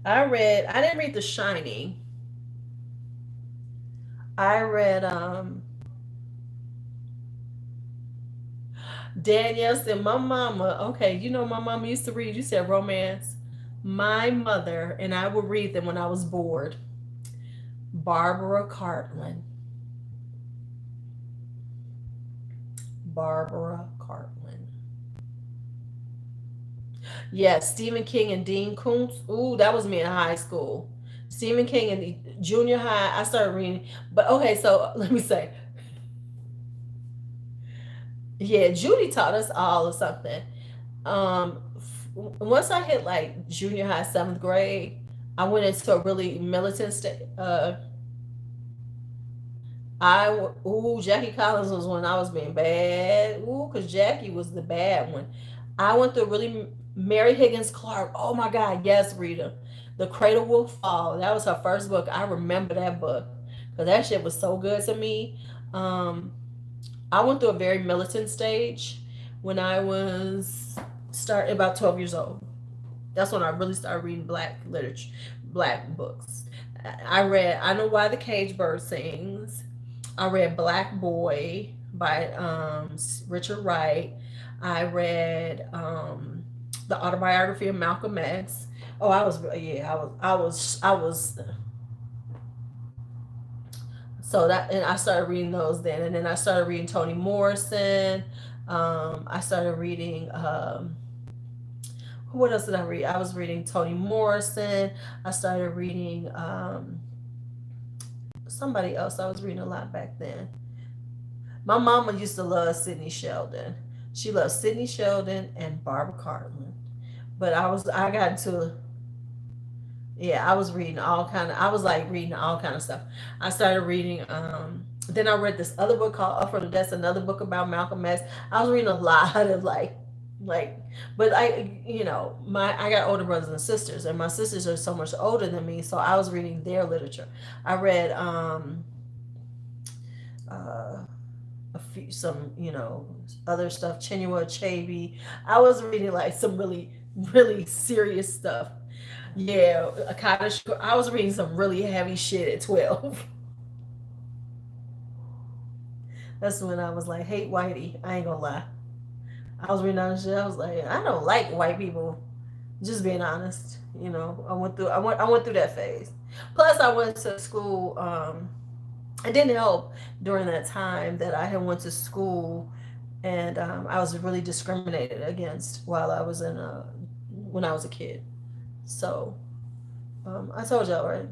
[SPEAKER 1] I didn't read The Shining. I read Danielle said, my mama, okay, you know, my mama used to read, you said romance. My mother and I would read them when I was bored. Barbara Cartland. Barbara Cartland. Yes, Stephen King and Dean Koontz. Ooh, that was me in high school. Stephen King in junior high, I started reading. But okay, so let me say, yeah, Judy taught us all of something. Once I hit like junior high, seventh grade, I went into a really militant state. Jackie Collins was when I was being bad. Ooh, because Jackie was the bad one. I went through really Mary Higgins Clark. Oh my God, yes, Rita. The Cradle Will Fall. That was her first book. I remember that book because that shit was so good to me. Um, I went through a very militant stage when I was start about 12 years old. That's when I really started reading black literature, black books. I read I Know Why the Cage Bird Sings. I read Black Boy by Richard Wright. I read the autobiography of Malcolm X. Oh, I was yeah, I was so that and I started reading those then, and then I started reading Toni Morrison. I started reading what else did I read? I was reading Toni Morrison. I started reading somebody else I was reading a lot back then. My mama used to love Sidney Sheldon. She loved Sidney Sheldon and Barbara Cartland. But I got into yeah, I was reading all kind of I was like reading all kind of stuff. I started reading then I read this other book called Up from the Desk, another book about Malcolm X. I was reading a lot of like but I got older brothers and sisters, and my sisters are so much older than me, so I was reading their literature. I read uh a few some other stuff, Chinua Achebe. I was reading like some really serious stuff. Yeah, I was reading some really heavy shit at 12. That's when I was like, hate whitey. I ain't gonna lie. I was reading all this shit. I was like, I don't like white people. Just being honest. I went through that phase. Plus I went to school. It didn't help during that time that I had went to school, and I was really discriminated against while I was when I was a kid. So I told y'all, right?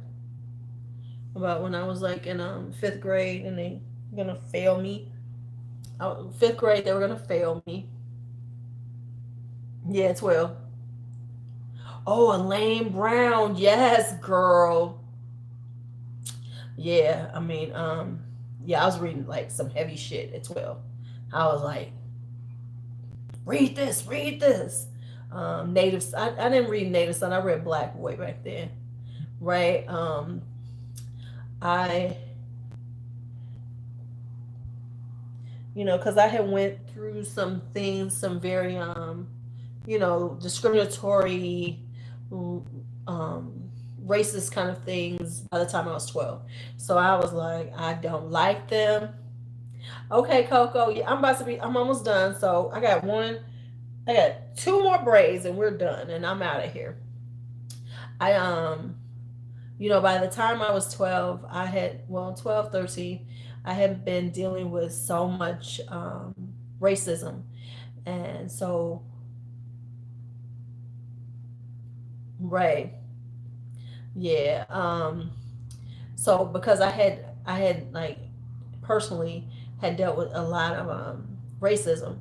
[SPEAKER 1] about when I was like in fifth grade and they were gonna fail me. Fifth grade, they were gonna fail me. Yeah, 12. Oh, Elaine Brown. Yes, girl. Yeah, I mean, yeah, I was reading like some heavy shit at 12. I was like, read this, read this. Natives. I didn't read Native Son. I read Black Boy back then, right? I, because I had went through some things, some very, discriminatory, um, racist kind of things by the time I was 12. So I was like, I don't like them. Okay, Coco. Yeah, I'm almost done. So I got two more braids and we're done and I'm out of here. I, by the time I was 12, 12, 13, I had been dealing with so much racism. And so, right. Yeah. So because I had like personally had dealt with a lot of racism.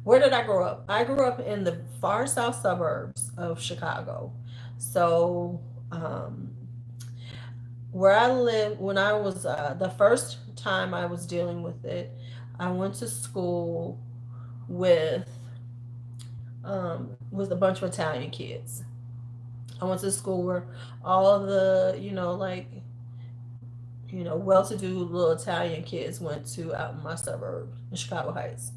[SPEAKER 1] Where did I grow up? I grew up in the far south suburbs of Chicago. So, um, where I lived when I was the first time I was dealing with it, I went to school with with a bunch of Italian kids. I went to school where all of the well-to-do little Italian kids went to out in my suburb in Chicago Heights.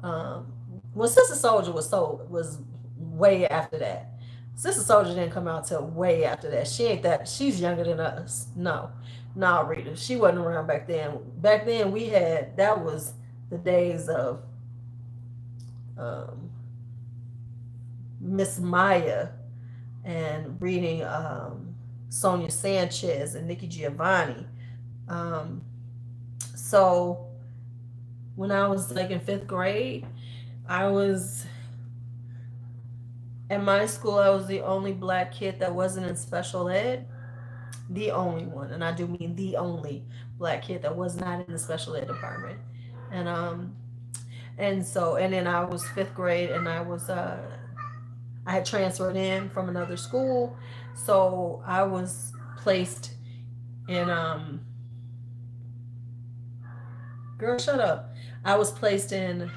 [SPEAKER 1] Um, when Sister Soldier was way after that. Sister Soldier didn't come out till way after that. She ain't that. She's younger than us. No, no, Rita. She wasn't around back then. Back then that was the days of um, Miss Maya and reading Sonia Sanchez and Nikki Giovanni. Um, so when I was like in fifth grade, I was at my school. I was the only black kid that wasn't in special ed. The only one, and I do mean the only black kid that was not in the special ed department. And and then I was fifth grade, and I had transferred in from another school, so I was placed in girl, shut up. I was placed in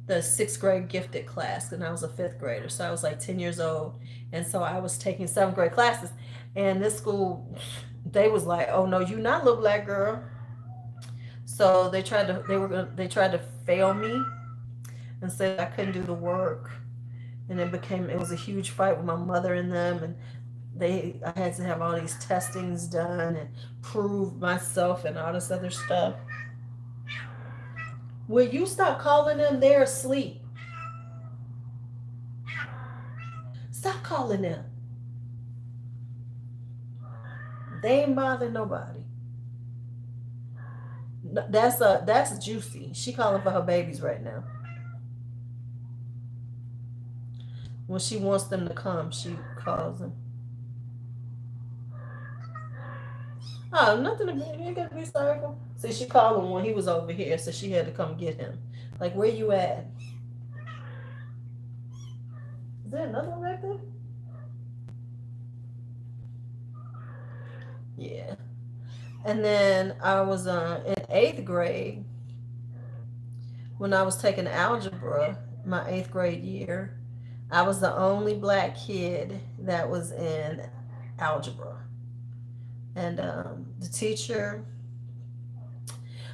[SPEAKER 1] the sixth grade gifted class, and I was a fifth grader, so I was like 10 years old, and so I was taking seventh grade classes, and this school, they was like, "Oh no, you not a little black girl." So they tried to fail me and said I couldn't do the work, and it was a huge fight with my mother and them, and I had to have all these testings done and prove myself and all this other stuff. Will you stop calling them? They're asleep. Stop calling them. They ain't bothering nobody. That's Juicy. She calling for her babies right now. When she wants them to come, she calls them. Oh, nothing to be. You ain't got to be sorry for. See, she called him when he was over here, so she had to come get him. Like, where you at? Is there another one right there? Yeah. And then I was in eighth grade when I was taking algebra, my eighth grade year. I was the only black kid that was in algebra. And the teacher,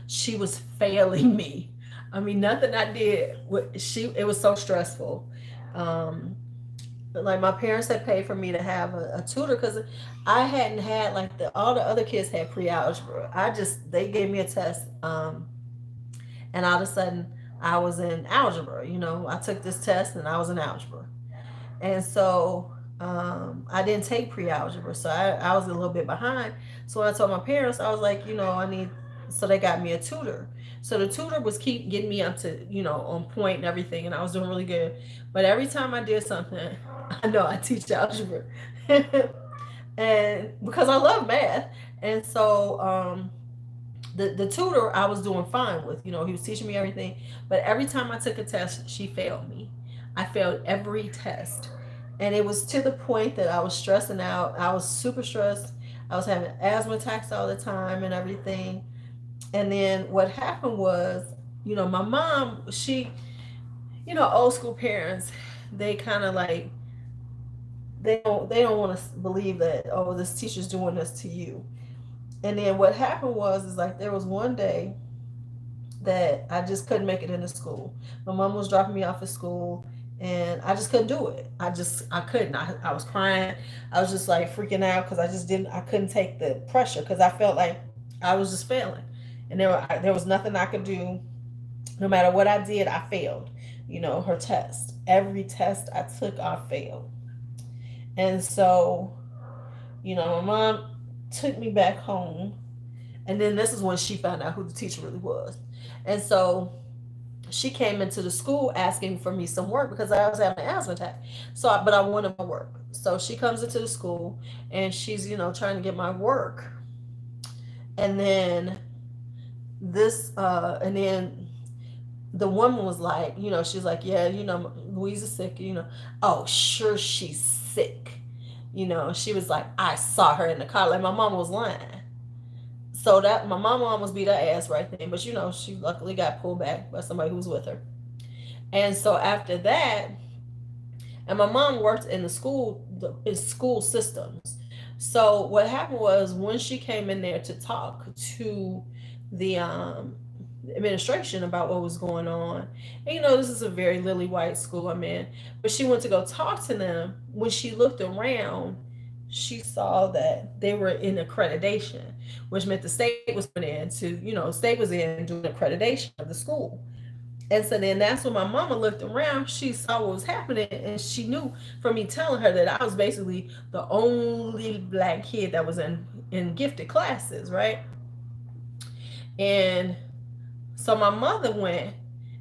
[SPEAKER 1] she was failing me. I mean, nothing I did. It was so stressful. Um, but like my parents had paid for me to have a tutor because I hadn't had like all the other kids had pre-algebra. They gave me a test, and all of a sudden I was in algebra. I took this test and I was in algebra, and so I didn't take pre-algebra, so I was a little bit behind. So when I told my parents, I was like, I need. So they got me a tutor. So the tutor was keep getting me up to on point and everything, and I was doing really good. But every time I did something, I know I teach algebra, and because I love math, And so the tutor I was doing fine with, he was teaching me everything, but every time I took a test, she failed me. I failed every test. And it was to the point that I was stressing out. I was super stressed. I was having asthma attacks all the time and everything. And then what happened was, my mom, old school parents, they kind of like they don't want to believe that, oh, this teacher's doing this to you. And then what happened was is like there was one day that I just couldn't make it into school. My mom was dropping me off at school and I just couldn't do it. I couldn't. I was crying. I was just like freaking out because I couldn't take the pressure because I felt like I was just failing. And there was nothing I could do. No matter what I did, I failed. Her test. Every test I took, I failed. And so, my mom took me back home. And then this is when she found out who the teacher really was. And so she came into the school asking for me some work because I was having an asthma attack. But I wanted my work. So she comes into the school and she's, trying to get my work. And then and then the woman was like, she's like, yeah, Louise is sick, oh, sure, she's sick. She was like, I saw her in the car. Like my mom was lying. So that my mom almost beat her ass right then, but she luckily got pulled back by somebody who was with her. And so after that, and my mom worked in in school systems. So what happened was when she came in there to talk to the administration about what was going on, and this is a very lily white school I'm in, but she went to go talk to them. When she looked around, she saw that they were in accreditation, which meant the state was put in to, state was in doing accreditation of the school. And so then that's when my mama looked around, she saw what was happening, and she knew from me telling her that I was basically the only black kid that was in gifted classes, right? And so my mother went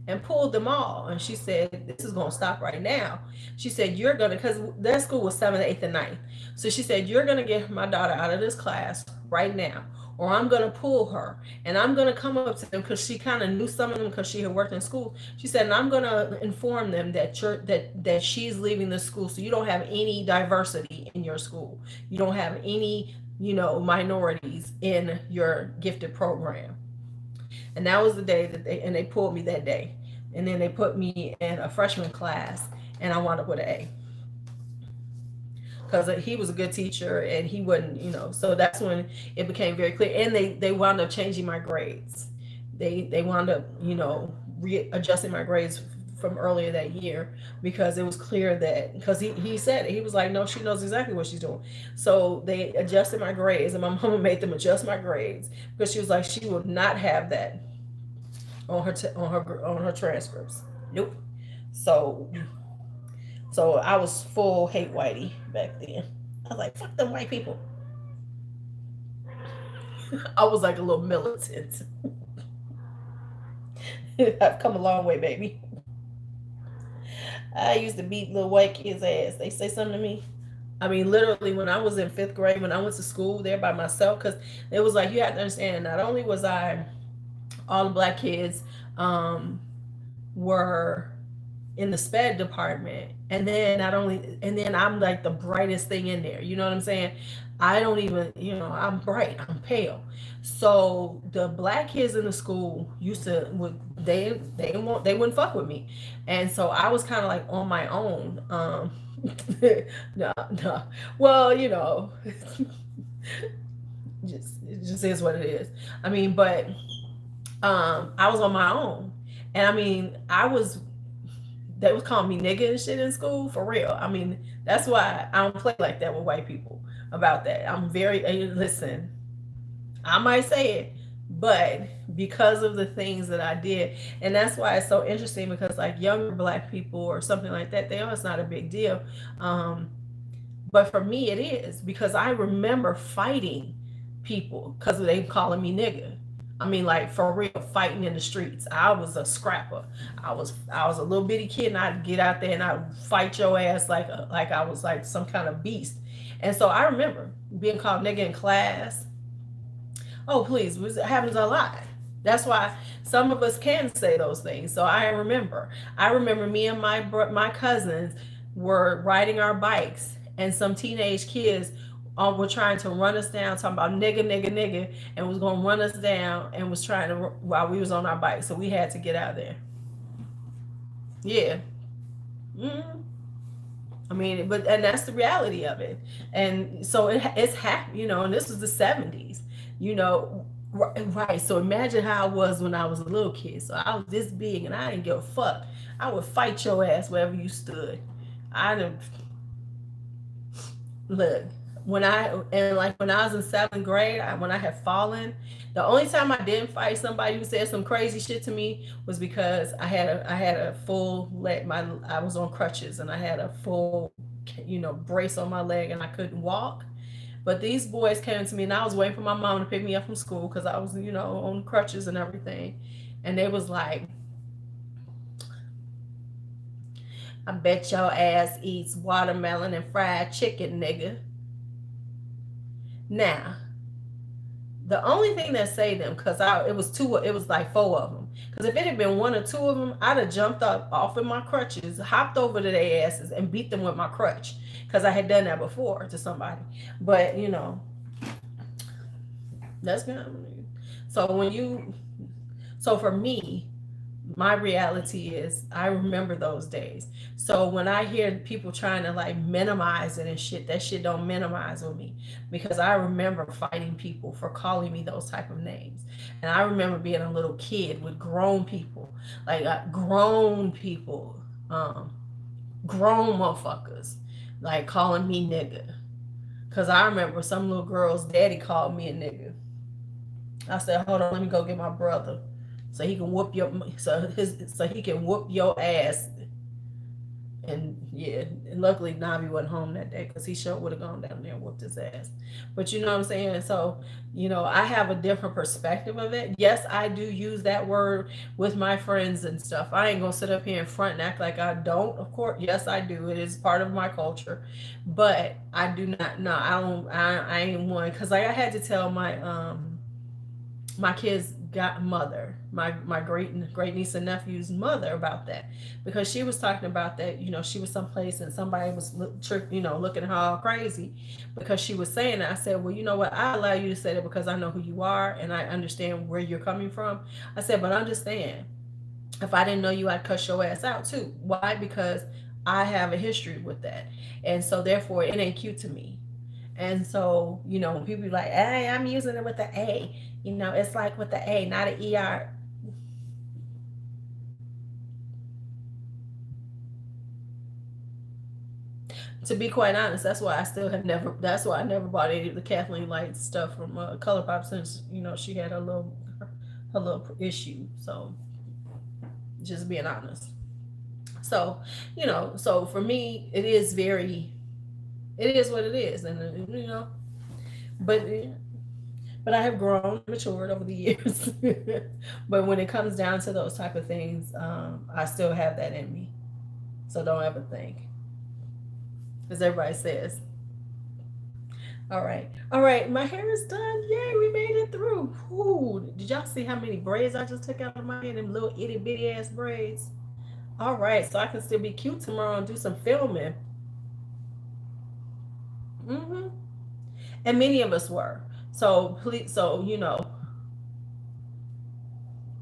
[SPEAKER 1] and pulled them all, and she said, "This is gonna stop right now." She said, "You're gonna," because their school was 7th, 8th, and 9th. So she said, "You're gonna get my daughter out of this class right now, or I'm gonna pull her, and I'm gonna come up to them because she kind of knew some of them because she had worked in school." She said, "And I'm gonna inform them that she's leaving the school, so you don't have any diversity in your school. You don't have any." Minorities in your gifted program. And that was the day that they pulled me that day. And then they put me in a freshman class and I wound up with an A. Because he was a good teacher and he wouldn't, so that's when it became very clear. And they wound up changing my grades. They wound up, readjusting my grades from earlier that year because it was clear that, because he said it, he was like, no, she knows exactly what she's doing. So they adjusted my grades and my mama made them adjust my grades because she was like, she would not have that on her transcripts. Nope. So I was full hate whitey back then. I was like, fuck them white people. I was like a little militant. I've come a long way, baby. I used to beat little white kids' ass. They say something to me. I mean, literally, when I was in 5th grade, when I went to school there by myself, because it was like, you have to understand, not only was I, all the black kids were in the SPED department, and then not only, and then I'm like the brightest thing in there. You know what I'm saying? I don't even, I'm bright, I'm pale. So the black kids in the school used to they wouldn't fuck with me, and so I was kind of like on my own. No, no. Well, it just is what it is. I mean, but I was on my own, and I mean, they was calling me nigga and shit in school for real. I mean, that's why I don't play like that with white people about that. I'm very listen. I might say it, but because of the things that I did, and that's why it's so interesting because like younger black people or something like that, they know it's not a big deal. Um, but for me, it is because I remember fighting people because they calling me nigga. I mean, like for real, fighting in the streets. I was a scrapper. I was a little bitty kid, and I'd get out there and I'd fight your ass like I was like some kind of beast. And so I remember being called nigga in class. Oh, please, it happens a lot. That's why some of us can say those things. So I remember me and my cousins were riding our bikes, and some teenage kids were trying to run us down, talking about nigga, nigga, nigga, and was gonna run us down, and was trying to while we was on our bike. So we had to get out of there. Yeah. Mm-hmm. I mean, but and that's the reality of it. And so it's happy, and this was the 70s, you know, right. So imagine how I was when I was a little kid. So I was this big and I didn't give a fuck. I would fight your ass wherever you stood. I didn't look when I was in seventh grade, when I had fallen, the only time I didn't fight somebody who said some crazy shit to me was because I had a full leg. I was on crutches and I had a full brace on my leg and I couldn't walk. But these boys came to me and I was waiting for my mom to pick me up from school because I was on crutches and everything, and they was like, "I bet your ass eats watermelon and fried chicken, nigga." Now, the only thing that saved them, because it was like four of them. Because if it had been one or two of them, I'd have jumped up off of my crutches, hopped over to their asses, and beat them with my crutch. Because I had done that before to somebody. But that's good. So so for me, my reality is I remember those days. So when I hear people trying to like minimize it and shit, that shit don't minimize with me, because I remember fighting people for calling me those type of names. And I remember being a little kid with grown people, like grown people, grown motherfuckers, like calling me nigga. Cause I remember some little girl's daddy called me a nigga. I said, "Hold on, let me go get my brother, so he can whoop your ass." And yeah, and luckily Navi wasn't home that day because he sure would have gone down there and whooped his ass. But you know what I'm saying? So, I have a different perspective of it. Yes, I do use that word with my friends and stuff. I ain't gonna sit up here in front and act like I don't. Of course, yes, I do. It is part of my culture. But I do not, no, I don't, I ain't one. Because like I had to tell my kids' got mother, my great niece and nephew's mother, about that, because she was talking about that. She was someplace and somebody was looking at her all crazy because she was saying that. I said, well, you know what, I allow you to say that because I know who you are and I understand where you're coming from. I said, but understand, if I didn't know you, I'd cuss your ass out too. Why? Because I have a history with that, and so therefore it ain't cute to me. And so, when people be like, "Hey, I'm using it with the A," it's like with the A, not an ER. To be quite honest, that's why I never bought any of the Kathleen Light stuff from Color Pop, since, she had her little issue. So, just being honest. So, so for me, it is what it is. And, but I have grown, matured over the years. But when it comes down to those type of things, I still have that in me. So don't ever think, as everybody says. All right. My hair is done. Yay, we made it through. Ooh, did y'all see how many braids I just took out of my hair? Them little itty bitty ass braids. All right, so I can still be cute tomorrow and do some filming. Hmm. And many of us were. So please, so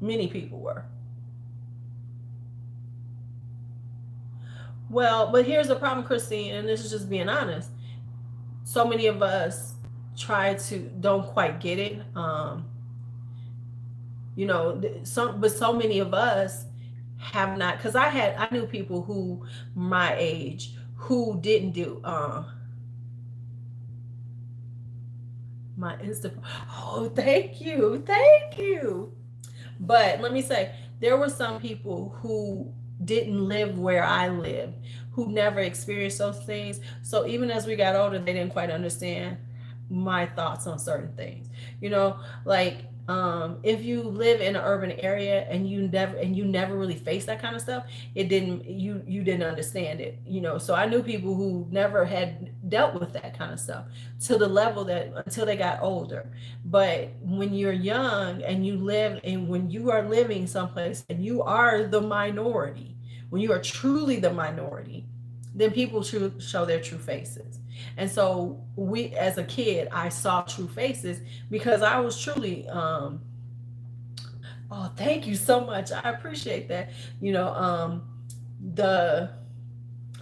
[SPEAKER 1] many people were. Well, but here's the problem, Christine, and this is just being honest. So many of us try to don't quite get it. But so many of us have not, because I knew people who my age who didn't do my Insta. Oh, thank you. But let me say, there were some people who didn't live where I lived, who never experienced those things. So even as we got older, they didn't quite understand my thoughts on certain things. Like, if you live in an urban area and you never really face that kind of stuff, it didn't you didn't understand it. So I knew people who dealt with that kind of stuff to the level that until they got older. But when you're young and you live, and when you are living someplace and you are the minority, when you are truly the minority, then people show their true faces. And so we, as a kid, I saw true faces because I was truly, oh, thank you so much. I appreciate that. You know, the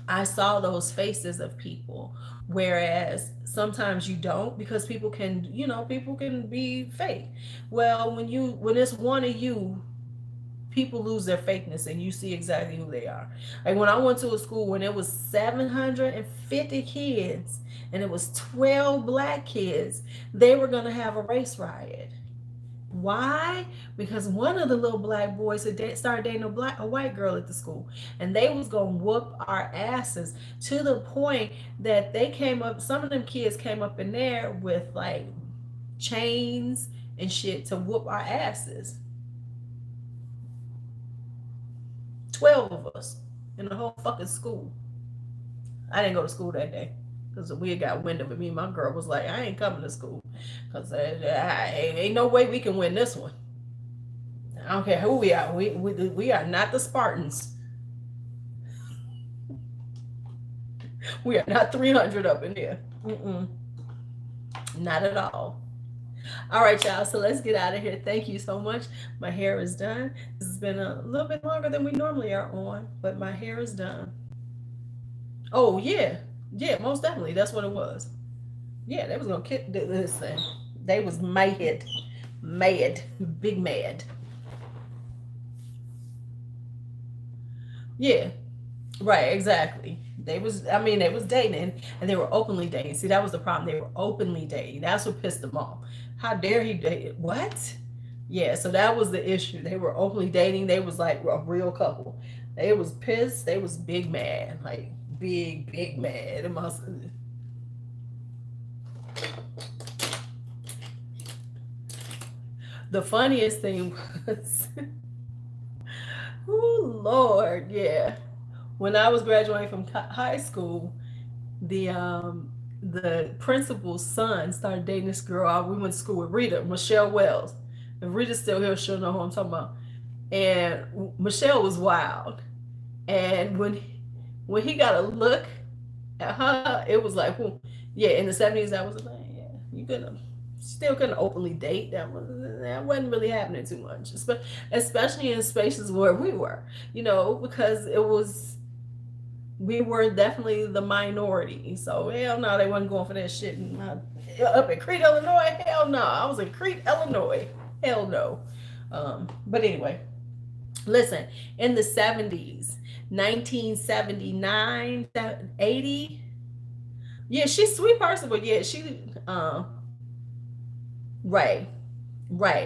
[SPEAKER 1] I saw those faces of people, whereas sometimes you don't, because people can, people can be fake. Well, when it's one of you, people lose their fakeness and you see exactly who they are. Like when I went to a school when it was 750 kids and it was 12 black kids, they were going to have a race riot. Why? Because one of the little black boys had started dating a white girl at the school, and they was gonna whoop our asses to the point that they came up. Some of them kids came up in there with like chains and shit to whoop our asses. 12 of us in the whole fucking school. I didn't go to school that day because we had got wind of it. Me and my girl was like, I ain't coming to school because ain't no way we can win this one. I don't care who we are. We are not the Spartans. We are not 300 up in here. Not at all. All right, y'all. So let's get out of here. Thank you so much. My hair is done. This has been a little bit longer than we normally are on, but my hair is done. Oh, yeah. Yeah, most definitely. That's what it was. Yeah, they was going to kick this thing. They was mad. Mad. Big mad. Yeah. Right, exactly. They was dating, and they were openly dating. See, that was the problem. They were openly dating. That's what pissed them off. How dare he date? What? Yeah, so that was the issue. They were openly dating. They was like a real couple. They was pissed. They was big mad. Like big mad. It must. The funniest thing was, oh Lord, yeah. When I was graduating from high school, the principal's son started dating this girl. We went to school with Rita, Michelle Wells. If Rita's still here, she'll know who I'm talking about. And Michelle was wild. And when he got a look at her, it was like, well, yeah, in the 70s, that was a thing. Yeah, you still couldn't openly date. That wasn't really happening too much, especially in spaces where we were, because we were definitely the minority. So hell no, they wasn't going for that shit. Up in Crete, Illinois, hell no. I was in Crete, Illinois, hell no. But anyway, listen, in the 70s, 1979, 80. Yeah, she's a sweet person, but yeah, she right,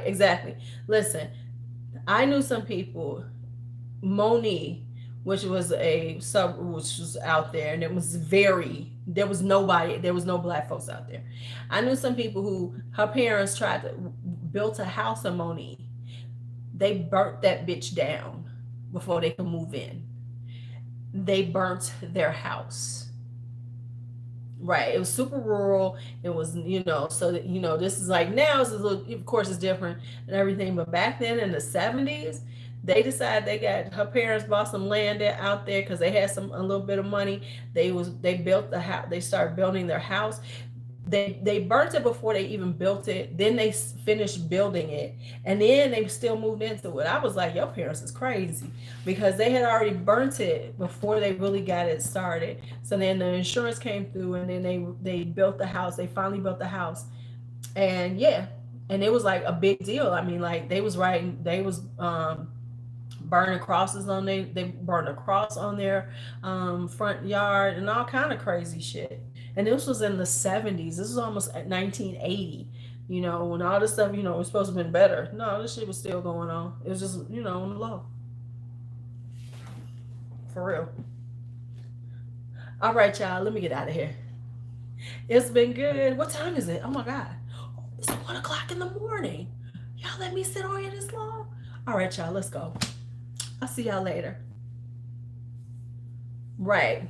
[SPEAKER 1] exactly. Listen, I knew some people, Monique, which was which was out there, and there was no black folks out there. I knew some people who her parents tried to built a house in Monique. They burnt that bitch down before they could move in. They burnt their house. Right. It was super rural. It was, so that, this is like now it's a little, of course it's different and everything. But back then in the 70s, they decided her parents bought some land out there because they had a little bit of money. They built the house. They started building their house. They burnt it before they even built it. Then they finished building it, and then they still moved into it. I was like, your parents is crazy, because they had already burnt it before they really got it started. So then the insurance came through, and then they built the house. They finally built the house, and yeah, and it was like a big deal. I mean, like they was burning crosses they burned a cross on their front yard and all kind of crazy shit. And this was in the 70s. This was almost at 1980, when all this stuff, was supposed to have been better. No, this shit was still going on. It was just, on the low. For real. All right, y'all, let me get out of here. It's been good. What time is it? Oh my God. It's 1 o'clock in the morning. Y'all let me sit on here this long? All right, y'all, let's go. I'll see y'all later. Right.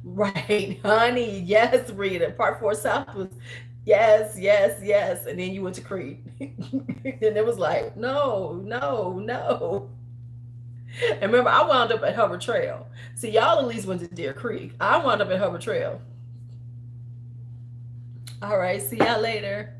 [SPEAKER 1] Right, honey. Yes, Rita. Part 4 South was yes, yes, yes. And then you went to Creed. And it was like, no, no, no. And remember, I wound up at Hubbard Trail. See, y'all at least went to Deer Creek. I wound up at Hubbard Trail. All right, see y'all later.